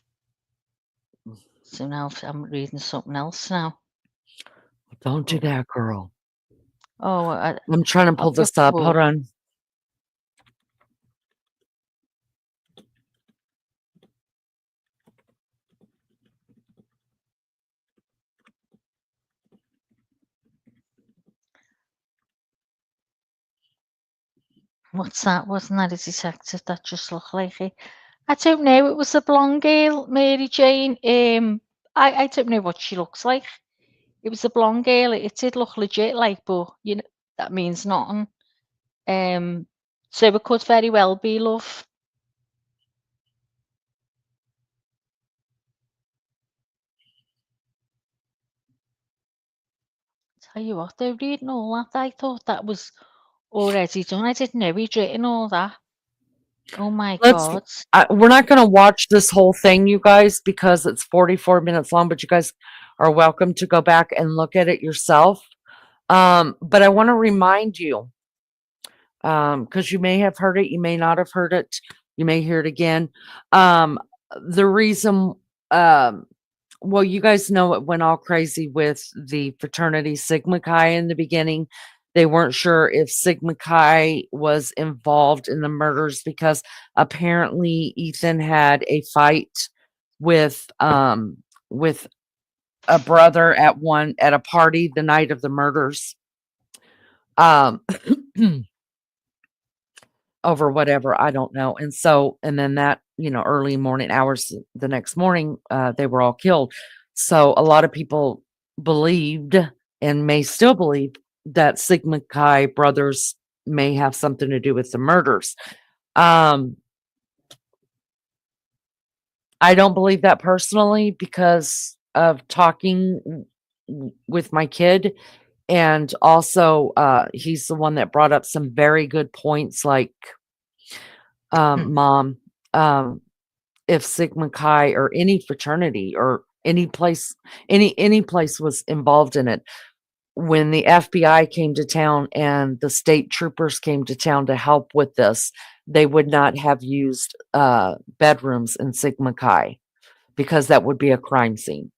So now I'm reading something else now. Don't do that, girl. Oh, I'm trying to pull of your this up. Hold phone. on. What's that? Wasn't that a detective that just looked like it? I don't know. It was a blonde girl, Mary Jane. I don't know what she looks like. It was a blonde girl. It did look legit like, but you know that means nothing. So it could very well be love. Tell you what, though, reading all that, I thought that was already done. I didn't know he'd written all that. Oh my Let's. God. We're not going to watch this whole thing, you guys, because it's 44 minutes long. But you guys are welcome to go back and look at it yourself. But I want to remind you, because you may have heard it, you may not have heard it, you may hear it again. The reason, well, you guys know it went all crazy with the fraternity Sigma Chi in the beginning. They weren't sure if Sigma Chi was involved in the murders because apparently Ethan had a fight with a brother at a party the night of the murders. Over whatever, I don't know. And then that, early morning hours the next morning, they were all killed. So a lot of people believed and may still believe that Sigma Chi brothers may have something to do with the murders. I don't believe that personally because of talking with my kid. And also, he's the one that brought up some very good points like, Mom, if Sigma Chi or any fraternity or any place was involved in it, when the FBI came to town and the state troopers came to town to help with this, they would not have used bedrooms in Sigma Chi because that would be a crime scene.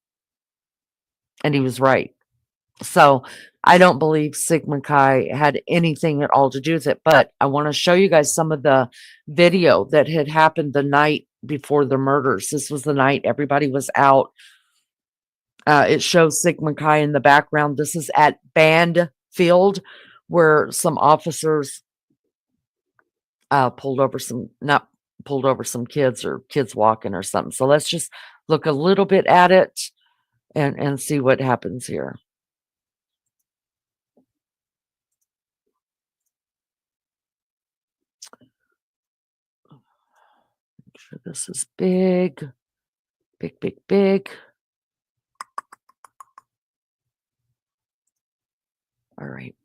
And he was right. So I don't believe Sigma Chi had anything at all to do with it, but I want to show you guys some of the video that had happened the night before the murders. This was the night everybody was out. It shows Sigma Chi in the background. This is at Band Field where some officers pulled over some kids or kids walking or something. So let's just look a little bit at it and see what happens here. Make sure this is big. Big. All right.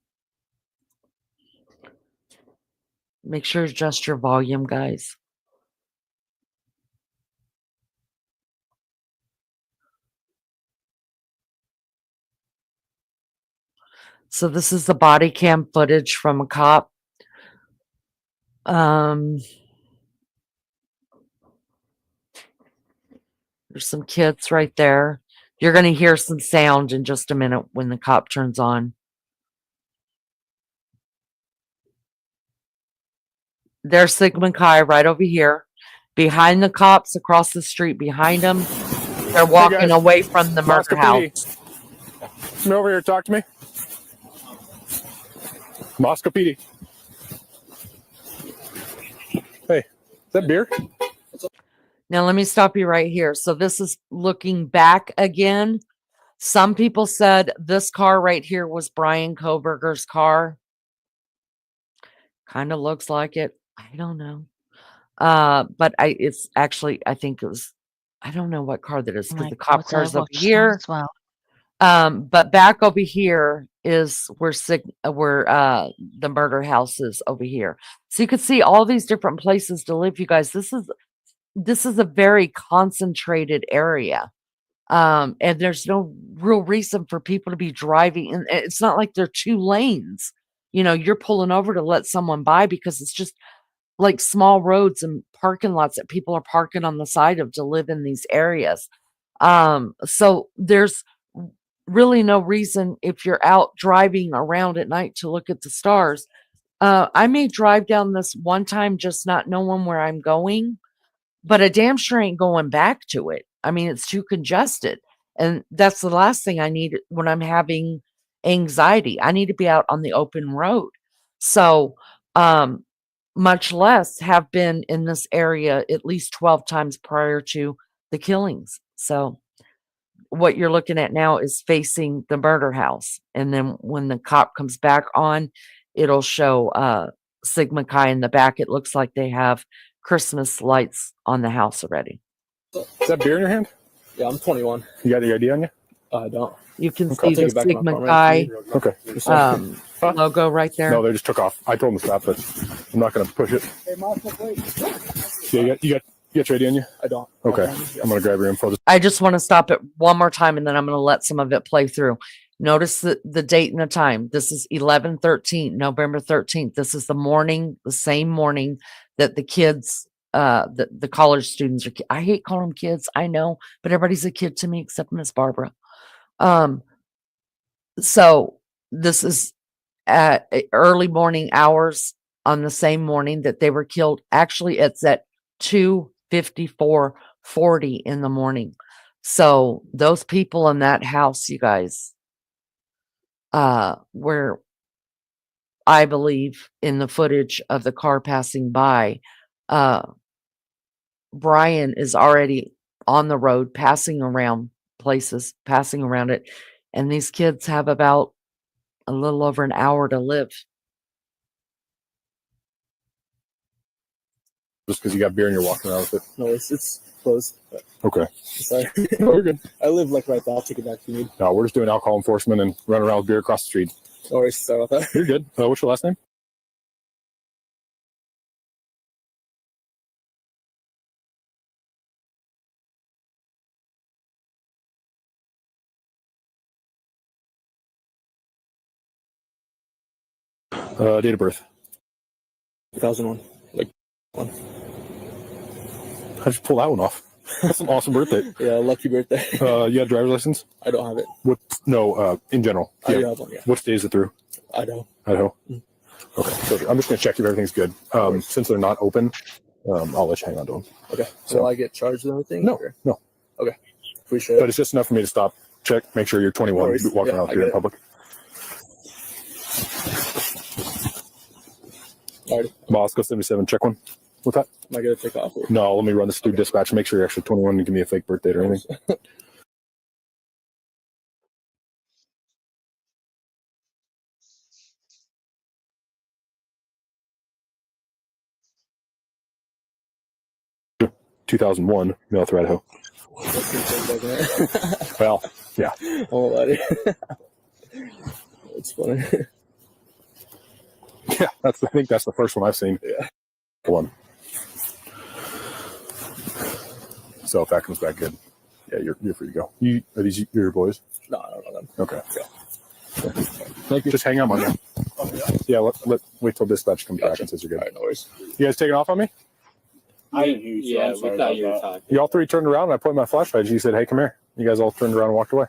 Make sure to adjust your volume, guys. So this is the body cam footage from a cop. There's some kids right there. You're going to hear some sound in just a minute when the cop turns on. There's Sigma Chi right over here. Behind the cops, across the street behind them. They're walking away from the murder house. Come over here, talk to me. Moscow PD. Hey, is that beer? Now, let me stop you right here. So this is looking back again. Some people said this car right here was Brian Koberger's car. Kind of looks like it. I don't know. But it's actually, I think it was, I don't know what car that is because the cop car's over here. Well. But back over here is where the murder house is over here. So you could see all these different places to live, you guys. This is a very concentrated area. And there's no real reason for people to be driving. And it's not like they're two lanes. You're pulling over to let someone by because it's just like small roads and parking lots that people are parking on the side of to live in these areas. So there's really no reason if you're out driving around at night to look at the stars. I may drive down this one time just not knowing where I'm going, but I damn sure ain't going back to it. I mean, it's too congested. And that's the last thing I need when I'm having anxiety. I need to be out on the open road. So, much less have been in this area at least 12 times prior to the killings. So, what you're looking at now is facing the murder house. And then when the cop comes back on, it'll show Sigma Chi in the back. It looks like they have Christmas lights on the house already. Is that beer in your hand? Yeah, I'm 21. You got the ID on you? I don't. You can Okay. see I'll the take it back to my Sigma apartment. Chi Okay. Huh? logo right there. No, they just took off. I told them to stop, but I'm not going to push it. Hey, Marshall, wait. Yeah, you got your ID on you? I don't. Okay. I'm going to grab your info. I just want to stop it one more time and then I'm going to let some of it play through. Notice the date and the time. This is 11/13, November 13th. This is the morning, the same morning that the kids, the college students are. I hate calling them kids. I know, but everybody's a kid to me except Miss Barbara. So this is at early morning hours on the same morning that they were killed. Actually, it's at 2:54:40 in the morning. So those people in that house, you guys, where I believe in the footage of the car passing by, Brian is already on the road, passing around places, passing around it. And these kids have about a little over an hour to live. Just because you got beer and you're walking around with it. No, it's closed. Okay. Sorry. No, we're good. I live like right there. I'll take it back if you need. No, we're just doing alcohol enforcement and running around with beer across the street. No worries. Sorry about that. You're good. What's your last name? Date of birth. 2001. Like one. How'd you pull that one off? That's an awesome birthday. Yeah, lucky birthday. You have a driver's license? I don't have it. What? No, in general. I do Yeah. have one, yeah. What state is it through? Idaho. Idaho. Okay. So I'm just going to check if everything's good. Since they're not open, I'll let you hang on to them. Okay. So- So I get charged with anything? No, or- no. Appreciate But it. it's just enough for me to stop, check, make sure you're 21, No worries. walking Yeah, around I here in get it. public. Alrighty. Moscow 77, check one. What's that? Am I going to take off? Or- No, let me run this through dispatch and make sure you're actually 21 and give me a fake birthday or anything. Sure. 2001, male through Idaho. That's pretty sick, doesn't it? Well, yeah. I won't lie to you. It's funny. Yeah, I think that's the first one I've seen. Yeah. One. So if that comes back good, yeah, you're free to go. Are these your boys? No, I don't know them. Okay. Yeah. Thank you. Just hang on, man. Yeah, wait till dispatch comes back Gotcha. and says you're good. All right, no worries. You guys taking off on me? I didn't hear you. Yeah, I'm sorry we thought about you were that. talking. You all three turned around and I pointed my flashlight at you. You said, "Hey, come here." You guys all turned around and walked away.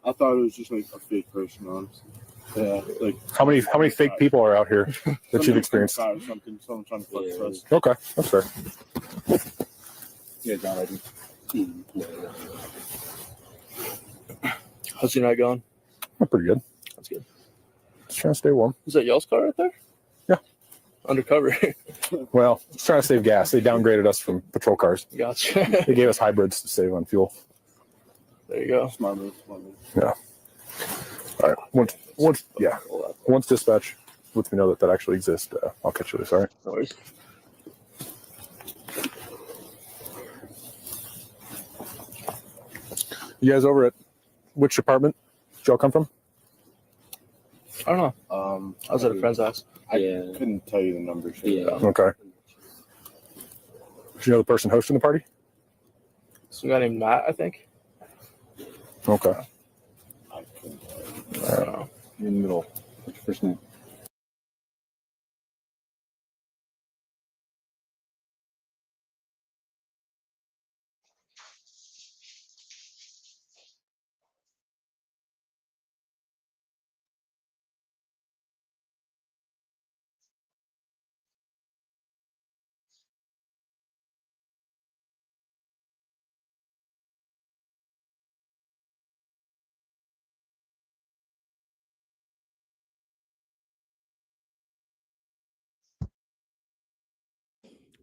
I thought it was just like a fake person, honestly. Yeah, like How many fake people are out here that you've experienced? Something, someone trying to flex Yeah. us. Okay, that's fair. Yeah, John, I do. How's your night going? Not pretty good. That's good. Just trying to stay warm. Is that y'all's car right there? Yeah. Undercover. Well, just trying to save gas. They downgraded us from patrol cars. Gotcha. They gave us hybrids to save on fuel. There you go. Smart move. Smart move. Yeah. All right. Once dispatch lets me know that actually exists, I'll catch you this. All right. No worries. You guys over at which department did y'all come from? I don't know. I was at a I- friend's house. I Yeah. couldn't tell you the numbers. Yeah. Okay. Did you know the person hosting the party? Some guy named Matt, I think. Okay. I couldn't tell you. I don't know. In the middle. What's your first name?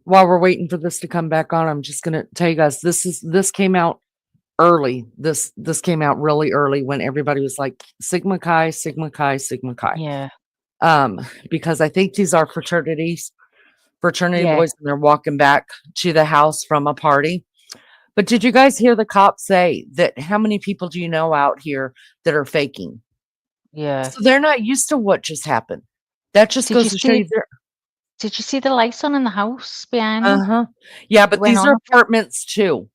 while we're waiting for this to come back on, I'm just gonna tell you guys this came out early. This came out really early when everybody was like Sigma Chi, Sigma Chi, Sigma Chi. Yeah. Because I think these are fraternity Yeah. boys, and they're walking back to the house from a party. But did you guys hear the cops say that how many people do you know out here that are faking? Yeah. So they're not used to what just happened. That just Did goes you to show you see? they're Did you see the lights on in the house behind them? uh-huh. Yeah, It but went these are on, apartments too.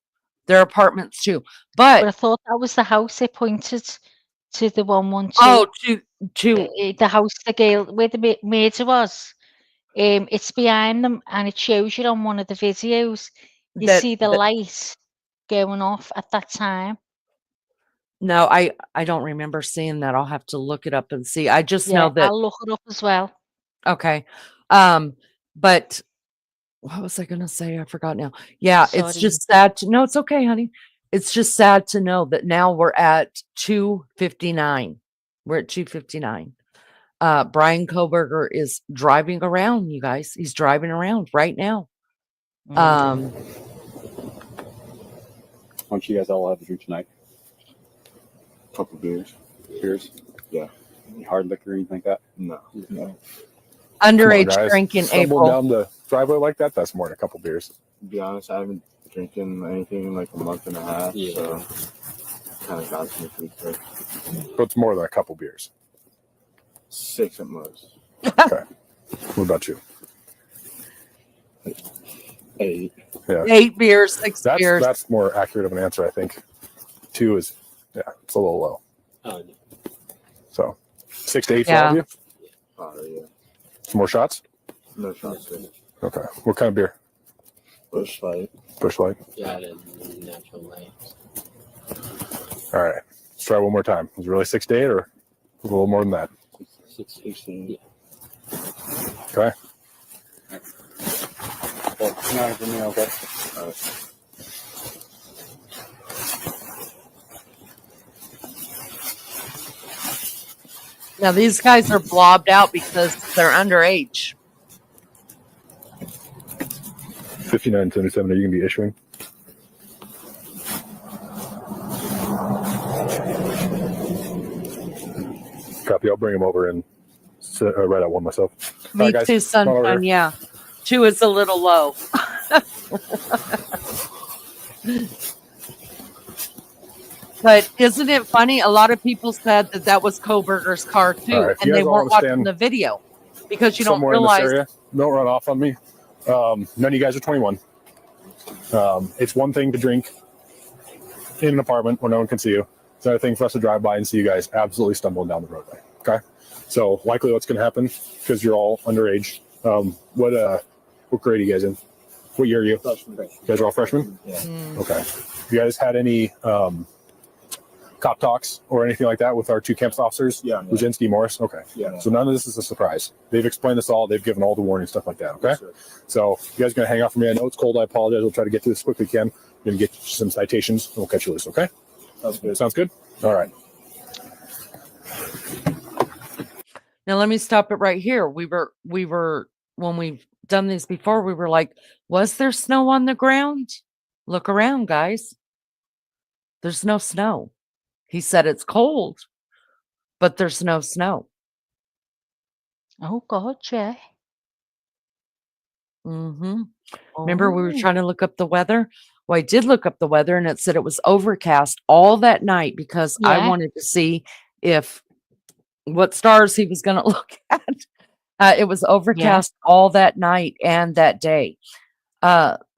They're apartments too. but But I thought that was the house they pointed to, the 112. oh, to The house the girl where the murder was. It's behind them, and it shows you on one of the videos. You that see the that light going off at that time. no, I don't remember seeing that. I'll have to look it up and see. I just Yeah, know that I'll look it up as well. okay. But what was I gonna say? I forgot now. Yeah, it's Sorry. just sad to no, it's okay, honey. It's just sad to know that now we're at 2:59. We're at 2:59. Brian Koberger is driving around, you guys. He's driving around right now. Mm. Why don't you guys all have a drink tonight? Couple beers. Beers? Yeah. Any hard liquor or anything like that? No. No. Come on, Underage guys. drink in Stumbled April. down the driveway like that. That's more than a couple beers. To be honest, I haven't drinking anything in like a month and a half, so kind of got to me pretty quick. But it's more than a couple beers. 6 at most. Okay. What about you? 8. Yeah. 8 beers, 6 beers. That's more accurate of an answer, I think. 2 is, yeah, it's a little low. Oh, no. So 6 to 8 Yeah. for all of you? Oh, yeah. Some more shots? No shots. Good. Okay. What kind of beer? Bush Light. Bush Light? Yeah, the natural light. All right. Let's try one more time. Was it really 6 to 8 or a little more than that? 16. Yeah. Okay. Well, no, for me, okay. All right. Now these guys are blobbed out because they're underage. 5977, are you going to be issuing? Copy. I'll bring him over and write out one myself. Me All right, guys. too, Come on over sunshine. here. Yeah. 2 is a little low. But isn't it funny? A lot of people said that that was Koberger's car too, All right, you and they guys all weren't watching understand the video because you don't Somewhere in realize. this area. Don't run off on me. None of you guys are 21. It's one thing to drink in an apartment where no one can see you. It's another thing for us to drive by and see you guys absolutely stumbling down the roadway. Okay. So likely what's going to happen, because you're all underage. What grade are you guys in? What year are you? Freshman. You guys are all freshmen? Yeah. Okay. You guys had any cop talks or anything like that with our 2 campus officers? Yeah. Luzinski, Morris? Okay. Yeah. So none of this is a surprise. They've explained this all. They've given all the warning stuff like that. Okay. Yes, sir. So you guys are going to hang out for me. I know it's cold. I apologize. We'll try to get through this as quickly as we can. We're going to get some citations and we'll catch you loose. Okay. Sounds good. Sounds good. All right. Now let me stop it right here. We were when we've done these before, we were like, was there snow on the ground? Look around, guys. There's no snow. He said it's cold, but there's no snow. Oh God, yeah. Mm-hmm. Remember, we were Oh. trying to look up the weather. Well, I did look up the weather, and it said it was overcast all that night because I Yeah. wanted to see if what stars he was going to look at. It was overcast all that night and that day.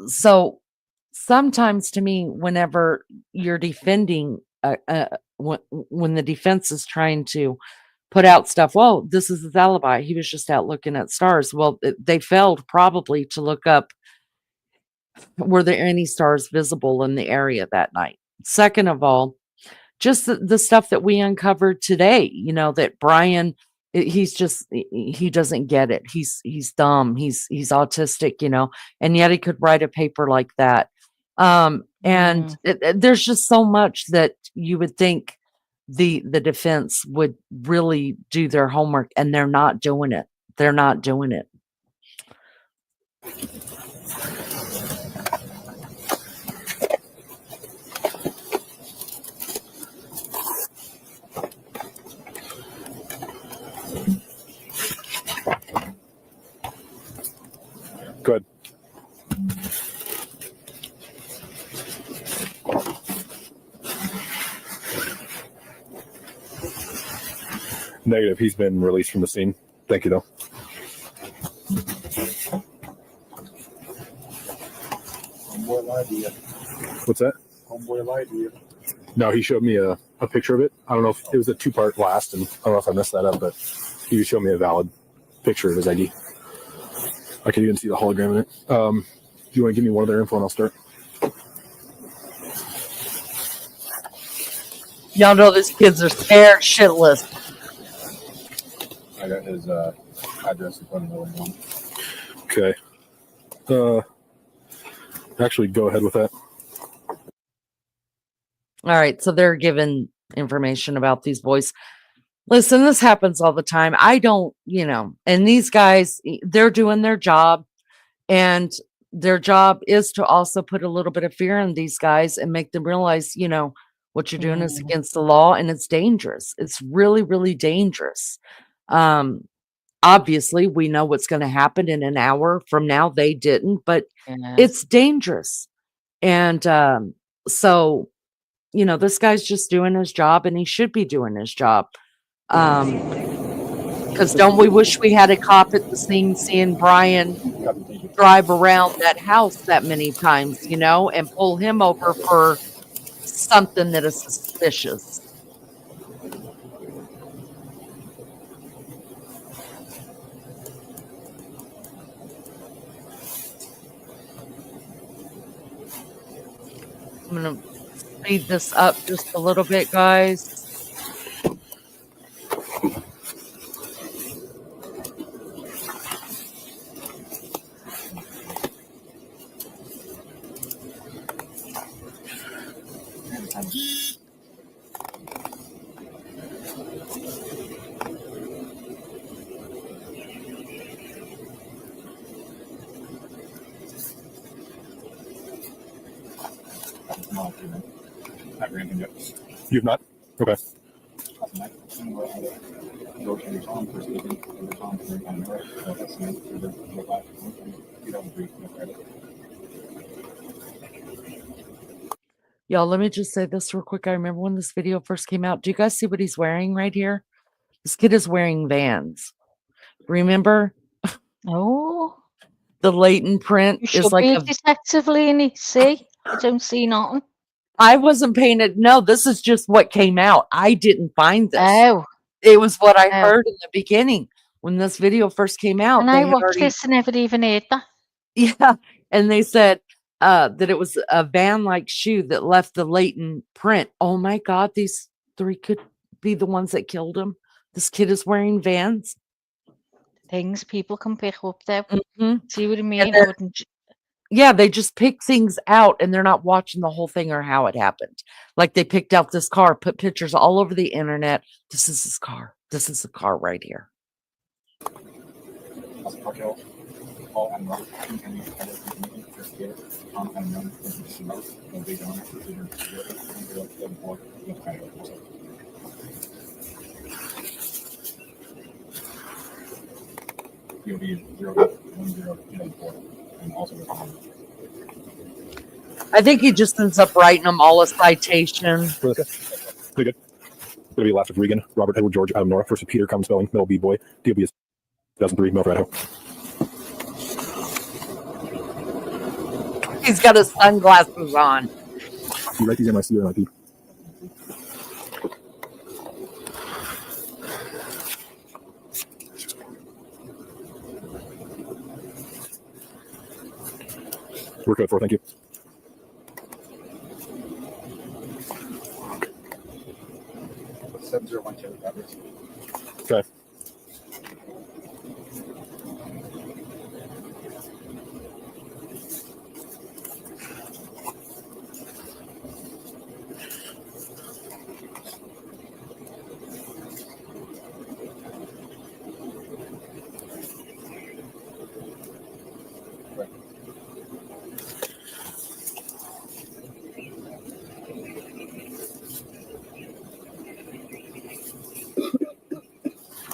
So sometimes to me, whenever you're defending, when the defense is trying to put out stuff, well, this is his alibi. He was just out looking at stars. Well, they failed probably to look up, were there any stars visible in the area that night? Second of all, just the stuff that we uncovered today, that Brian, he's just, he doesn't get it. He's dumb. He's autistic, and yet he could write a paper like that. And there's just so much that you would think the defense would really do their homework, and they're not doing it. They're not doing it. Go ahead. Negative. He's been released from the scene. Thank you, though. Homeboy lied to you. What's that? Homeboy lied to you. No, he showed me a picture of it. I don't know if it was a 2-part blast, and I don't know if I messed that up, but he showed me a valid picture of his ID. I can even see the hologram in it. Do you want to give me one of their info and I'll start? Y'all know these kids are scared shitless. I got his address in front of me. Okay. Actually, go ahead with that. All right, so they're given information about these boys. Listen, this happens all the time. I don't, and these guys, they're doing their job, and their job is to also put a little bit of fear in these guys and make them realize, what you're doing is against the law and it's dangerous. It's really, really dangerous. Obviously, we know what's going to happen in an hour from now. They didn't, but it's dangerous. And so, this guy's just doing his job, and he should be doing his job. Because don't we wish we had a cop at the scene seeing Brian drive around that house that many times, and pull him over for something that is suspicious. I'm going to speed this up just a little bit, guys. Not anything yet. You've not? Okay. Y'all, let me just say this real quick. I remember when this video first came out. Do you guys see what he's wearing right here? This kid is wearing Vans. Remember? Oh. The latent print You should is like be a detective, Leanie. See? I don't see nothing. I wasn't paying it. No, this is just what came out. I didn't find this. Oh. It was what I heard in the beginning when this video first came out. And I watched this and never even heard that. Yeah. And they said that it was a van-like shoe that left the latent print. Oh my God, these 3 could be the ones that killed him. This kid is wearing Vans. Things people can pick up there. Mm-hmm. See what I mean? Then, yeah, they just pick things out and they're not watching the whole thing or how it happened. Like they picked out this car, put pictures all over the internet. This is his car. This is the car right here. I think he just ends up writing them all a citation. Pretty good. It's going to be last of Regan, Robert Edward George, Adam Nora, first of Peter, common spelling, middle B boy, DOB is 2003, Milford, Idaho. He's got his sunglasses on. You write these MIC or MIP? We're good for, thank you. Okay.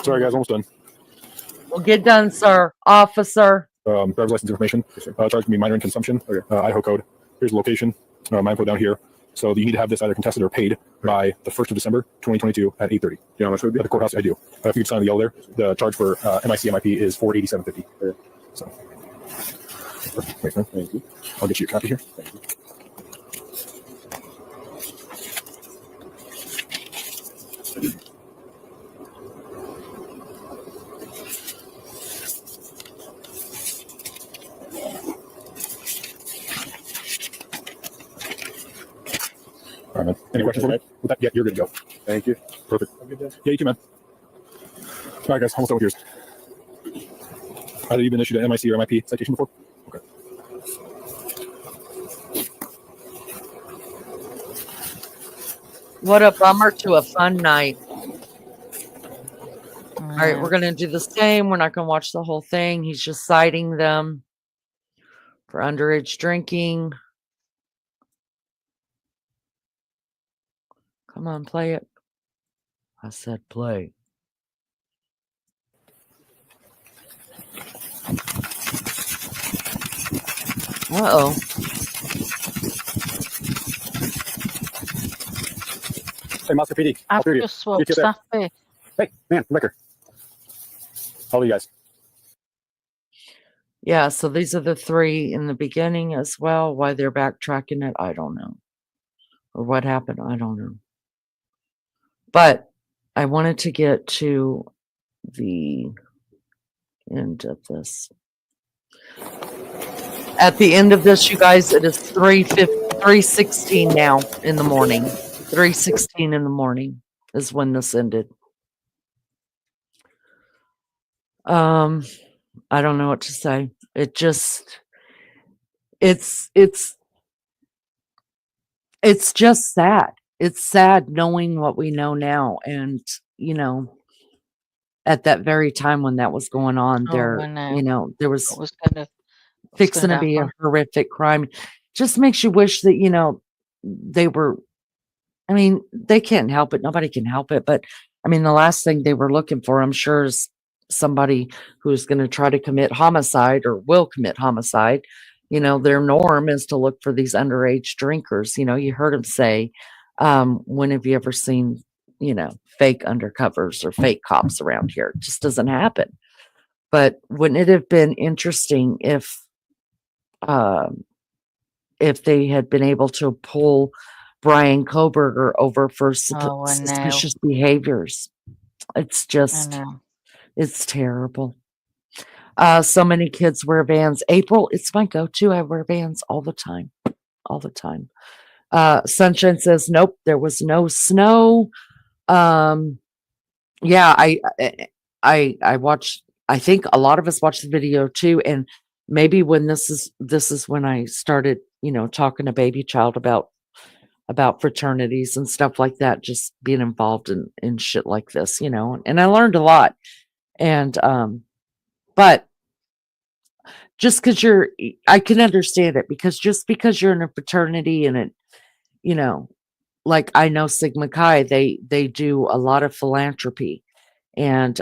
Sorry, guys, almost done. We'll get done, sir. Officer. driver's license information. Charge can be minor in consumption. Idaho code. Here's the location. My info down here. So you need to have this either contested or paid by the 1st of December, 2022 at 8:30. Do you know how much it would be? At the courthouse, I do. If you could sign the yellow there, the charge for MIC MIP is $487.50. So, thanks, man. Thank you. I'll get you a copy here. Thank you. All right, man. Any questions for me? With that, yeah, you're good to go. Thank you. Perfect. Yeah, you too, man. All right, guys, almost done with yours. Either you've been issued an MIC or MIP citation before? Okay. What a bummer to a fun night. All right, we're going to do the same. We're not going to watch the whole thing. He's just citing them for underage drinking. Come on, play it. I said play. Uh-oh. Hey, Monster PD. I've just swapped that bit. Hey, man, Liquor. How are you guys? Yeah, so these are the 3 in the beginning as well. Why they're backtracking it, I don't know. Or what happened, I don't know. But I wanted to get to the end of this. At the end of this, you guys, it is 3:16 now in the morning. 3:16 in the morning is when this ended. I don't know what to say. It just it's just sad. It's sad knowing what we know now. And, you know, at that very time when that was going on, there was fixing to be a horrific crime. Just makes you wish that, you know, they were, I mean, they can't help it. Nobody can help it. But I mean, the last thing they were looking for, I'm sure, is somebody who's going to try to commit homicide or will commit homicide. You know, their norm is to look for these underage drinkers. You know, you heard him say, when have you ever seen, you know, fake undercovers or fake cops around here? It just doesn't happen. But wouldn't it have been interesting if they had been able to pull Brian Koberger over for suspicious behaviors? It's just, it's terrible. So many kids wear Vans. April, it's my go-to. I wear Vans all the time. All the time. Sunshine says, nope, there was no snow. Yeah, I watched, I think a lot of us watched the video too. And maybe when this is when I started, you know, talking to Baby Child about fraternities and stuff like that, just being involved in shit like this, you know, and I learned a lot. And, but just because I can understand it, because just because you're in a fraternity and it, you know, like I know Sigma Chi, they do a lot of philanthropy, and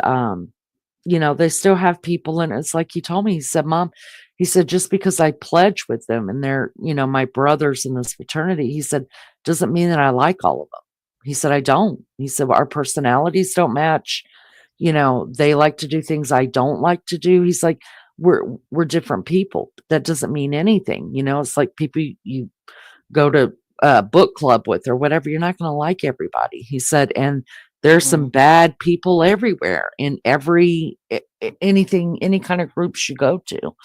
you know, they still have people, and it's like he told me, he said, Mom, he said, just because I pledge with them and they're, you know, my brothers in this fraternity, he said, doesn't mean that I like all of them. He said, I don't. He said, our personalities don't match. You know, they like to do things I don't like to do. He's like, we're different people. That doesn't mean anything. You know, it's like people you go to book club with or whatever. You're not going to like everybody. He said, and there's some bad people everywhere in any kind of groups you go to.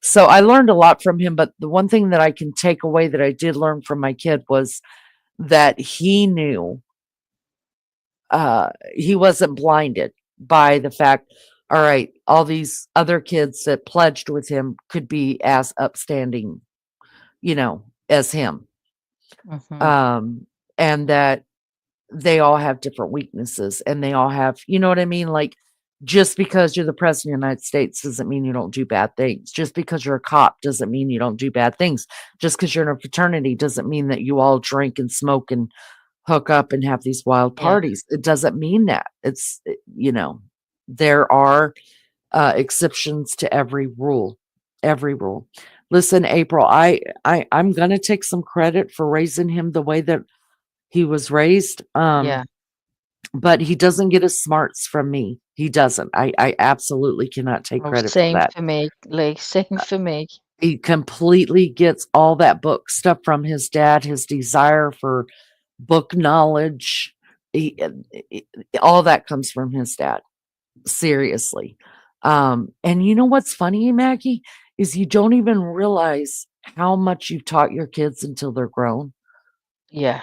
So I learned a lot from him. But the one thing that I can take away that I did learn from my kid was that he knew he wasn't blinded by the fact, all right, all these other kids that pledged with him could be as upstanding, you know, as him. And that they all have different weaknesses, and they all have, you know what I mean? Like, just because you're the president of the United States doesn't mean you don't do bad things. Just because you're a cop doesn't mean you don't do bad things. Just because you're in a fraternity doesn't mean that you all drink and smoke and hook up and have these wild parties. It doesn't mean that. It's, you know, there are exceptions to every rule. every rule. Listen, April, I'm gonna take some credit for raising him the way that he was raised. Yeah. But he doesn't get his smarts from me. He doesn't. I absolutely cannot take Oh, credit for same that. for me, Lee. Same for me. He completely gets all that book stuff from his dad, his desire for book knowledge. He, all that comes from his dad. Seriously. And you know what's funny, Maggie, is you don't even realize how much you've taught your kids until they're grown. Yeah.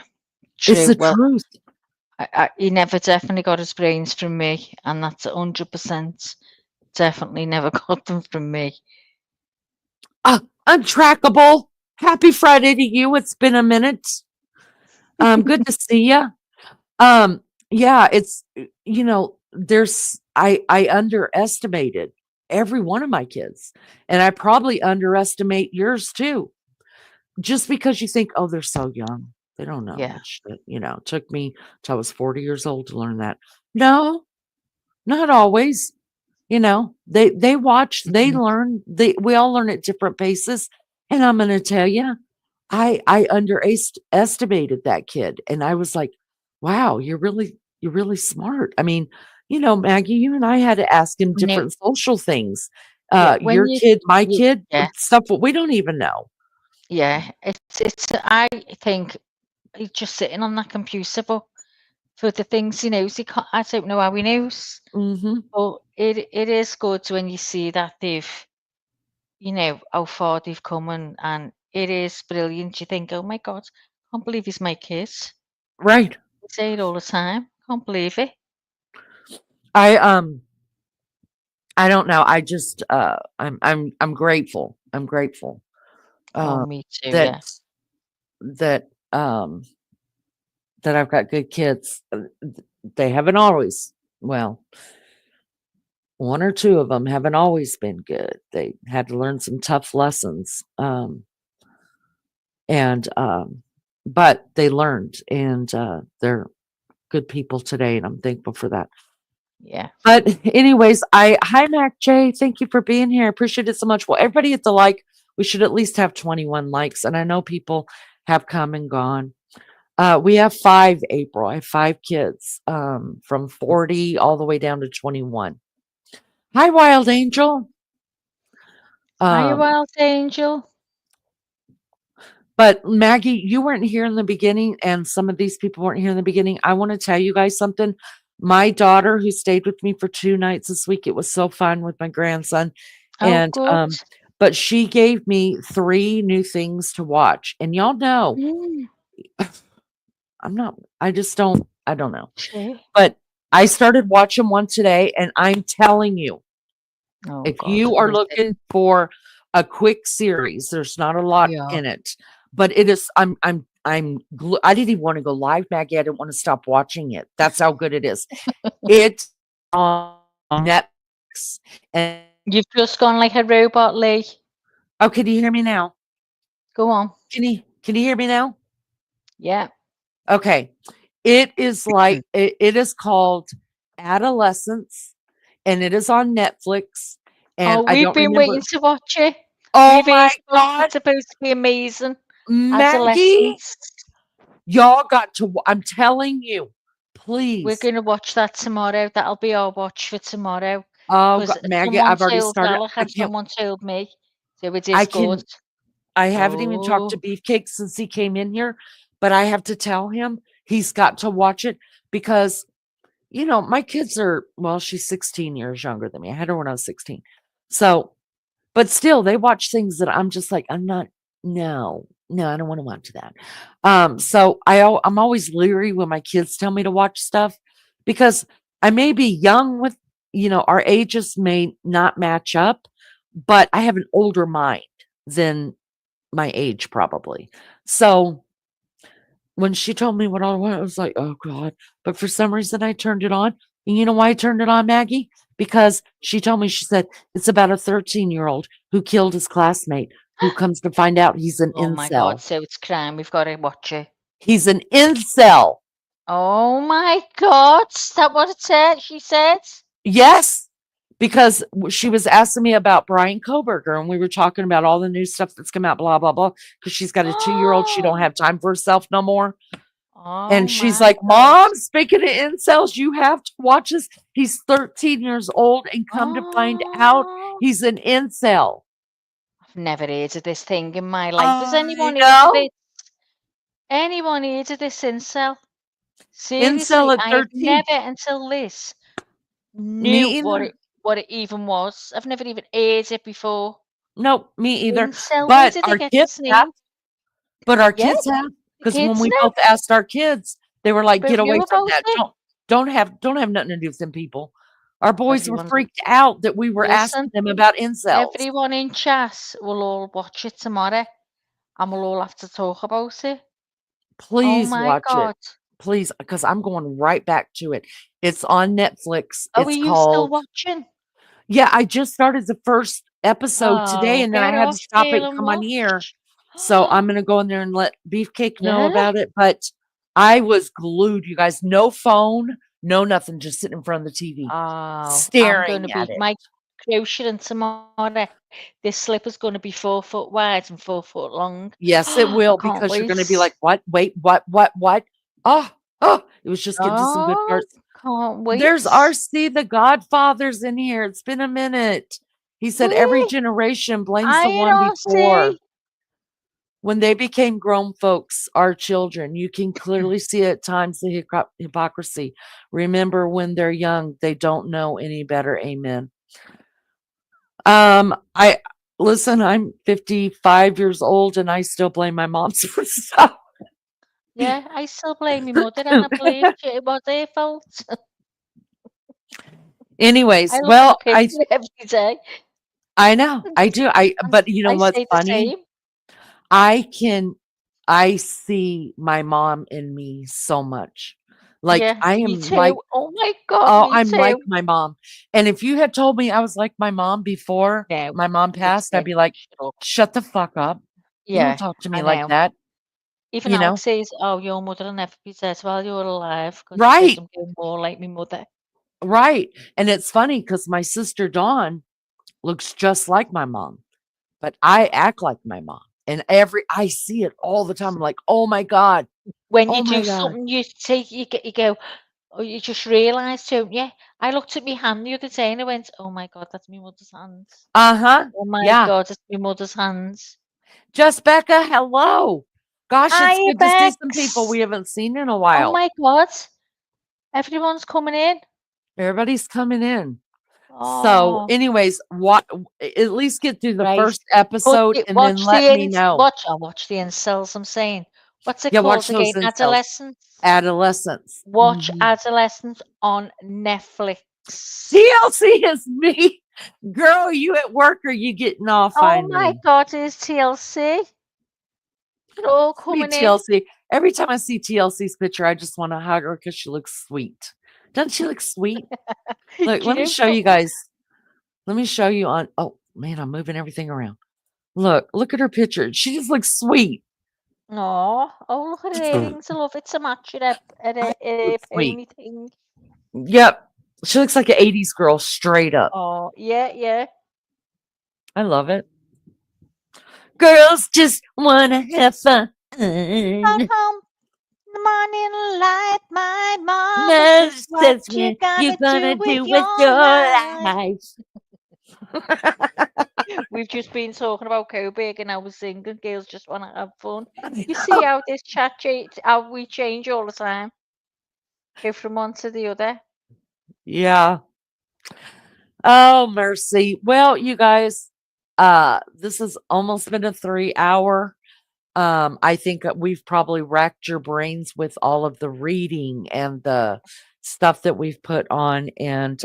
It's True. the Well, truth. he never definitely got his brains from me, and that's 100%. Definitely never got them from me. Untrackable. Happy Friday to you. It's been a minute. Good to see you. Yeah, it's there's I underestimated every one of my kids, and I probably underestimate yours too. Just because you think, oh, they're so young, they don't know Yeah. that shit. It took me till I was 40 years old to learn that. No, not always. They watch, they Mhm. learn, we all learn at different paces. And I'm gonna tell you, I underestimated that kid. And I was like, wow, you're really smart. I mean, Maggie, you and I had to ask him No, different social things. yeah, when Your kid, my you kid, yeah, stuff that we don't even know. yeah, it's I think he's just sitting on that computer for the things he knows. I don't know how he knows, Hmm. but it is good when you see that they've, how far they've come, and it is brilliant. You think, oh my God, can't believe he's my kid. Right. I say it all the time. Can't believe it. I I don't know. I just I'm grateful. I'm grateful Oh, uh me too. that Yeah. that that I've got good kids. They haven't always, well, one or two of them haven't always been good. They had to learn some tough lessons. And but they learned, and they're good people today, and I'm thankful for that. Yeah. But anyways, hi Mac J, thank you for being here. I appreciate it so much. Well, everybody hit the like. We should at least have 21 likes, and I know people have come and gone. We have 5, April. I have 5 kids, from 40 all the way down to 21. Hi, Wild Angel. Hi, Um, Wild Angel. but Maggie, you weren't here in the beginning, and some of these people weren't here in the beginning. I want to tell you guys something. My daughter, who stayed with me for 2 nights this week, it was so fun with my grandson. Oh, And good. but she gave me 3 new things to watch. And y'all know, Mm, I don't know. true. But I started watching one today, and I'm telling you, Oh, if God. you What are is it? looking for a quick series, there's not a lot Yeah. in it, but it is. I didn't even want to go live, Maggie. I didn't want to stop watching it. That's how good it is. It's on Netflix. And You've just gone like a robot, Lee. oh, can you hear me now? Go on. Can you hear me now? Yeah. Okay. It is like it is called Adolescence, and it is on Netflix. And Oh, I we've don't been waiting remember. to watch it. Oh We've heard my about it. God, It's supposed to be amazing. Maggie, Adolescence. y'all got to. I'm telling you, We're please. going to watch that tomorrow. That'll be our watch for tomorrow. Oh, Because Maggie, someone I've already told started. Alec I and can't. someone told me. So it I is good. can. I haven't even talked to Oh, Beefcake since he came in here, but I have to tell him he's got to watch it because my kids are, well, she's 16 years younger than me. I had her when I was 16. So, but still, they watch things that I'm just like, no, I don't want to watch that. So I'm always leery when my kids tell me to watch stuff because I may be young with, our ages may not match up, but I have an older mind than my age probably. So when she told me what I wanted, I was like, oh God. But for some reason I turned it on. And you know why I turned it on, Maggie? Because she told me, she said, it's about a 13-year-old who killed his classmate, who comes to find out he's an oh my God. incel. So it's crime. We've got to watch it. He's an incel. Oh my God. Is that what it said? She said? Yes. because she was asking me about Brian Koberger, and we were talking about all the new stuff that's come out, blah blah blah. Because she's got a 2-year-old, she don't have time for herself no more. Oh And she's my like, God. "Mom, speaking of incels, you have to watch this. He's 13 years old, and come to find out, Oh, he's an incel." I've never heard of this thing in my life. Has I anyone heard of know. this? Anyone heard of this incel? Incel Seriously, at I have 13. never until this knew Me either. what it even was. I've never even heard it before. Nope, me either. Incel, where But did they our get kids this have. name? But our Yeah, kids have, the because when kids we know. both asked our kids, they were like, But "Get away you from about that. it? Don't have nothing to do with them people." Our boys were Everyone's freaked out that we were listen. asking them about incels. Everyone in chat will all watch it tomorrow, and we'll all have to talk about it. Oh Please my watch it. God! Please, because I'm going right back to it. It's on Netflix. Oh, are It's you still called watching? Yeah, I just started the first episode today, Oh, and then I get had to off, stop it girl, and and come on here. watch. So I'm gonna go in there and let Beefcake know Yeah. about it. But I was glued, you guys. No phone, no nothing, just sitting in front of the TV, Oh, I'm staring gonna at be it. my crocheting tomorrow. This slipper's gonna be 4 foot wide and 4 foot long. Yes, it I will, can't because you're wait. gonna be like, "What? Wait, what? Oh, oh!" It was just getting to some good Oh, parts. can't There's wait. RC the Godfather's in here. It's been a minute. He said every Where? generation blames I the one don't before. see. When they became grown folks, our children, you can clearly see at times the hypocrisy. Remember, when they're young, they don't know any better. Amen. I listen, I'm 55 years old and I still blame my mom for stuff. Yeah, I still blame my mother, and I believe it was her fault. Anyways, I look at the well, picture every day. I know, I do. And But you know I what's say the funny? same. I see my mom in me so much. Like Yeah, I me am like, too. Oh my God, oh, me I'm like too. my mom. And if you had told me I was like my mom before No, my mom you'd passed, I'd say, be like, shut up. shut the fuck up. You don't Yeah, talk to I me like know. that, Even you know? Alex says, "Oh, your mother will never be dead while you're alive," because she says Right, I'm getting more like my mother. right. And it's funny because my sister Dawn looks just like my mom, but I act like my mom. And I see it all the time. I'm like, oh my God. When you Oh my do God. something, you go, oh, you just realise, don't you? I looked at my hand the other day and I went, "Oh my God, that's my mother's hands. Uh-huh. Oh my Yeah. God, it's my mother's hands." Just Becca, hello. Gosh, it's Hi, good to see some people Bex. we haven't seen in a Oh while. my God, everyone's coming in. Everybody's coming in. So, Oh, anyways, what at least get through the right. first episode and then let me know. Watch the incels. I'm saying, what's it Yeah, watch called those again? incels. Adolescence. Adolescence. Watch Adolescence on Netflix. TLC is me. Girl, you at work or you getting off Oh my finally? God, it's TLC. They're all Me, coming in. TLC. Every time I see TLC's picture, I just want to hug her because she looks sweet. Doesn't she look sweet? Look, Do let me you show know? you guys. Let me show you on. Oh man, I'm moving everything around. Look at her picture. She just looks sweet. Oh, look at her earrings. I love it to match it up at a Looks sweet. pony thing. Yep. She looks like an 80s girl straight up. Oh, yeah. I love it. Girls just wanna have fun. Come home in the morning light. My mama No, says, "What that's you what you're gonna gonna do with do with your your life?" life. We've just been talking about Coburg and how we're single girls just want to have fun. You see how this how we change all the time, go from one to the other. Yeah. Oh, mercy. Well, you guys, this has almost been a 3 hour. I think that we've probably racked your brains with all of the reading and the stuff that we've put on, and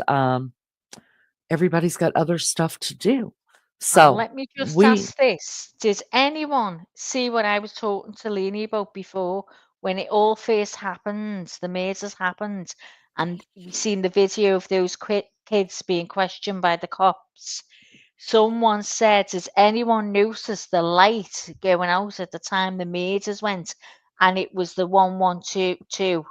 everybody's got other stuff to do. And So let me just we ask this. Did anyone see what I was talking to Lenny about before when it all first happened, the murders happened, and we seen the video of those kids being questioned by the cops? Someone said, "Does anyone notice the light going out at the time the murders went?" And it was the 112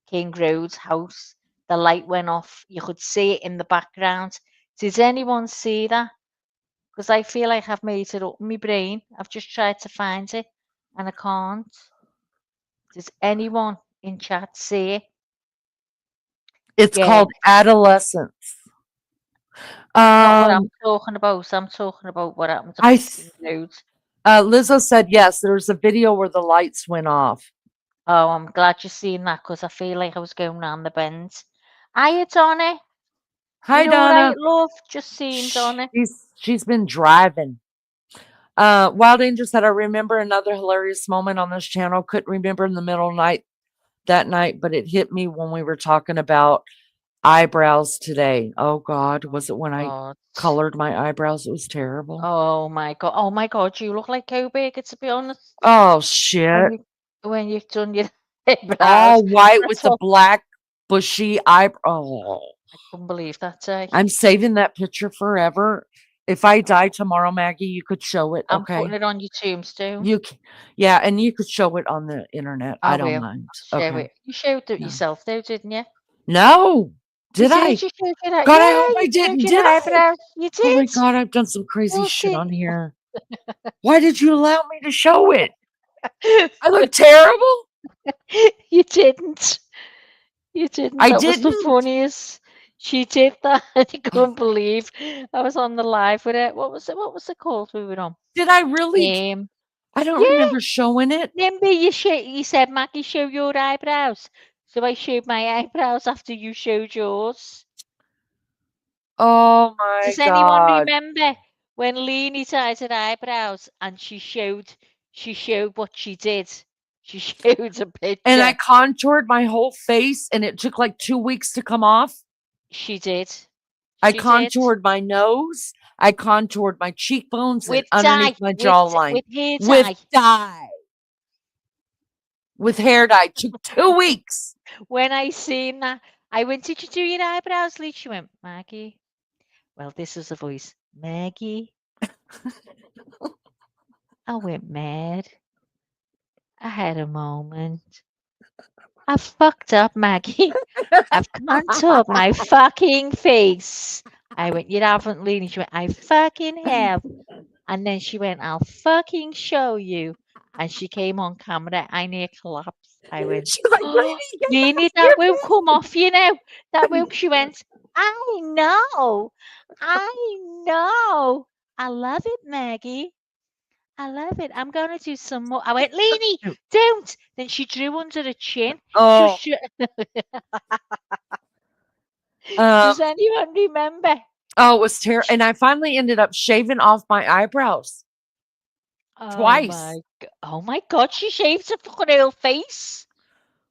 King Road house. The light went off. You could see it in the background. Did anyone see that? Because I feel like I've made it up in my brain. I've just tried to find it and I can't. Does anyone in chat see it? It's Yeah, called Adolescence. not what I'm talking about. I'm talking about what happened to I fucking loads. Lizzo said yes. There's a video where the lights went off. Oh, I'm glad you've seen that because I feel like I was going round the bend. Hiya, Donna. Hi, You all Donna. right, love? Just seeing Donna. She's been driving. Wild Angel said, I remember another hilarious moment on this channel. Couldn't remember in the middle of the night that night, but it hit me when we were talking about eyebrows today. Oh God, was it when I God. colored my eyebrows? It was terrible. Oh my God. Oh my God, you look like Kobe, to be honest. Oh shit. When you've done your eyebrows. All white with That's the all. black bushy eyebrow. Oh. I couldn't believe that, eh? I'm saving that picture forever. If I die tomorrow, Maggie, you could show it. I'm Okay. putting it on your tombstone. Yeah, and you could show it on the internet. I don't will. mind. I'll show Okay. it. You showed it No. yourself though, didn't you? No. You Did I? You showed your God, I yeah, hope I you showed didn't. your Did I? eyebrows. You did. Oh my God, I've done some crazy Look shit it. on here. Why did you allow me to show it? I look terrible. You didn't. You didn't. I That was the didn't. funniest. She did that. I couldn't believe. I was on the live with it. What was it? What was it called we were on? Did I really? I don't Yeah. remember showing it. Remember you said, Maggie, show your eyebrows. So I showed my eyebrows after you showed yours. Oh my Does God. anyone remember when Leanie tied her eyebrows and she showed what she did? She showed a picture. And I contoured my whole face and it took like 2 weeks to come off. She did. I contoured my nose. I contoured my cheekbones with and underneath my jawline. With hair With dye. dye. With hair dye. It took 2 weeks. When I seen that, I went, did you do your eyebrows, Lee? She went, Maggie. Well, this is a voice. Maggie. I went mad. I had a moment. I fucked up, Maggie. I've contoured my fucking face. I went, you haven't, Lee. She went, I fucking have. And then she went, I'll fucking show you. And she came on camera. I near collapsed. I went, She's like, oh, Leanie, that won't come off, you know. That won't. She went, I know. I know. I love it, Maggie. I love it. I'm going to do some more. I went, Leanie, don't. Then she drew under her chin. Oh. Does anyone remember? Oh, it was terrible. And I finally ended up shaving off my eyebrows. Twice. Oh my God, she shaves her fucking whole face.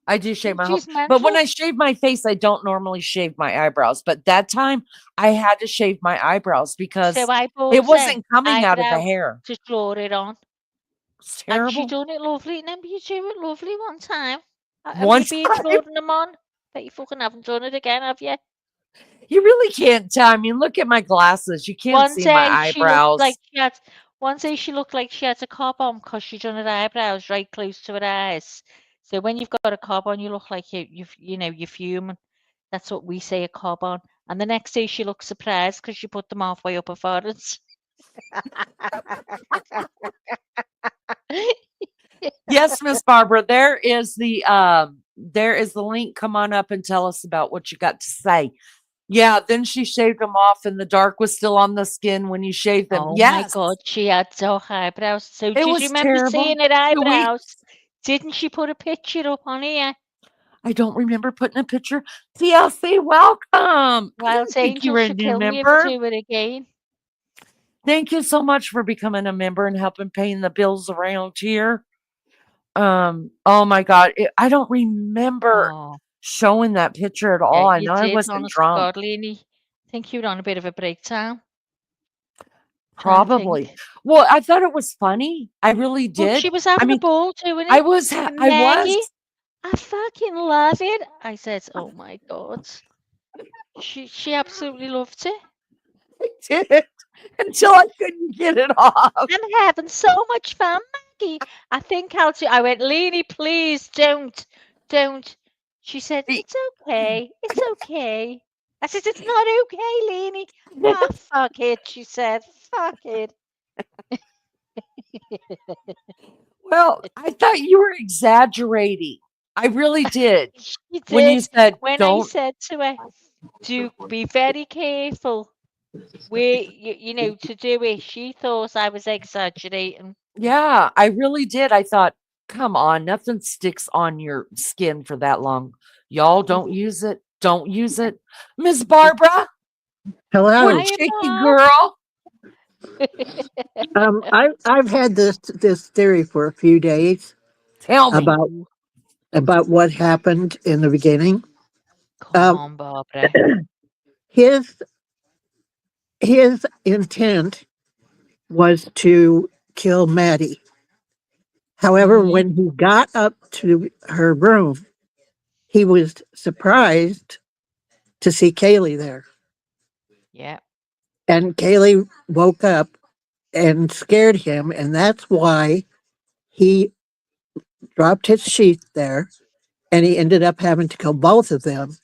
I do shave my whole, but when I shave my face, I don't normally shave my eyebrows. But that time, I had to shave my eyebrows because it wasn't coming out of the hair. To draw it on. It's terrible. And she done it lovely. Remember you do it lovely one time. One have you been drawing them on? Bet you fucking haven't done it again, have you? You really can't tell. I mean, look at my glasses. You can't see my eyebrows. One day she looked like she had a cob on because she done her eyebrows right close to her eyes. So when you've got a cob on, you look like you're fuming. That's what we say, a cob on. And the next day she looked surprised because she put them halfway up her forehead. Yes, Miss Barbara. There is the link. Come on up and tell us about what you got to say. Yeah, then she shaved them off and the dark was still on the skin when you shaved them. Oh my God, she had dark eyebrows. So do you remember seeing her eyebrows? Didn't she put a picture up on here? I don't remember putting a picture. TLC, welcome. Wild Angel should kill me if I do it again. Thank you so much for becoming a member and helping paying the bills around here. Oh my God, I don't remember showing that picture at all. I know I wasn't drunk. I think you were on a bit of a breakdown. Probably. Well, I thought it was funny. I really did. Well, she was having a ball doing it. I was. I fucking love it. I said, "Oh my God." She absolutely loved it. I did until I couldn't get it off. I'm having so much fun, Maggie. I think I'll do. I went, Leanie, please don't. She said, "It's okay. It's okay." I said, it's not okay, Lainey. Ah, fuck it, she said. Fuck it. Well, I thought you were exaggerating. I really did. She When you did. said, When I don't, said to her, to be very careful where, to do it, she thought I was exaggerating. yeah, I really did. I thought, come on, nothing sticks on your skin for that long. Y'all don't use it. Don't use it. Miss Barbara, Hello. good Hi, shaky Mom. girl. I've had this theory for a few days Tell me. about what happened in the beginning. Come Um, on, Barbara. his his intent was to kill Maddie. However, Mhm. when he got up to her room, he was surprised to see Kaylee there. Yeah. And Kaylee woke up and scared him, and that's why he dropped his sheath there, and he ended up having to kill both of them.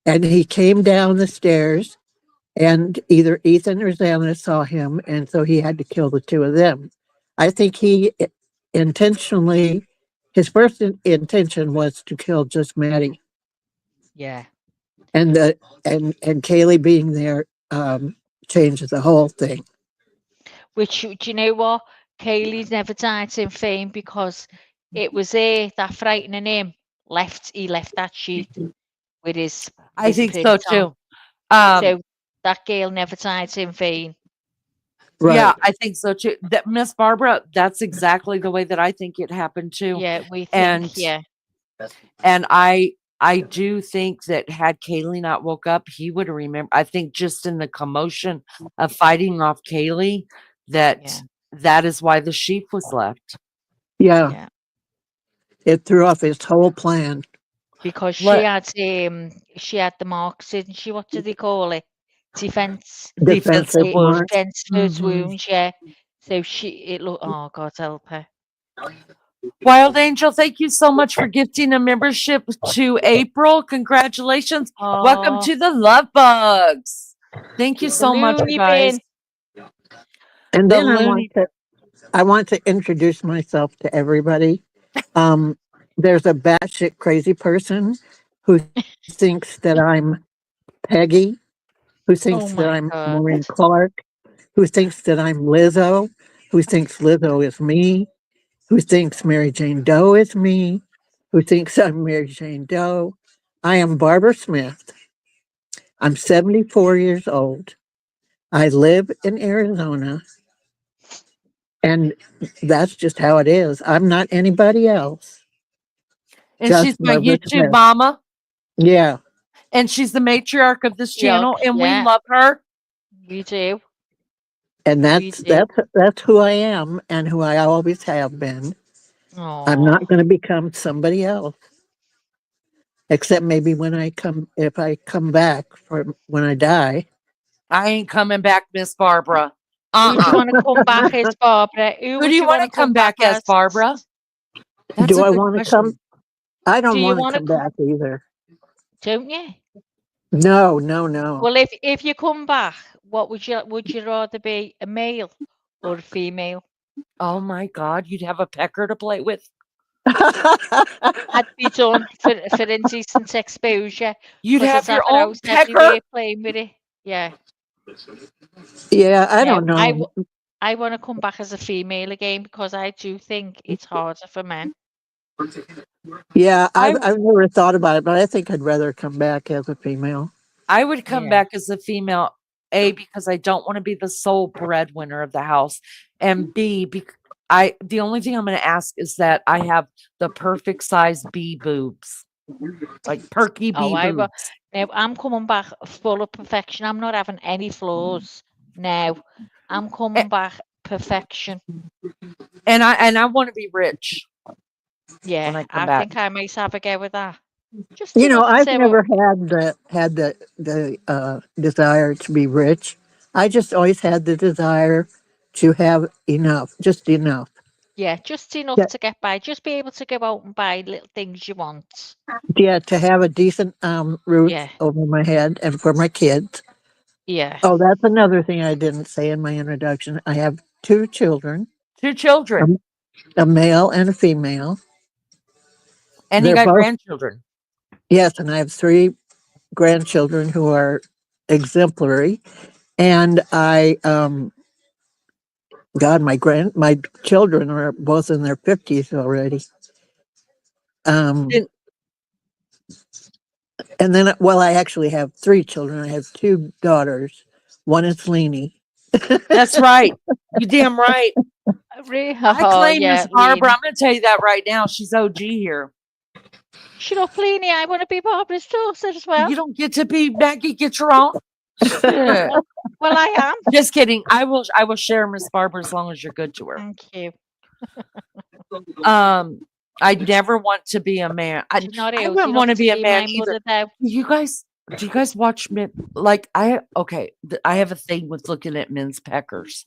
And he came down the stairs, and either Ethan or Xana saw him, and so he had to kill the two of them. I think he intentionally, his first intention was to kill just Maddie, Yeah. and and Kaylee being there changed the whole thing. Which, do you know what? Kaylee's never died in fame because it was her that frightening him. He left that sheet with I his think so print on. too. Um, So that girl never died in vain. yeah, Right. I think so too. That Miss Barbara, that's exactly the way that I think it happened too. Yeah, we And think, yeah. and I do think that had Kaylee not woke up, he would have remembered. I think just in the commotion of fighting off Kaylee, that Yeah. that is why the sheep was left. Yeah, Yeah. it threw off his whole plan. Because Let she had the marks, didn't she? What do they call it? Defense. Defensive defensive wound. mark. Defenseless Mhm. wounds, yeah. So it looked, oh, God help her. Wild Angel, thank you so much for gifting a membership to April. Congratulations. Welcome Oh, to the Love Bugs. Thank you the so much, you loony guys. bin. And The then loony. I want to introduce myself to everybody. Um, there's a batshit crazy person who thinks that I'm Peggy, who Oh, thinks that my I'm God. Maureen Clark, who thinks that I'm Lizzo, who thinks Lizzo is me, who thinks Mary Jane Doe is me, who thinks I'm Mary Jane Doe. I am Barbara Smith. I'm 74 years old. I live in Arizona, and that's just how it is. I'm not anybody else, And she's just my Barbara YouTube Smith. mama. Yeah, And she's the matriarch of this Yuck, channel. And we yeah, love her. we do. and We do. that's who I am and who I always have been. I'm Oh, not going to become somebody else, except maybe if I come back for when I die. I ain't coming back, Miss Barbara. who do you Uh-uh. want to come back as, Barbara? Who Who do would you you want want to to come come back back as, as? Barbara? That's Do a I good want to come? question. I Do don't you want to want to come come? back either. Don't you? No, no, no. Well, if you come back, what would you rather be, a male or a female? Oh my God, you'd have a pecker to play with. I'd be done for indecent exposure You'd because have it's your at the own house pecker. everywhere playing with it. Yeah. Yeah, I No, don't know. I want to come back as a female again because I do think it's harder for men. Yeah, I I've never thought about it, but I think I'd rather come back as a female. I would come Yeah. back as a female, A, because I don't want to be the sole breadwinner of the house. And B, the only thing I'm going to ask is that I have the perfect size B boobs, like perky Oh, B boobs. now I'm coming back full of perfection. I'm not having any flaws now. I'm coming back perfection. And I want to be rich when Yeah, I come I back. think I might have a go with that. Just You know, enough I've to never had the desire to be rich. I just always had the desire to have enough, just enough. Yeah, just enough Yeah, to get by. Just be able to go out and buy little things you want. yeah, to have a decent roof Yeah, over my head and for my kids. yeah. Oh, that's another thing I didn't say in my introduction. I have 2 children, 2 children. a male and a female. And you They're got both grandchildren. Yes, and I have 3 grandchildren who are exemplary. And God, my children are both in their 50s already. Um, And and then, well, I actually have 3 children. I have 2 daughters. One is Leanie. that's right. You damn right. I Oh, claim yeah, Miss Barbara. Leanie. I'm going to tell you that right now. She's OG here. Shut up, Leanie. I want to be Barbara's daughter as well. You don't get to be Maggie. Get your own. Shit. Well, I am. Just kidding. I will share Miss Barbara as long as you're good to her. Thank you. I never want to be a man. Do you not I old wouldn't want to enough to be a be man my either. mother, though? Do you guys watch men? Like I have a thing with looking at men's peckers.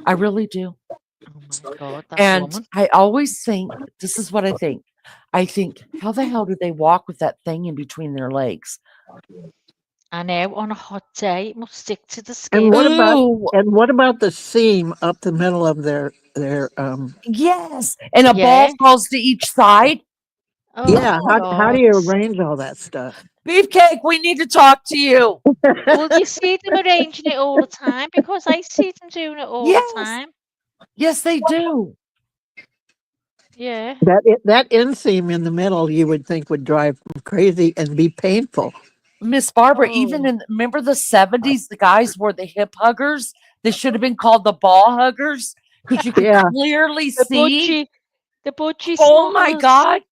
I really do. Oh my God, that And woman. I always think, this is what I think. I think, how the hell do they walk with that thing in between their legs? I know, on a hot day, it must stick to the And skin. what about the seam up the middle of their Yes. And a ball Yeah. falls to each side. Oh, yeah, how do God. you arrange all that stuff? Beefcake, we need to talk to you. Well, you see them arranging it all the time because I see them doing it all the Yes. time. Yes, they do. Yeah. That inseam in the middle, you would think would drive them crazy and be painful. Miss Barbara, even Oh, remember the 70s, the guys were the hip huggers. They should have been called the ball huggers because you could Yeah, clearly the see. budgie Oh my smugglers. God.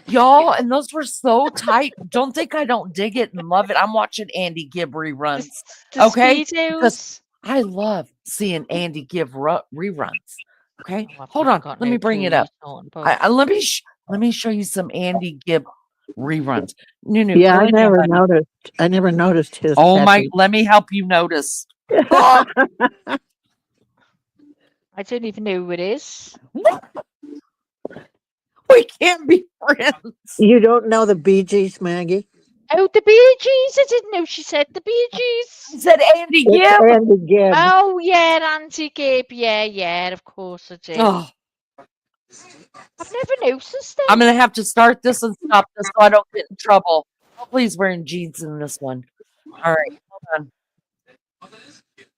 Y'all, and those were so tight. Don't think I don't dig it and love it. I'm watching Andy Gibb reruns. The Okay? Because Speedos. I love seeing Andy Gibb reruns. Okay? Oh, I've Hold not on. got Let no me bring clue it what up. you're talking about. Let me show you some Andy Gibb reruns. Nunu, yeah. go I in there, never honey. noticed. I never noticed his. Oh my, tattoos. let me help you notice. Oh, I don't even know who it is. we can't be friends. You don't know the Bee Gees, Maggie? Oh, the Bee Gees. I didn't know she said the Bee I Gees. said Andy It's Gibb. Andy Gibb. Oh, yeah, Auntie Gibb. Yeah, of course I do. Oh, I've never noticed I'm them. gonna have to start this and stop this so I don't get in trouble. Oh, please wearing jeans in this one. All right, hold on.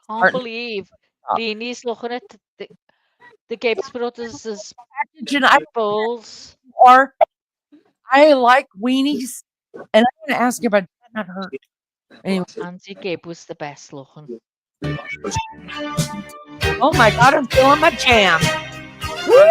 Can't Starting believe stop. Leanie's looking at the Gibbs brothers as Packaging I bulls. are. I like weenies, and I'm gonna ask you about that not hurt. Anyway, Auntie Gibb was the best looking. oh my God, I'm feeling my jam. Woo!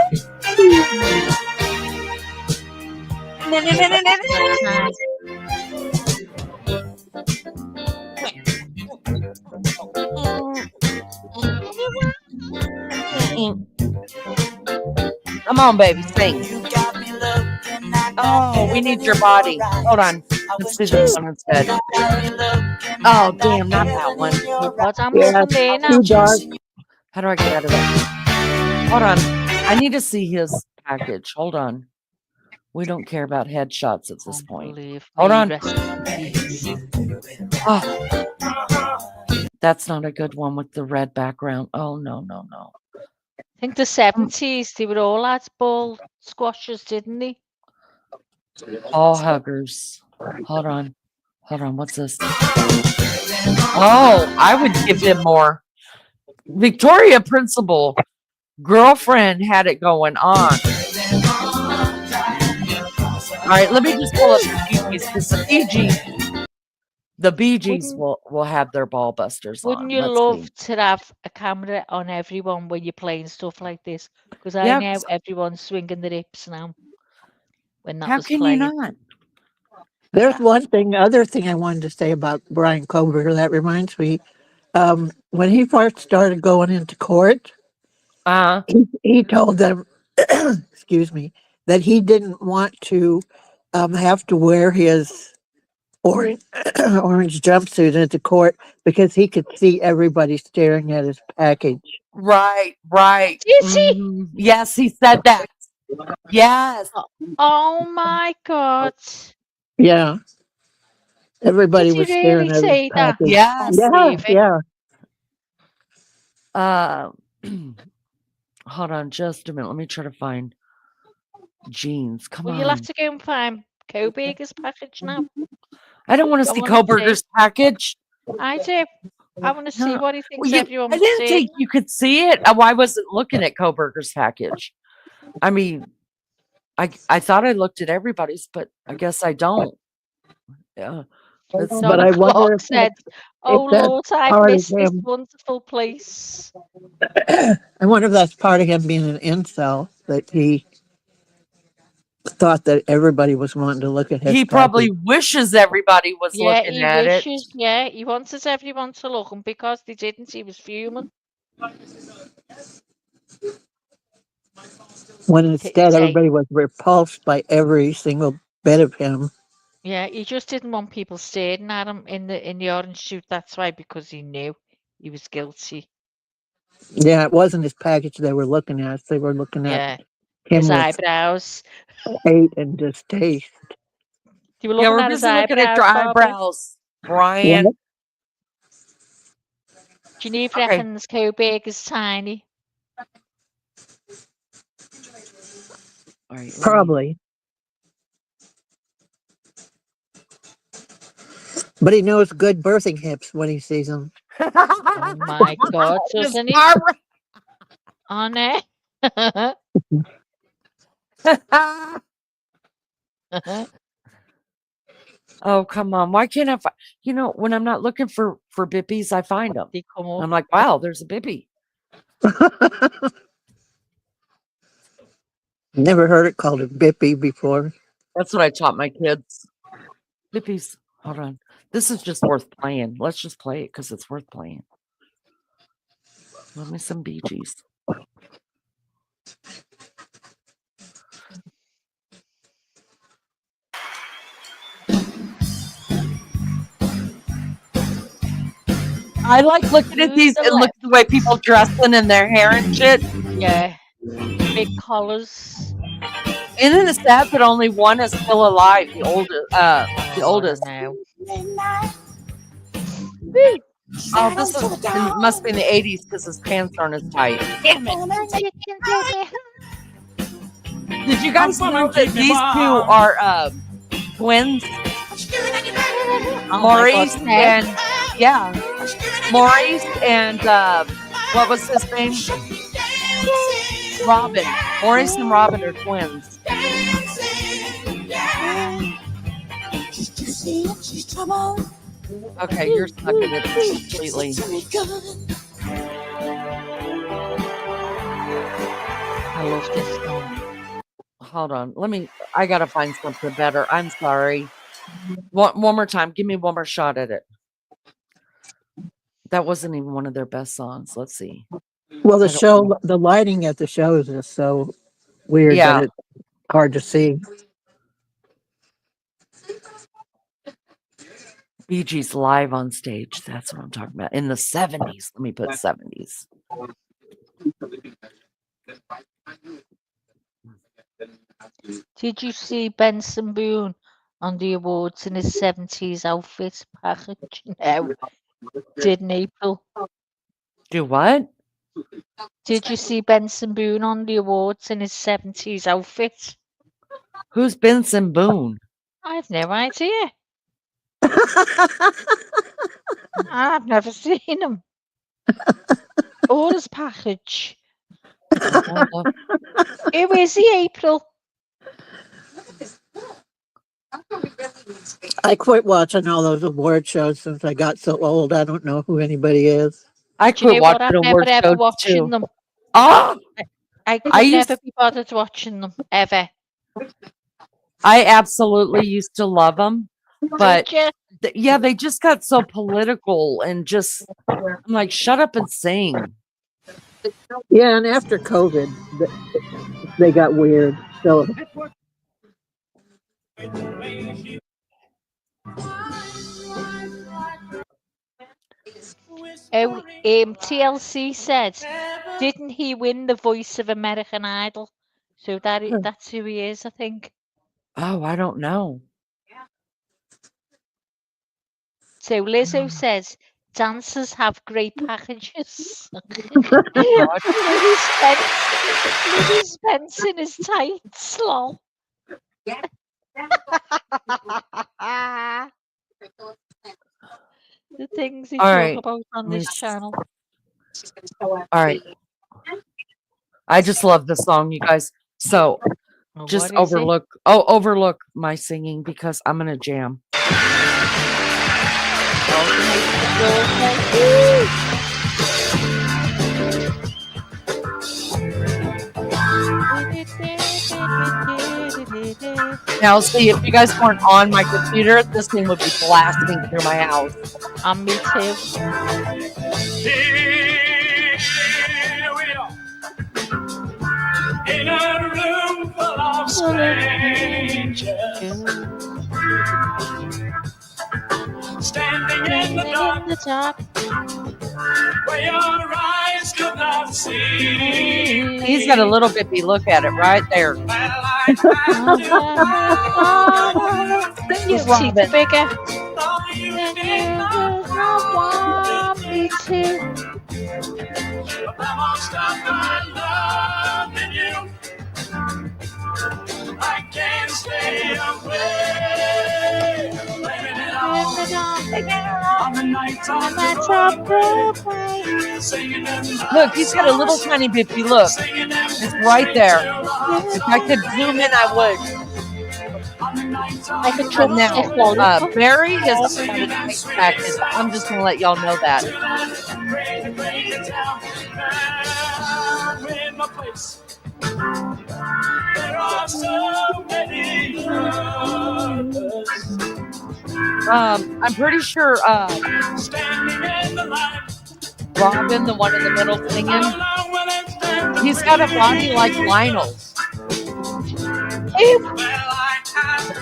Come on, baby, sing. Oh, we need your body. Hold on. Let's do this one instead. Oh, damn, not that one. Oh God, I'm Yeah, looking there now. too dark. How do I get out of that? Hold on. I need to see his package. Hold on. We don't care about headshots at this Can't point. believe Hold me. on. Rest in peace. Oh, that's not a good one with the red background. Oh, no. I think the 70s, they were all at ball squashers, didn't they? All huggers. Hold on. What's this? Oh, I would give him more. Victoria Principal girlfriend had it going on. All right, let me just pull up the Bee Gees because the Bee Gees will have their ball busters on. Wouldn't you Let's love see. to have a camera on everyone when you're playing stuff like this? Because I Yeah, know everyone's swinging their hips now when that how was can playing. you not? There's other thing I wanted to say about Brian Kober that reminds me. When he first started going into court, he told them, excuse me, that he didn't want to have to wear his orange, orange jumpsuit into court because he could see everybody staring at his package. Right, right. Did he? Yes, he said that. Yes. Oh my God. Yeah, everybody Did he was staring really at his say that? package. Can't Yes. Yeah, believe it. yeah. Hold on just a minute. Let me try to find jeans. Come Well, you'll have on. to go and find Koberger's package now. I don't want to I see want to see. Koberger's package. I do. I want to see No. what he Well, thinks everyone I was didn't saying. think you could see it. I wasn't looking at Koberger's package. I mean, I thought I looked at everybody's, but I guess I don't. Yeah. Let's see. But 9 I wonder o'clock if said, if "Oh that's Lord, I've part of missed this him. wonderful place." I wonder if that's part of him being an incel, that he thought that everybody was wanting to look at his He probably package. wishes everybody was Yeah, looking he at it. wishes. Yeah, he wanted everyone to look, and because they didn't, he was fuming. When instead Say, everybody was repulsed by every single bit of him. yeah, he just didn't want people staring at him in the orange suit. That's why, because he knew he was guilty. Yeah, it wasn't his package they were looking at. They were looking at Yeah, him his with eyebrows. hate and distaste. You were Yeah, looking we're at his busy looking at your eyebrows, Bobby. eyebrows, Brian. What? Geneva Okay. reckons Koberger's tiny. All right. Probably. But he knows good birthing hips when he sees them. Oh my God, Miss doesn't he? Barbara. On it. Oh, come on. Why can't I find, when I'm not looking for bippies, I find them. They come up. I'm like, wow, there's a bippy. Never heard it called a bippy before. That's what I taught my kids. Bippies. Hold on. This is just worth playing. Let's just play it because it's worth playing. Love me some Bee Gees. I like looking at these and look at the way people dressing and their hair and shit. Yeah. Big collars. Isn't it sad that only one is still alive? The oldest. No. Oh, it must be in the 80s because his pants aren't as tight. Damn it. Did you guys know that these two are twins? Maurice and Maurice and what was his name? Robin. Maurice and Robin are twins. Okay, you're stuck in it completely. I love this song. Hold on. I gotta find something better. I'm sorry. One more time. Give me one more shot at it. That wasn't even one of their best songs. Let's see. Well, the lighting at the shows is so weird that it's hard to see. Bee Gees live on stage. That's what I'm talking about. In the 70s. Let me put 70s. Did you see Benson Boone on the awards in his 70s outfit package? No. Did in April. Do what? Did you see Benson Boone on the awards in his 70s outfit? Who's Benson Boone? I have no idea. I've never seen him. Or his package. Who is he, April? I quit watching all those award shows since I got so old. I don't know who anybody is. I Do you quit know what? watching I've award never ever shows watching too. them. Oh, I could never be bothered watching them ever. I absolutely used to love them, but they just got so political and just I'm like, shut up and sing. Yeah, and after COVID, they got weird. So Oh, TLC said, didn't he win the Voice of American Idol? So that's who he is, I think. Oh, I don't know. So Lizzo says, dancers have great packages. God. Libby Spence in his tights, lol. The things he All talk right. about on Let me this s- channel. All right. I just love this song, you guys. So just What is it? overlook my singing because I'm gonna jam. Now, see, if you guys weren't on my computer, this thing would be blasting through my house. Me too. Here we are in a room full of strangers, standing in the dark, where your eyes could not see. He's got a little bitty look at it right there. Sing His it, teeth are Robin. bigger. Want me to. But I won't stop my loving you. I can't stay away. Blaming it on the nights on Broadway. Singing them Look, he's got a little tiny bippy look. It's right there. If I could zoom in, I would. Like a But chopstick now, lollipop. Barry has got a tight package. I'm just gonna let y'all know that. There are so many others I'm pretty sure standing in the line. Robin, the one in the middle singing, he's got a body like Lionel.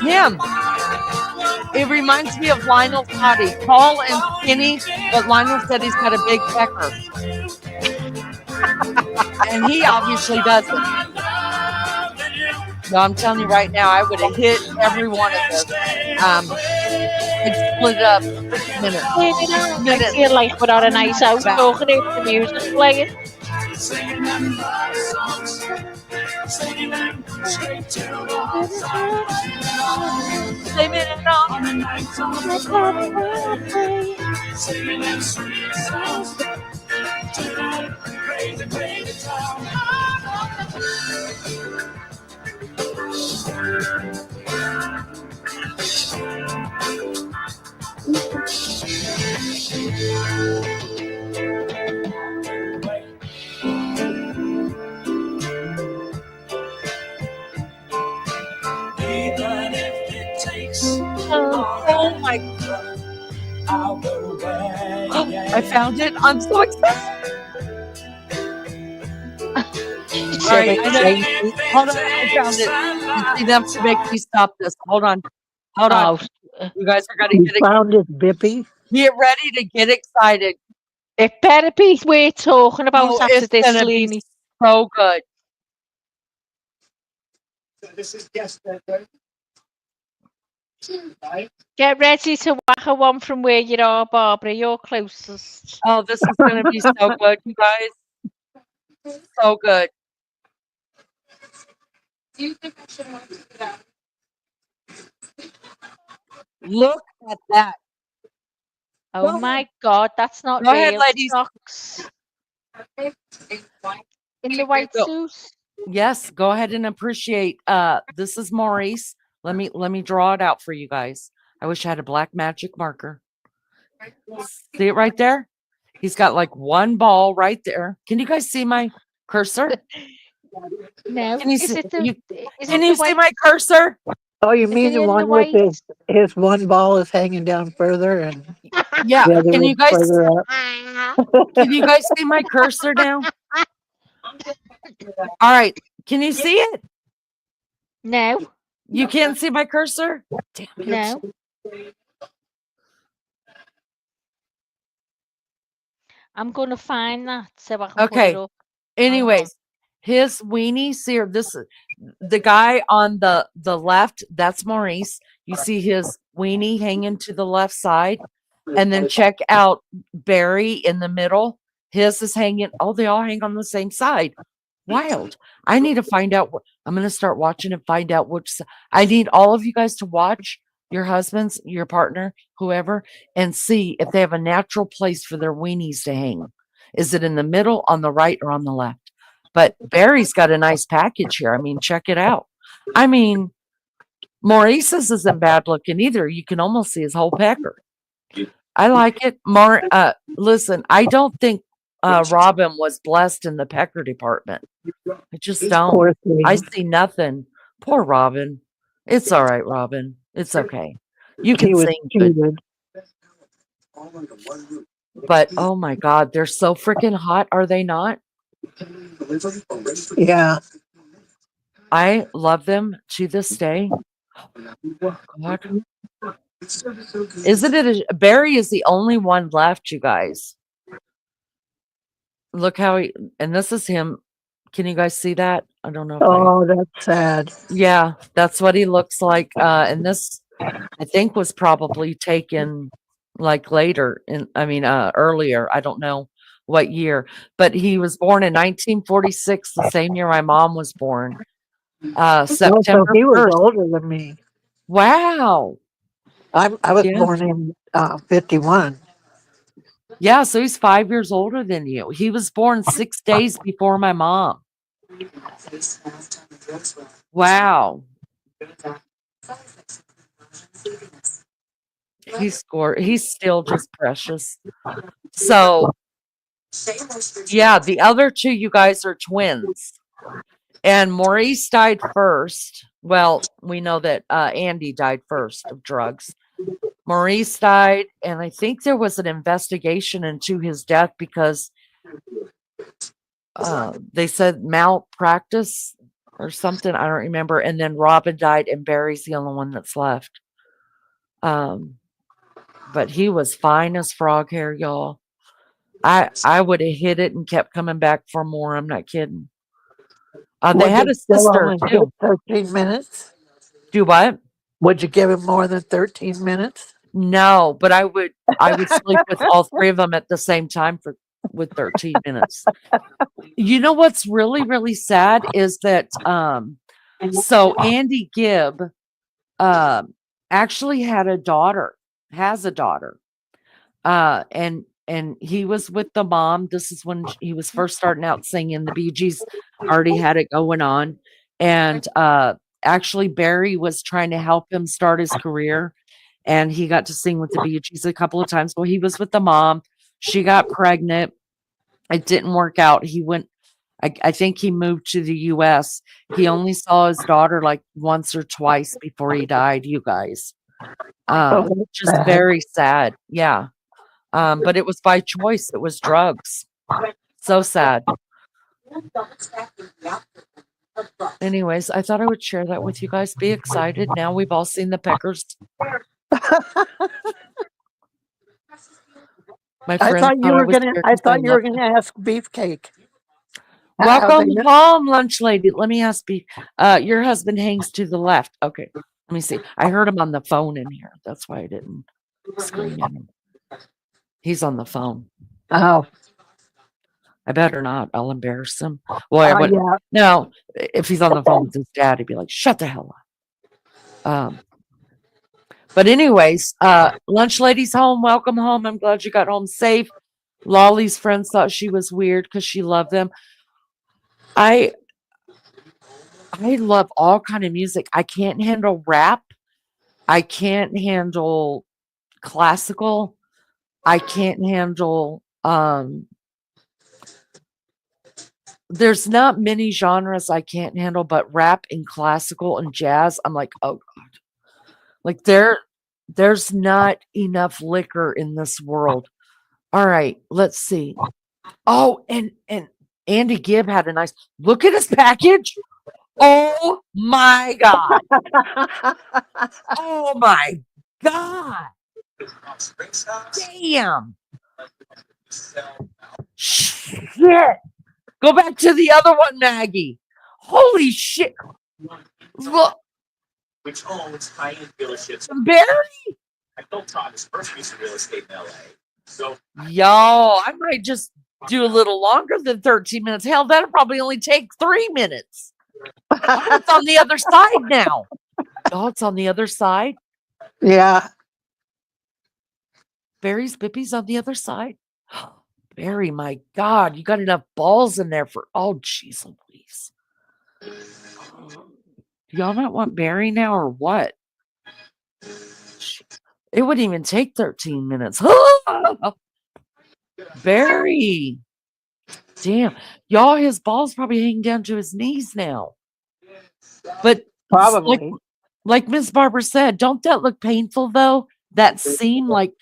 Him. It reminds me of Lionel's body. Tall and skinny, but Lionel said he's got a big pecker. And he obviously doesn't. No, I'm telling you right now, I would have hit every one of them. And split it up minutes. I feel like without a nice out talking if the music playing. Singing them love songs, singing them straight to the heart. Blame it on the nights on Broadway, singing them sweet songs to that crazy, crazy town. Even if it takes oh my God. I found it. I'm so excited. All right, hold on, I found it. You see them to make me stop this. Hold on. Hold on. You guys are gonna You get found it, Bippy. Get ready to get excited. It better be worth talking about Oh, after it's this, gonna Leanie. be so good. So this is guest bedroom. Right? Get ready to whack a one from where you are, Barbara. You're closest. Oh, this is gonna be so good, you guys. So good. Do you think I should want to do that? Look at that. Oh Go my God, that's not Go real ahead, ladies. socks. In the white suit. Yes, go ahead and appreciate. This is Maurice. Let me draw it out for you guys. I wish I had a black magic marker. See it right there? He's got like one ball right there. Can you guys see my cursor? No. Can you Is see, it the, is can it you the see white? my cursor? Oh, you Is mean it the in one the with white? his one ball is hanging down further and Yeah. the other Can you is guys further up? can you guys see my cursor now? All right. Can you see it? No. You can't see my cursor? Damn it. No. I'm gonna find that so I can put it Okay. up. Anyways, his weenie sear. This is the guy on the left. That's Maurice. You see his weenie hanging to the left side, and then check out Barry in the middle. His is hanging. Oh, they all hang on the same side. Wild. I need to find out what I'm going to start watching and find out which. I need all of you guys to watch your husbands, your partner, whoever, and see if they have a natural place for their weenies to hang. Is it in the middle, on the right, or on the left? But Barry's got a nice package here. I mean, check it out. I mean, Maurice's isn't bad looking either. You can almost see his whole pecker. I like it. Listen, I don't think Robin was blessed in the pecker department. I just don't. Poor thing. I see nothing. Poor Robin. It's all right, Robin. It's okay. You can He was sing good. cheated. But oh my God, they're so freaking hot, are they not? Yeah. I love them to this day. God. Isn't it? Barry is the only one left, you guys. Look how and this is him. Can you guys see that? I don't know if Oh, that's sad. yeah, that's what he looks like. And this, I think, was probably taken like later earlier. I don't know what year, but he was born in 1946, the same year my mom was born. So September he was 1st. older than me. Wow. I was Yeah. born in 51. Yeah, so he's 5 years older than you. He was born 6 days before my mom. Wow. He's still just precious. So, yeah, the other two, you guys are twins. And Maurice died first. Well, we know that Andy died first of drugs. Maurice died, and I think there was an investigation into his death because they said malpractice or something. I don't remember. And then Robin died, and Barry's the only one that's left. But he was fine as frog hair, y'all. I would have hit it and kept coming back for more. I'm not kidding. They had a sister too. 13 minutes. Do what? Would you give him more than 13 minutes? No, but I would sleep with all three of them at the same time with 13 minutes. You know what's really, really sad is that so Andy Gibb actually has a daughter. And he was with the mom. This is when he was first starting out singing. The Bee Gees already had it going on. And actually Barry was trying to help him start his career. And he got to sing with the Bee Gees a couple of times. Well, he was with the mom. She got pregnant. It didn't work out. He went, I think he moved to the US. He only saw his daughter like once or twice before he died, you guys. Just sad. very sad. Yeah. But it was by choice. It was drugs. So sad. Anyways, I thought I would share that with you guys. Be excited. Now we've all seen the peckers. My I friend thought you were gonna. I thought you were love gonna ask Beefcake. Welcome home, lunch lady. Let me ask Beef. Your husband hangs to the left. Okay. Let me see. I heard him on the phone in here. That's why I didn't scream at him. He's on the phone. Oh. I better not. I'll embarrass him. Well, I would. Yeah. No, if he's on the phone with his dad, he'd be like, "Shut the hell up." But anyways, lunch lady's home. Welcome home. I'm glad you got home safe. Lolly's friends thought she was weird because she loved them. I love all kind of music. I can't handle rap. I can't handle classical. I can't handle there's not many genres I can't handle, but rap and classical and jazz, I'm like, oh God. Like there's not enough liquor in this world. All right, let's see. Oh, and Andy Gibb had a nice look at his package. Oh my God. Oh my God. Damn. Shit! Go back to the other one, Maggie. Holy shit! Look, which owns high-end dealerships. Barry. I built Todd his first piece of real estate in LA. So, yo, I might just do a little longer than 13 minutes. Hell, that'll probably only take 3 minutes. Oh, it's on the other side now. Oh, it's on the other side. Yeah. Barry's Bippy's on the other side. Barry, my God, you got enough balls in there for. Oh, jeez, Louise. Y'all not want Barry now or what? It wouldn't even take 13 minutes. Barry. Damn. Y'all, his balls probably hang down to his knees now. But probably. Like Miss Barbara said, don't that look painful though? That seam like.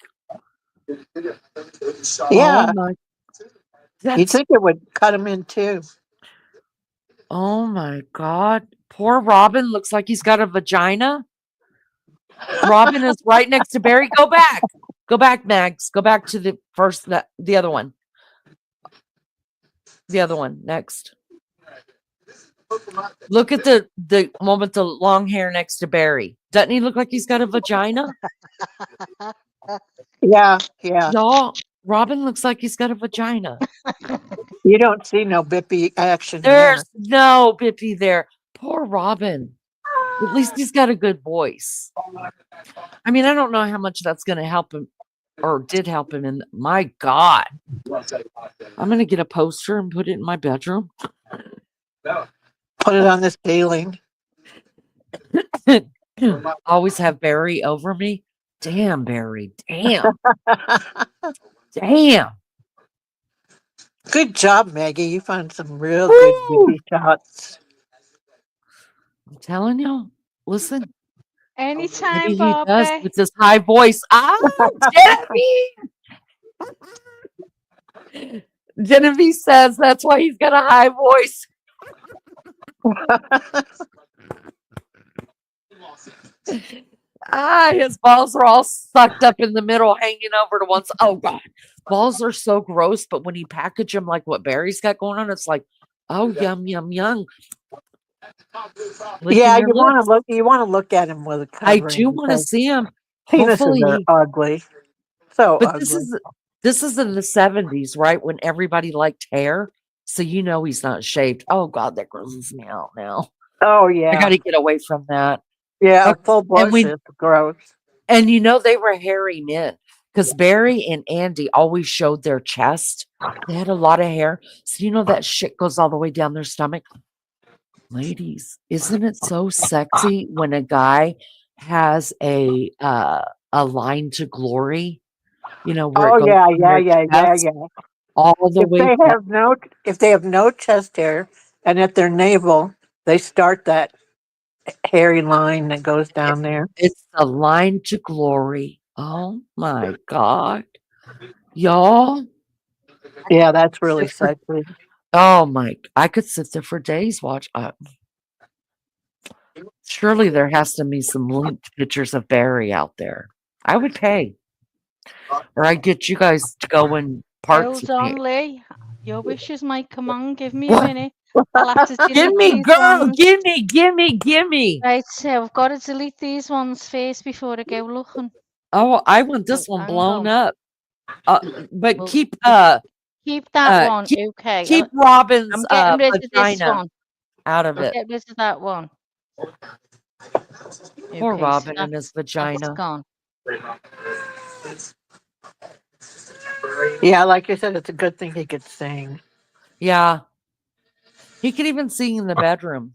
Yeah. Oh you'd think it would cut him in two. Oh my God. Poor Robin looks like he's got a vagina. Robin is right next to Barry. Go back. Go back, Mags. Go back to the first, the other one. The other one. Next. Look at the one with the long hair next to Barry. Doesn't he look like he's got a vagina? Yeah. Y'all, Robin looks like he's got a vagina. You don't see no Bippy action There's there. no Bippy there. Poor Robin. At least he's got a good voice. I mean, I don't know how much that's going to help him or did help him. And my God, I'm going to get a poster and put it in my bedroom. Put it on the ceiling. Always have Barry over me. Damn, Barry. Damn. Damn. Good job, Maggie. You found some real good Bippy shots. I'm telling you. Listen. Anytime, Maybe he does Barbara. with this high voice. Genevieve says that's why he's got a high voice. His balls are all sucked up in the middle, hanging over to one side. Oh God, balls are so gross. But when you package them like what Barry's got going on, it's like, oh yum yum yum. Yeah, you want to look. You want to look at him with a covering. I do want to see him. Penises are ugly. So but ugly. This is in the 70s, right? When everybody liked hair. So you know he's not shaved. Oh God, that grosses me out now. Oh yeah. I gotta get away from that. Yeah, a full bush is gross. And you know they were hairy men. Because Barry and Andy always showed their chest. They had a lot of hair. So you know that shit goes all the way down their stomach. Ladies, isn't it so sexy when a guy has a line to glory? You know, where it goes yeah. All the way down. If they have no chest hair and at their navel, they start that hairy line that goes down there. It's the line to glory. Oh my God. Y'all. Yeah, that's really sexy. Oh my, I could sit there for days watch. Surely there has to be some linked pictures of Barry out there. I would pay. Or I'd get you guys to go and Hold on, Lee. Your wishes might come on. Give me a minute. I'll have to delete Give me, these girl. ones. Give me. Right, so I've got to delete these ones first before I go looking. Oh, I want this one blown up. But keep that one. Okay. Keep Robin's I'm getting rid of this vagina one. out of it. Get rid of that one. Poor Robin and his vagina. That's gone. Yeah, like you said, it's a good thing he could sing. Yeah. He could even sing in the bedroom.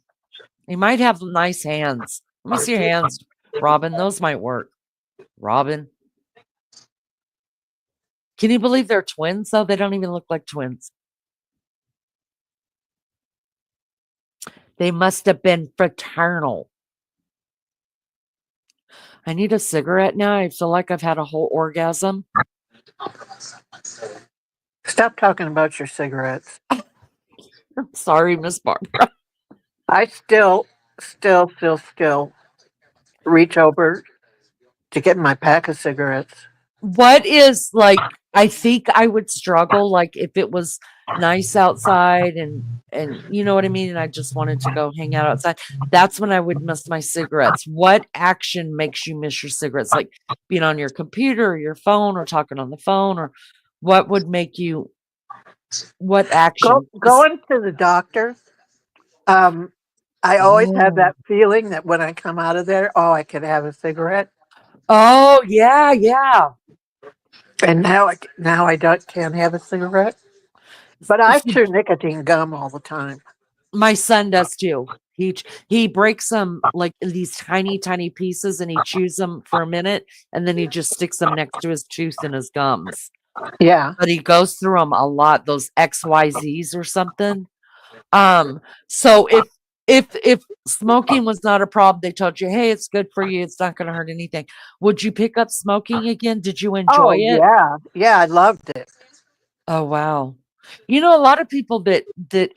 He might have nice hands. Let me see your hands, Robin. Those might work. Robin. Can you believe they're twins, though? They don't even look like twins. They must have been fraternal. I need a cigarette now. I feel like I've had a whole orgasm. Stop talking about your cigarettes. I'm sorry, Miss Barbara. I still reach over to get my pack of cigarettes. What is like I think I would struggle, like, if it was nice outside and you know what I mean, and I just wanted to go hang out outside, that's when I would miss my cigarettes. What action makes you miss your cigarettes? Like, being on your computer or your phone or talking on the phone, or what would make you what action? Going to the doctor. Um, I always have Oh. that feeling that when I come out of there, oh, I could have a cigarette. Oh, yeah, yeah. And now I can't have a cigarette. But I See, chew nicotine gum all the time. my son does too. He breaks them like in these tiny, tiny pieces and he chews them for a minute and then he just sticks them next to his tooth and his gums. Yeah. But he goes through them a lot, those XYZs or something. So if smoking was not a problem, they told you, hey, it's good for you, it's not gonna hurt anything. Would you pick up smoking again? Did you enjoy Oh, it? yeah. Yeah, I loved it. Oh, wow. You know, a lot of people that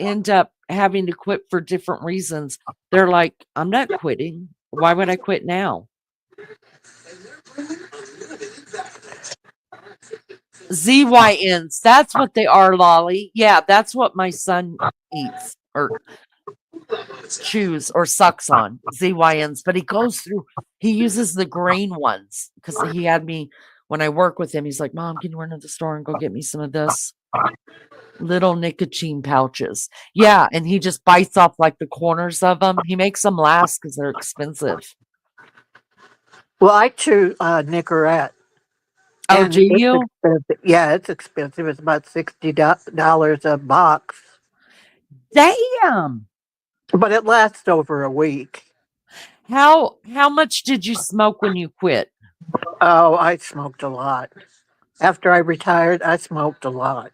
end up having to quit for different reasons, they're like, "I'm not quitting. Why would I quit now?" ZYNs, that's what they are, Lolly. Yeah, that's what my son eats or chews or sucks on, ZYNs, but he uses the green ones because he had me when I work with him, he's like, "Mom, can you run to the store and go get me some of this?" Little nicotine pouches. Yeah, and he just bites off like the corners of them. He makes them last because they're expensive. Well, I chew Nicorette. Oh, And do it's you? expensive. Yeah, it's expensive. It's about $60 a box, Damn. but it lasts over a week. How much did you smoke when you quit? Oh, I smoked a lot. After I retired, I smoked a lot.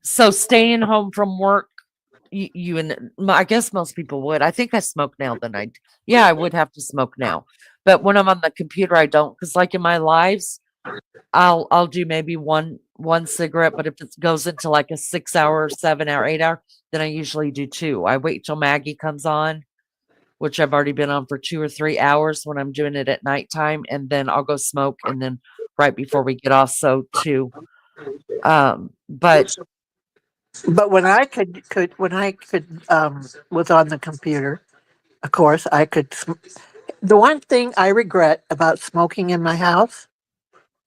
So staying home from work, you and I guess most people would. I think I smoke now than yeah, I would have to smoke now. But when I'm on the computer, I don't because like in my lives, I'll do maybe one cigarette, but if it goes into like a 6 hour, 7 hour, 8 hour, then I usually do two. I wait till Maggie comes on, which I've already been on for 2 or 3 hours when I'm doing it at nighttime, and then I'll go smoke, and then right before we get off, so two. But But when I was on the computer, of course, I could. The one thing I regret about smoking in my house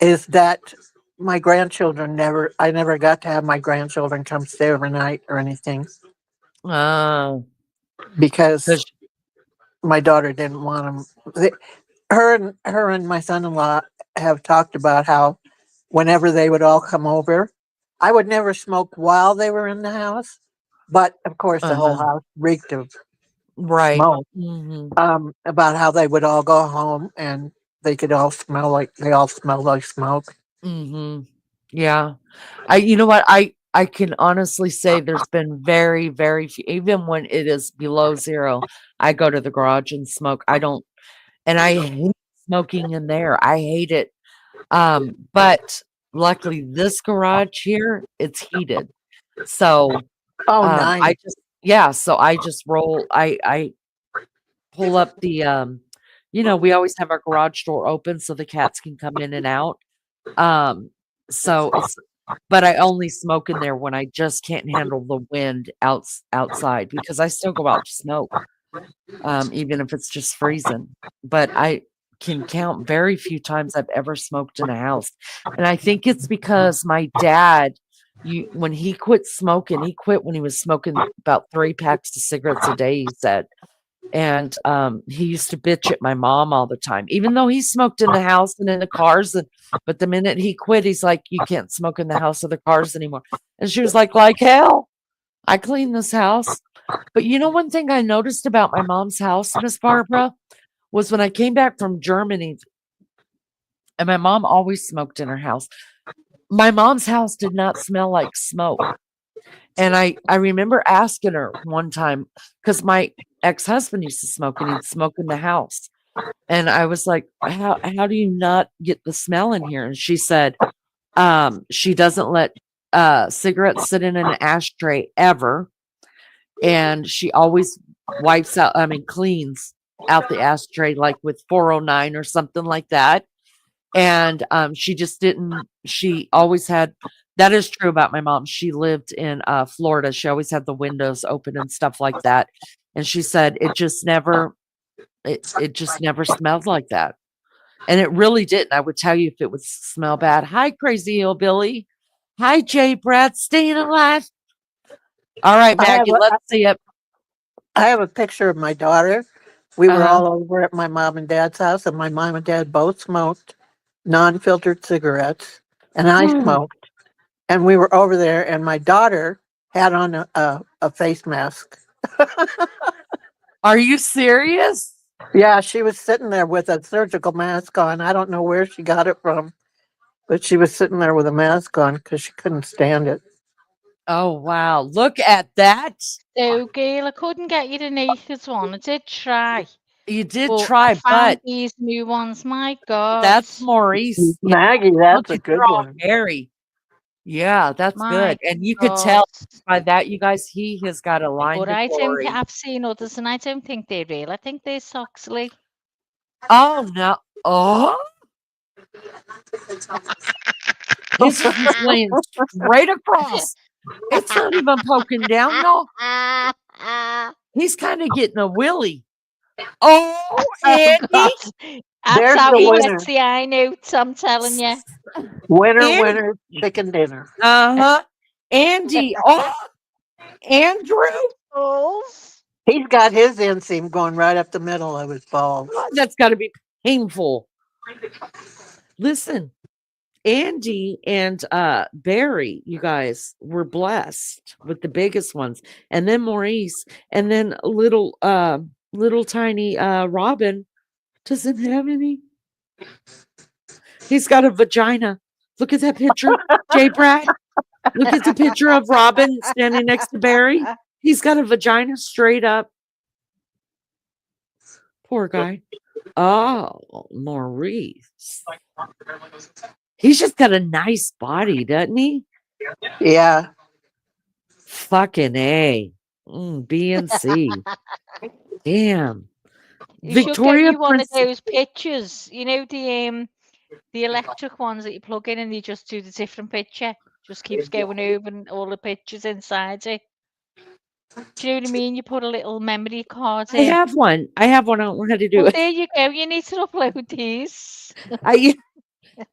is that my grandchildren I never got to have my grandchildren come stay overnight or anything uh, because 'cause- my daughter didn't want them. Her and my son-in-law have talked about how whenever they would all come over, I would never smoke while they were in the house, but of course the whole uh-huh, house reeked of right. smoke. Hmm. About how they would all go home and they all smell like smoke. Hmm. Yeah. You know what? I can honestly say there's been very, very few, even when it is below zero, I go to the garage and smoke. I don't, and I hate smoking in there. I hate it. But luckily this garage here, it's heated. So, Oh, nice. so I just I pull up we always have our garage door open so the cats can come in and out. Um, so but I only smoke in there when I just can't handle the wind outside because I still go out to smoke, even if it's just freezing. But I can count very few times I've ever smoked in a house. And I think it's because my dad, when he quit smoking, he quit when he was smoking about 3 packs of cigarettes a day, he said. And he used to bitch at my mom all the time, even though he smoked in the house and in the cars. But the minute he quit, he's like, "You can't smoke in the house or the cars anymore." And she was like hell, I clean this house. But you know, one thing I noticed about my mom's house, Miss Barbara, was when I came back from Germany, and my mom always smoked in her house. My mom's house did not smell like smoke. And I remember asking her one time because my ex-husband used to smoke and he'd smoke in the house. And I was like, how do you not get the smell in here? And she said, she doesn't let cigarettes sit in an ashtray ever. And she always cleans out the ashtray like with 409 or something like that. And she just didn't. She always had. That is true about my mom. She lived in Florida. She always had the windows open and stuff like that. And she said it just never. It just never smelled like that. And it really didn't. I would tell you if it would smell bad. Hi, crazy hillbilly. Hi, Jay Brad, staying alive. All right, Maggie, let's see it. I have a picture of my daughter. We were Uh-huh. all over at my mom and dad's house, and my mom and dad both smoked non-filtered cigarettes, and I smoked. And we were over there, and my daughter had on a face mask. Are you serious? Yeah, she was sitting there with a surgical mask on. I don't know where she got it from, but she was sitting there with a mask on because she couldn't stand it. Oh, wow. Look at that. So, Gail, I couldn't get you the naked one. I did try. You did But I try, found but these new ones. My God. that's Maurice. Yeah, Maggie, look that's a at good your one. Harry. Yeah, that's My good. And you could God. tell by that, you guys, he has got a line But to I don't glory. think I've seen others, and I don't think they're real. I think they're Soxley. Oh, no. Oh. His is just laying straight across. It's not even poking down, no. He's kind of getting a willy. Oh, Andy. God. That's There's how the he winner. gets the eye notes, I'm telling you. Winner, winner, chicken dinner. Uh-huh. Andy. Oh, Andrew. He's got his inseam going right up the middle of his balls. God, that's got to be painful. Listen, Andy and Barry, you guys were blessed with the biggest ones, and then Maurice, and then little tiny Robin doesn't have any. He's got a vagina. Look at that picture, Jay Brad. Look at the picture of Robin standing next to Barry. He's got a vagina straight up. Poor guy. Oh, Maurice. He's just got a nice body, doesn't he? Yeah. Fucking A. B and C. Damn. You should Victoria get you one Prince. of those pictures. You know the electric ones that you plug in and you just do the different picture. Just keeps going over and all the pictures inside it. Do you know what I mean? You put a little memory card I in. have one. I have one. I don't know how to do Well, it. there you go. You need to upload these.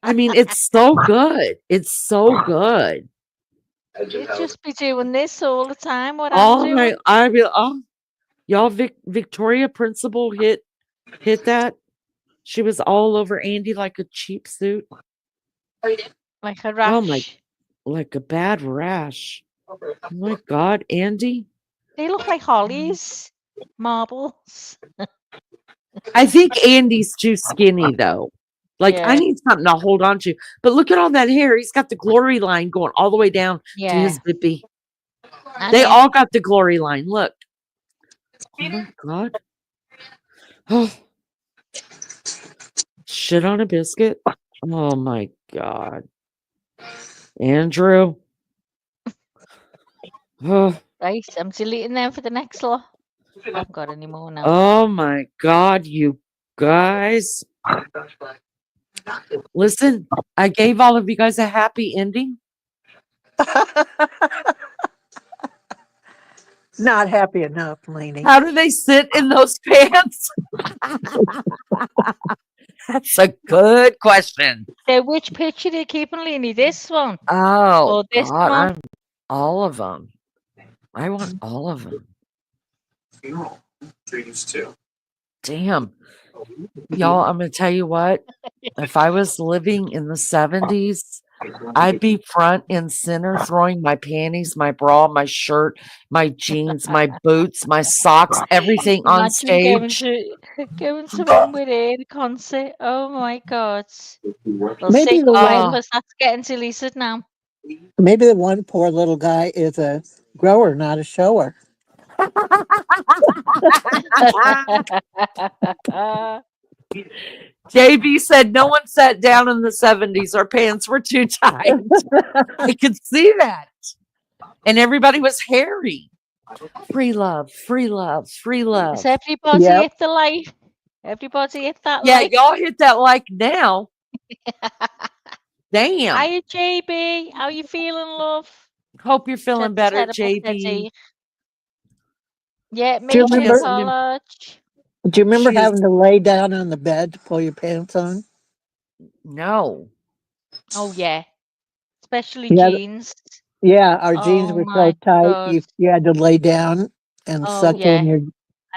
I mean, it's so good. It's so good. You'd just be doing this all the time. What I'm All doing. right. I will. Oh, y'all, Victoria Principal hit that. She was all over Andy like a cheap suit. Like a rash. Oh my, like a bad rash. Oh my God, Andy. They look like hollies, marbles. I think Andy's too skinny though. Like I Yeah. need something to hold on to. But look at all that hair. He's got the glory line going all the way down to his bippy. They all got the glory line. Look. Oh my God. Oh. Shit on a biscuit. Oh my God. Andrew. Oh. Right, I'm deleting them for the next lot. I haven't got any more now. Oh my God, you guys. Listen, I gave all of you guys a happy ending. Not happy enough, Lainey. How do they sit in those pants? That's a good question. So which picture do you keep on Leanie? This one? Oh, or this God, one? all of them. I want all of them. Dreams too. Damn. Y'all, I'm going to tell you what. If I was living in the 70s, I'd be front and center throwing my panties, my bra, my shirt, my jeans, my boots, my socks, everything on Imagine stage. going to one with a concert. Oh my God. Well, Maybe say the goodbye, one- 'cause that's getting deleted now. Maybe the one poor little guy is a grower, not a shower. JB said no one sat down in the 70s. Our pants were too tight. I could see that. And everybody was hairy. Free love, free love, free love. Has everybody hit the like? Everybody hit that Yeah, like? y'all hit that like now. Damn. Hiya, JB. How you feeling, love? Hope you're feeling better, Terrible JB. headache. Yeah, Do you Major remember? college. Do you remember She is having to lay down on the bed to pull your pants on? no. Oh yeah, especially Yeah, jeans. yeah. Our jeans Oh were so my tight, god. you had to lay down and Oh suck yeah, and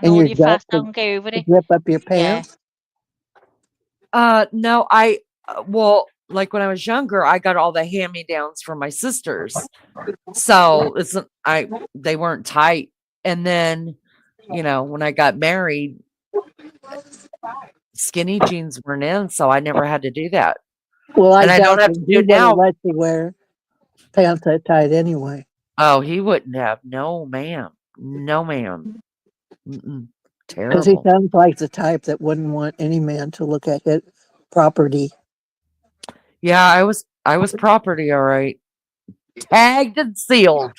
in all your your gut fat don't go over to it. zip up your Yeah. pants. No, well, like when I was younger, I got all the hand-me-downs from my sisters. So they weren't tight. And then, when I got married, skinny jeans weren't in, so I never had to do that. Well, I And I don't doubt have that to he do it would have now. let you wear pants that tight anyway. Oh, he wouldn't have. No, ma'am. No, ma'am. Mm-mm. Because he Terrible. sounds like the type that wouldn't want any man to look at his property. Yeah, I was property, all right. Tagged and sealed.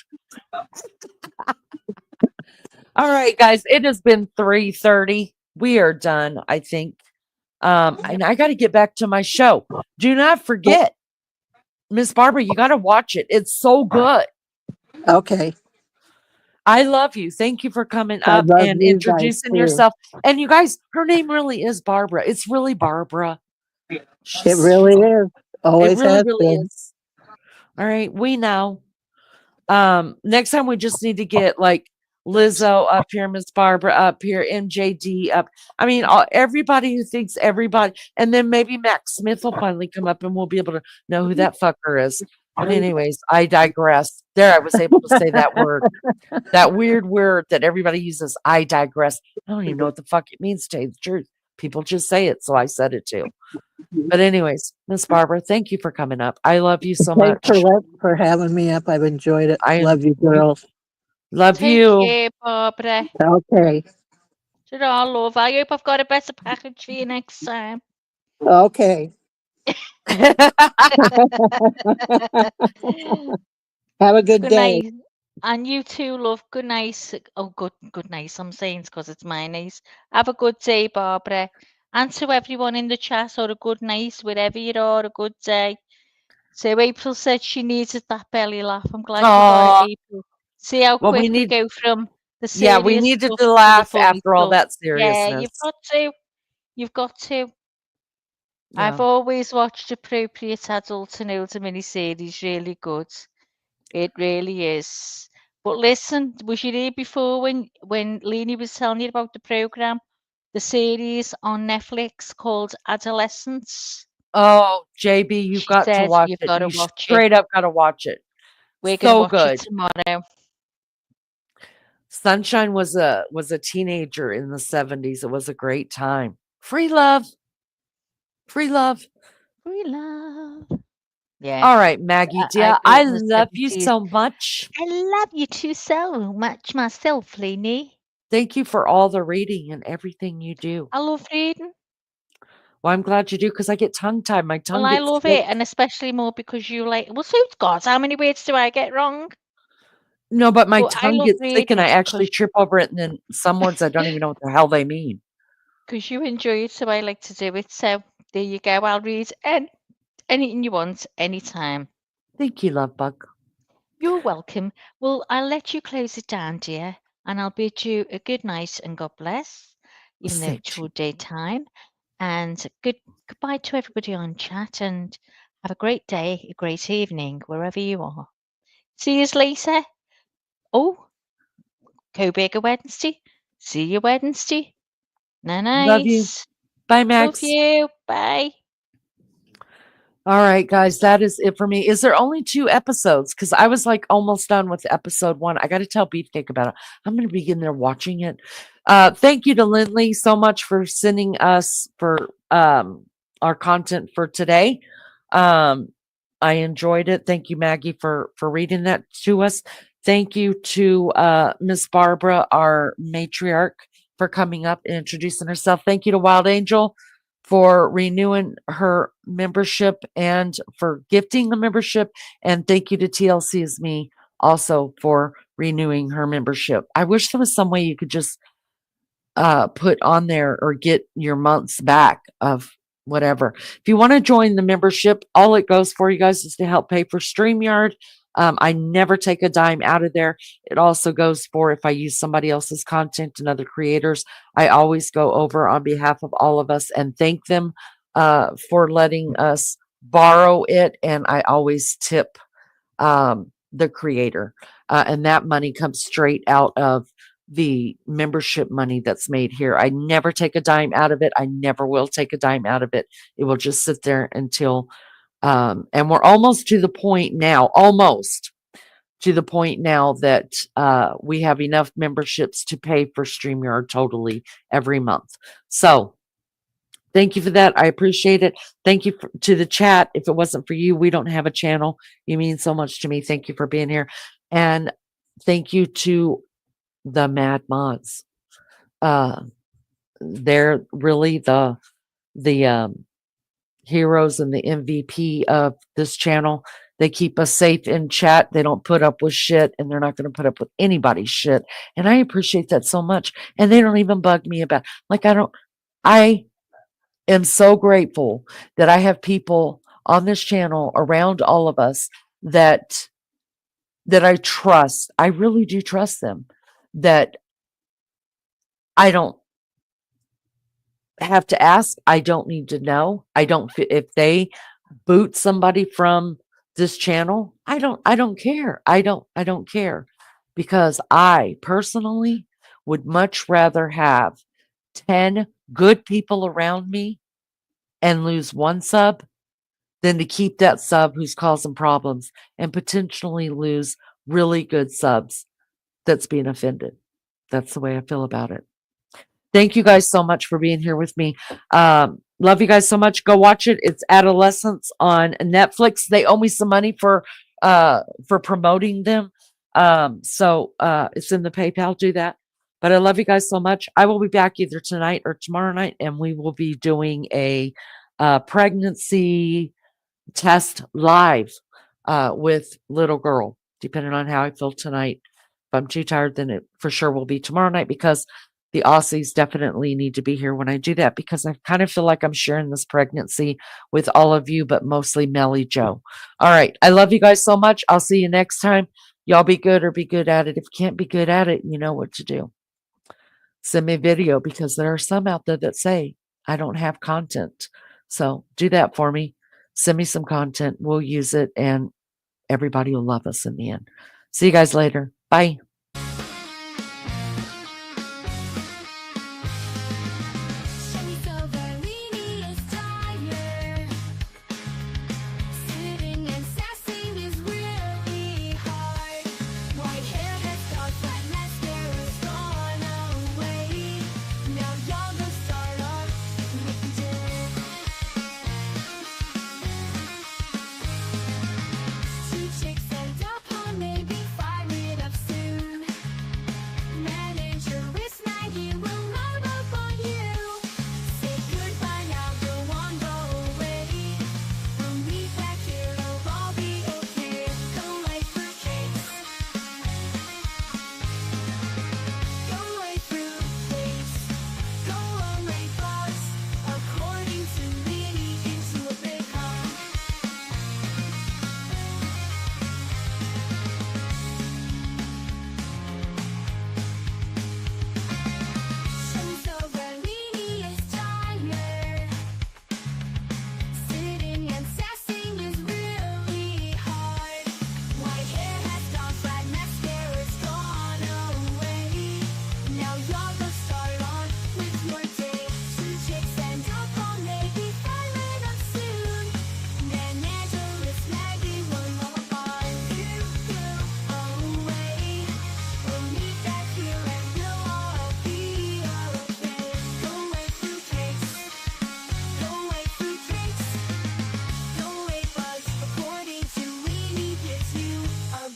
All right, guys. It has been 3:30. We are done, I think. And I got to get back to my show. Do not forget, Miss Barbara, you got to watch it. It's so good. Okay. I love you. Thank you for coming I up love and you guys introducing too. yourself. And you guys, her name really is Barbara. It's really Barbara. It really is. It Always really, has really been. is. All right, we know. Next time we just need to get like Lizzo up here, Miss Barbara up here, MJD up. I mean, everybody who thinks everybody, and then maybe Max Smith will finally come up and we'll be able to know who that fucker is. But anyways, I digress. There, I was able to say that word, that weird word that everybody uses. I digress. I don't even know what the fuck it means, to tell you the truth. People just say it, so I said it too. But anyways, Miss Barbara, thank you for coming up. I love you so Thanks much. for having me up. I've enjoyed it. I Love you, girls. love Take you. care, Barbara. Okay. Ta-ra, love. I hope I've got a better package for you next time. Okay. Have a good Good day. night. And you too, love. Good night. Oh, good night. I'm saying because it's my night. Have a good day, Barbara. And to everyone in the chat, or a good night, wherever you are, a good day. So April said she needed that belly laugh. I'm glad you got it, Oh, April. See how well, quick we go from the we serious needed stuff to to the laugh funny after all stuff. that Yeah, seriousness. you've got to. You've got to. I've Yeah. always watched Appropriate Adult and Older miniseries. Really good. It really is. But listen, was you there before when Leni was telling you about the program, the series on Netflix called Adolescence? Oh, JB, you She got to said watch you've it. got to You watch it. straight up got to watch it. We're gonna So watch it good. tomorrow. Sunshine was a teenager in the 70s. It was a great time. Free love. Free love. Free love. Yeah. All right, Maggie I dear. grew up I in the love you 70s. so much. I love you too so much myself, Leni. Thank you for all the reading and everything you do. I love reading. Well, I'm glad you do because I get tongue tied. My Well, tongue I gets love slick. it, and especially more because you like. Well, so God, how many words do I get wrong? No, but my But I tongue love gets thick and reading I actually because trip over it, and then some words I don't even know what the hell they mean. you enjoy it, so I like to do it. So there you go. I'll read anything you want, anytime. Thank you, love bug. You're welcome. Well, I'll let you close it down, dear, and I'll bid you a good night and God bless, even though Same it's to your you. daytime. And goodbye to everybody on chat, and have a great day, a great evening, wherever you are. See you later. Oh, go bigger Wednesday. See you Wednesday. Love you. Nice. Bye, Love Max. you. Bye. All right, guys, that is it for me. Is there only 2 episodes? Because I was like almost done with episode 1. I got to tell Beefcake about it. I'm going to begin there watching it. Thank you to Lindley so much for sending us for our content for today. I enjoyed it. Thank you, Maggie, for reading that to us. Thank you to Miss Barbara, our matriarch, for coming up and introducing herself. Thank you to Wild Angel for renewing her membership and for gifting the membership. And thank you to TLC as me also for renewing her membership. I wish there was some way you could just put on there or get your months back of whatever. If you want to join the membership, all it goes for, you guys, is to help pay for StreamYard. I never take a dime out of there. It also goes for if I use somebody else's content and other creators, I always go over on behalf of all of us and thank them for letting us borrow it. And I always tip the creator. And that money comes straight out of the membership money that's made here. I never take a dime out of it. I never will take a dime out of it. It will just sit there until, and we're almost to the point now, that we have enough memberships to pay for StreamYard totally every month. So thank you for that. I appreciate it. Thank you to the chat. If it wasn't for you, we don't have a channel. You mean so much to me. Thank you for being here. And thank you to the Mad Mods. They're really the heroes and the MVP of this channel. They keep us safe in chat. They don't put up with shit, and they're not going to put up with anybody's shit. And I appreciate that so much. And they don't even bug me about, like, I am so grateful that I have people on this channel around all of us that I trust. I really do trust them, that I don't have to ask. I don't need to know. I don't, if they boot somebody from this channel, I don't care. I don't care, because I personally would much rather have 10 good people around me and lose one sub than to keep that sub who's causing problems and potentially lose really good subs that's being offended. That's the way I feel about it. Thank you guys so much for being here with me. Love you guys so much. Go watch it. It's Adolescence on Netflix. They owe me some money for promoting them. So it's in the PayPal. Do that. But I love you guys so much. I will be back either tonight or tomorrow night, and we will be doing a pregnancy test live with little girl, depending on how I feel tonight. If I'm too tired, then it for sure will be tomorrow night, because the Aussies definitely need to be here when I do that, because I kind of feel like I'm sharing this pregnancy with all of you, but mostly Melly Joe. All right. I love you guys so much. I'll see you next time. Y'all be good or be good at it. If you can't be good at it, you know what to do. Send me a video, because there are some out there that say I don't have content. So do that for me. Send me some content. We'll use it, and everybody will love us in the end. See you guys later. Bye.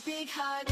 Big hug.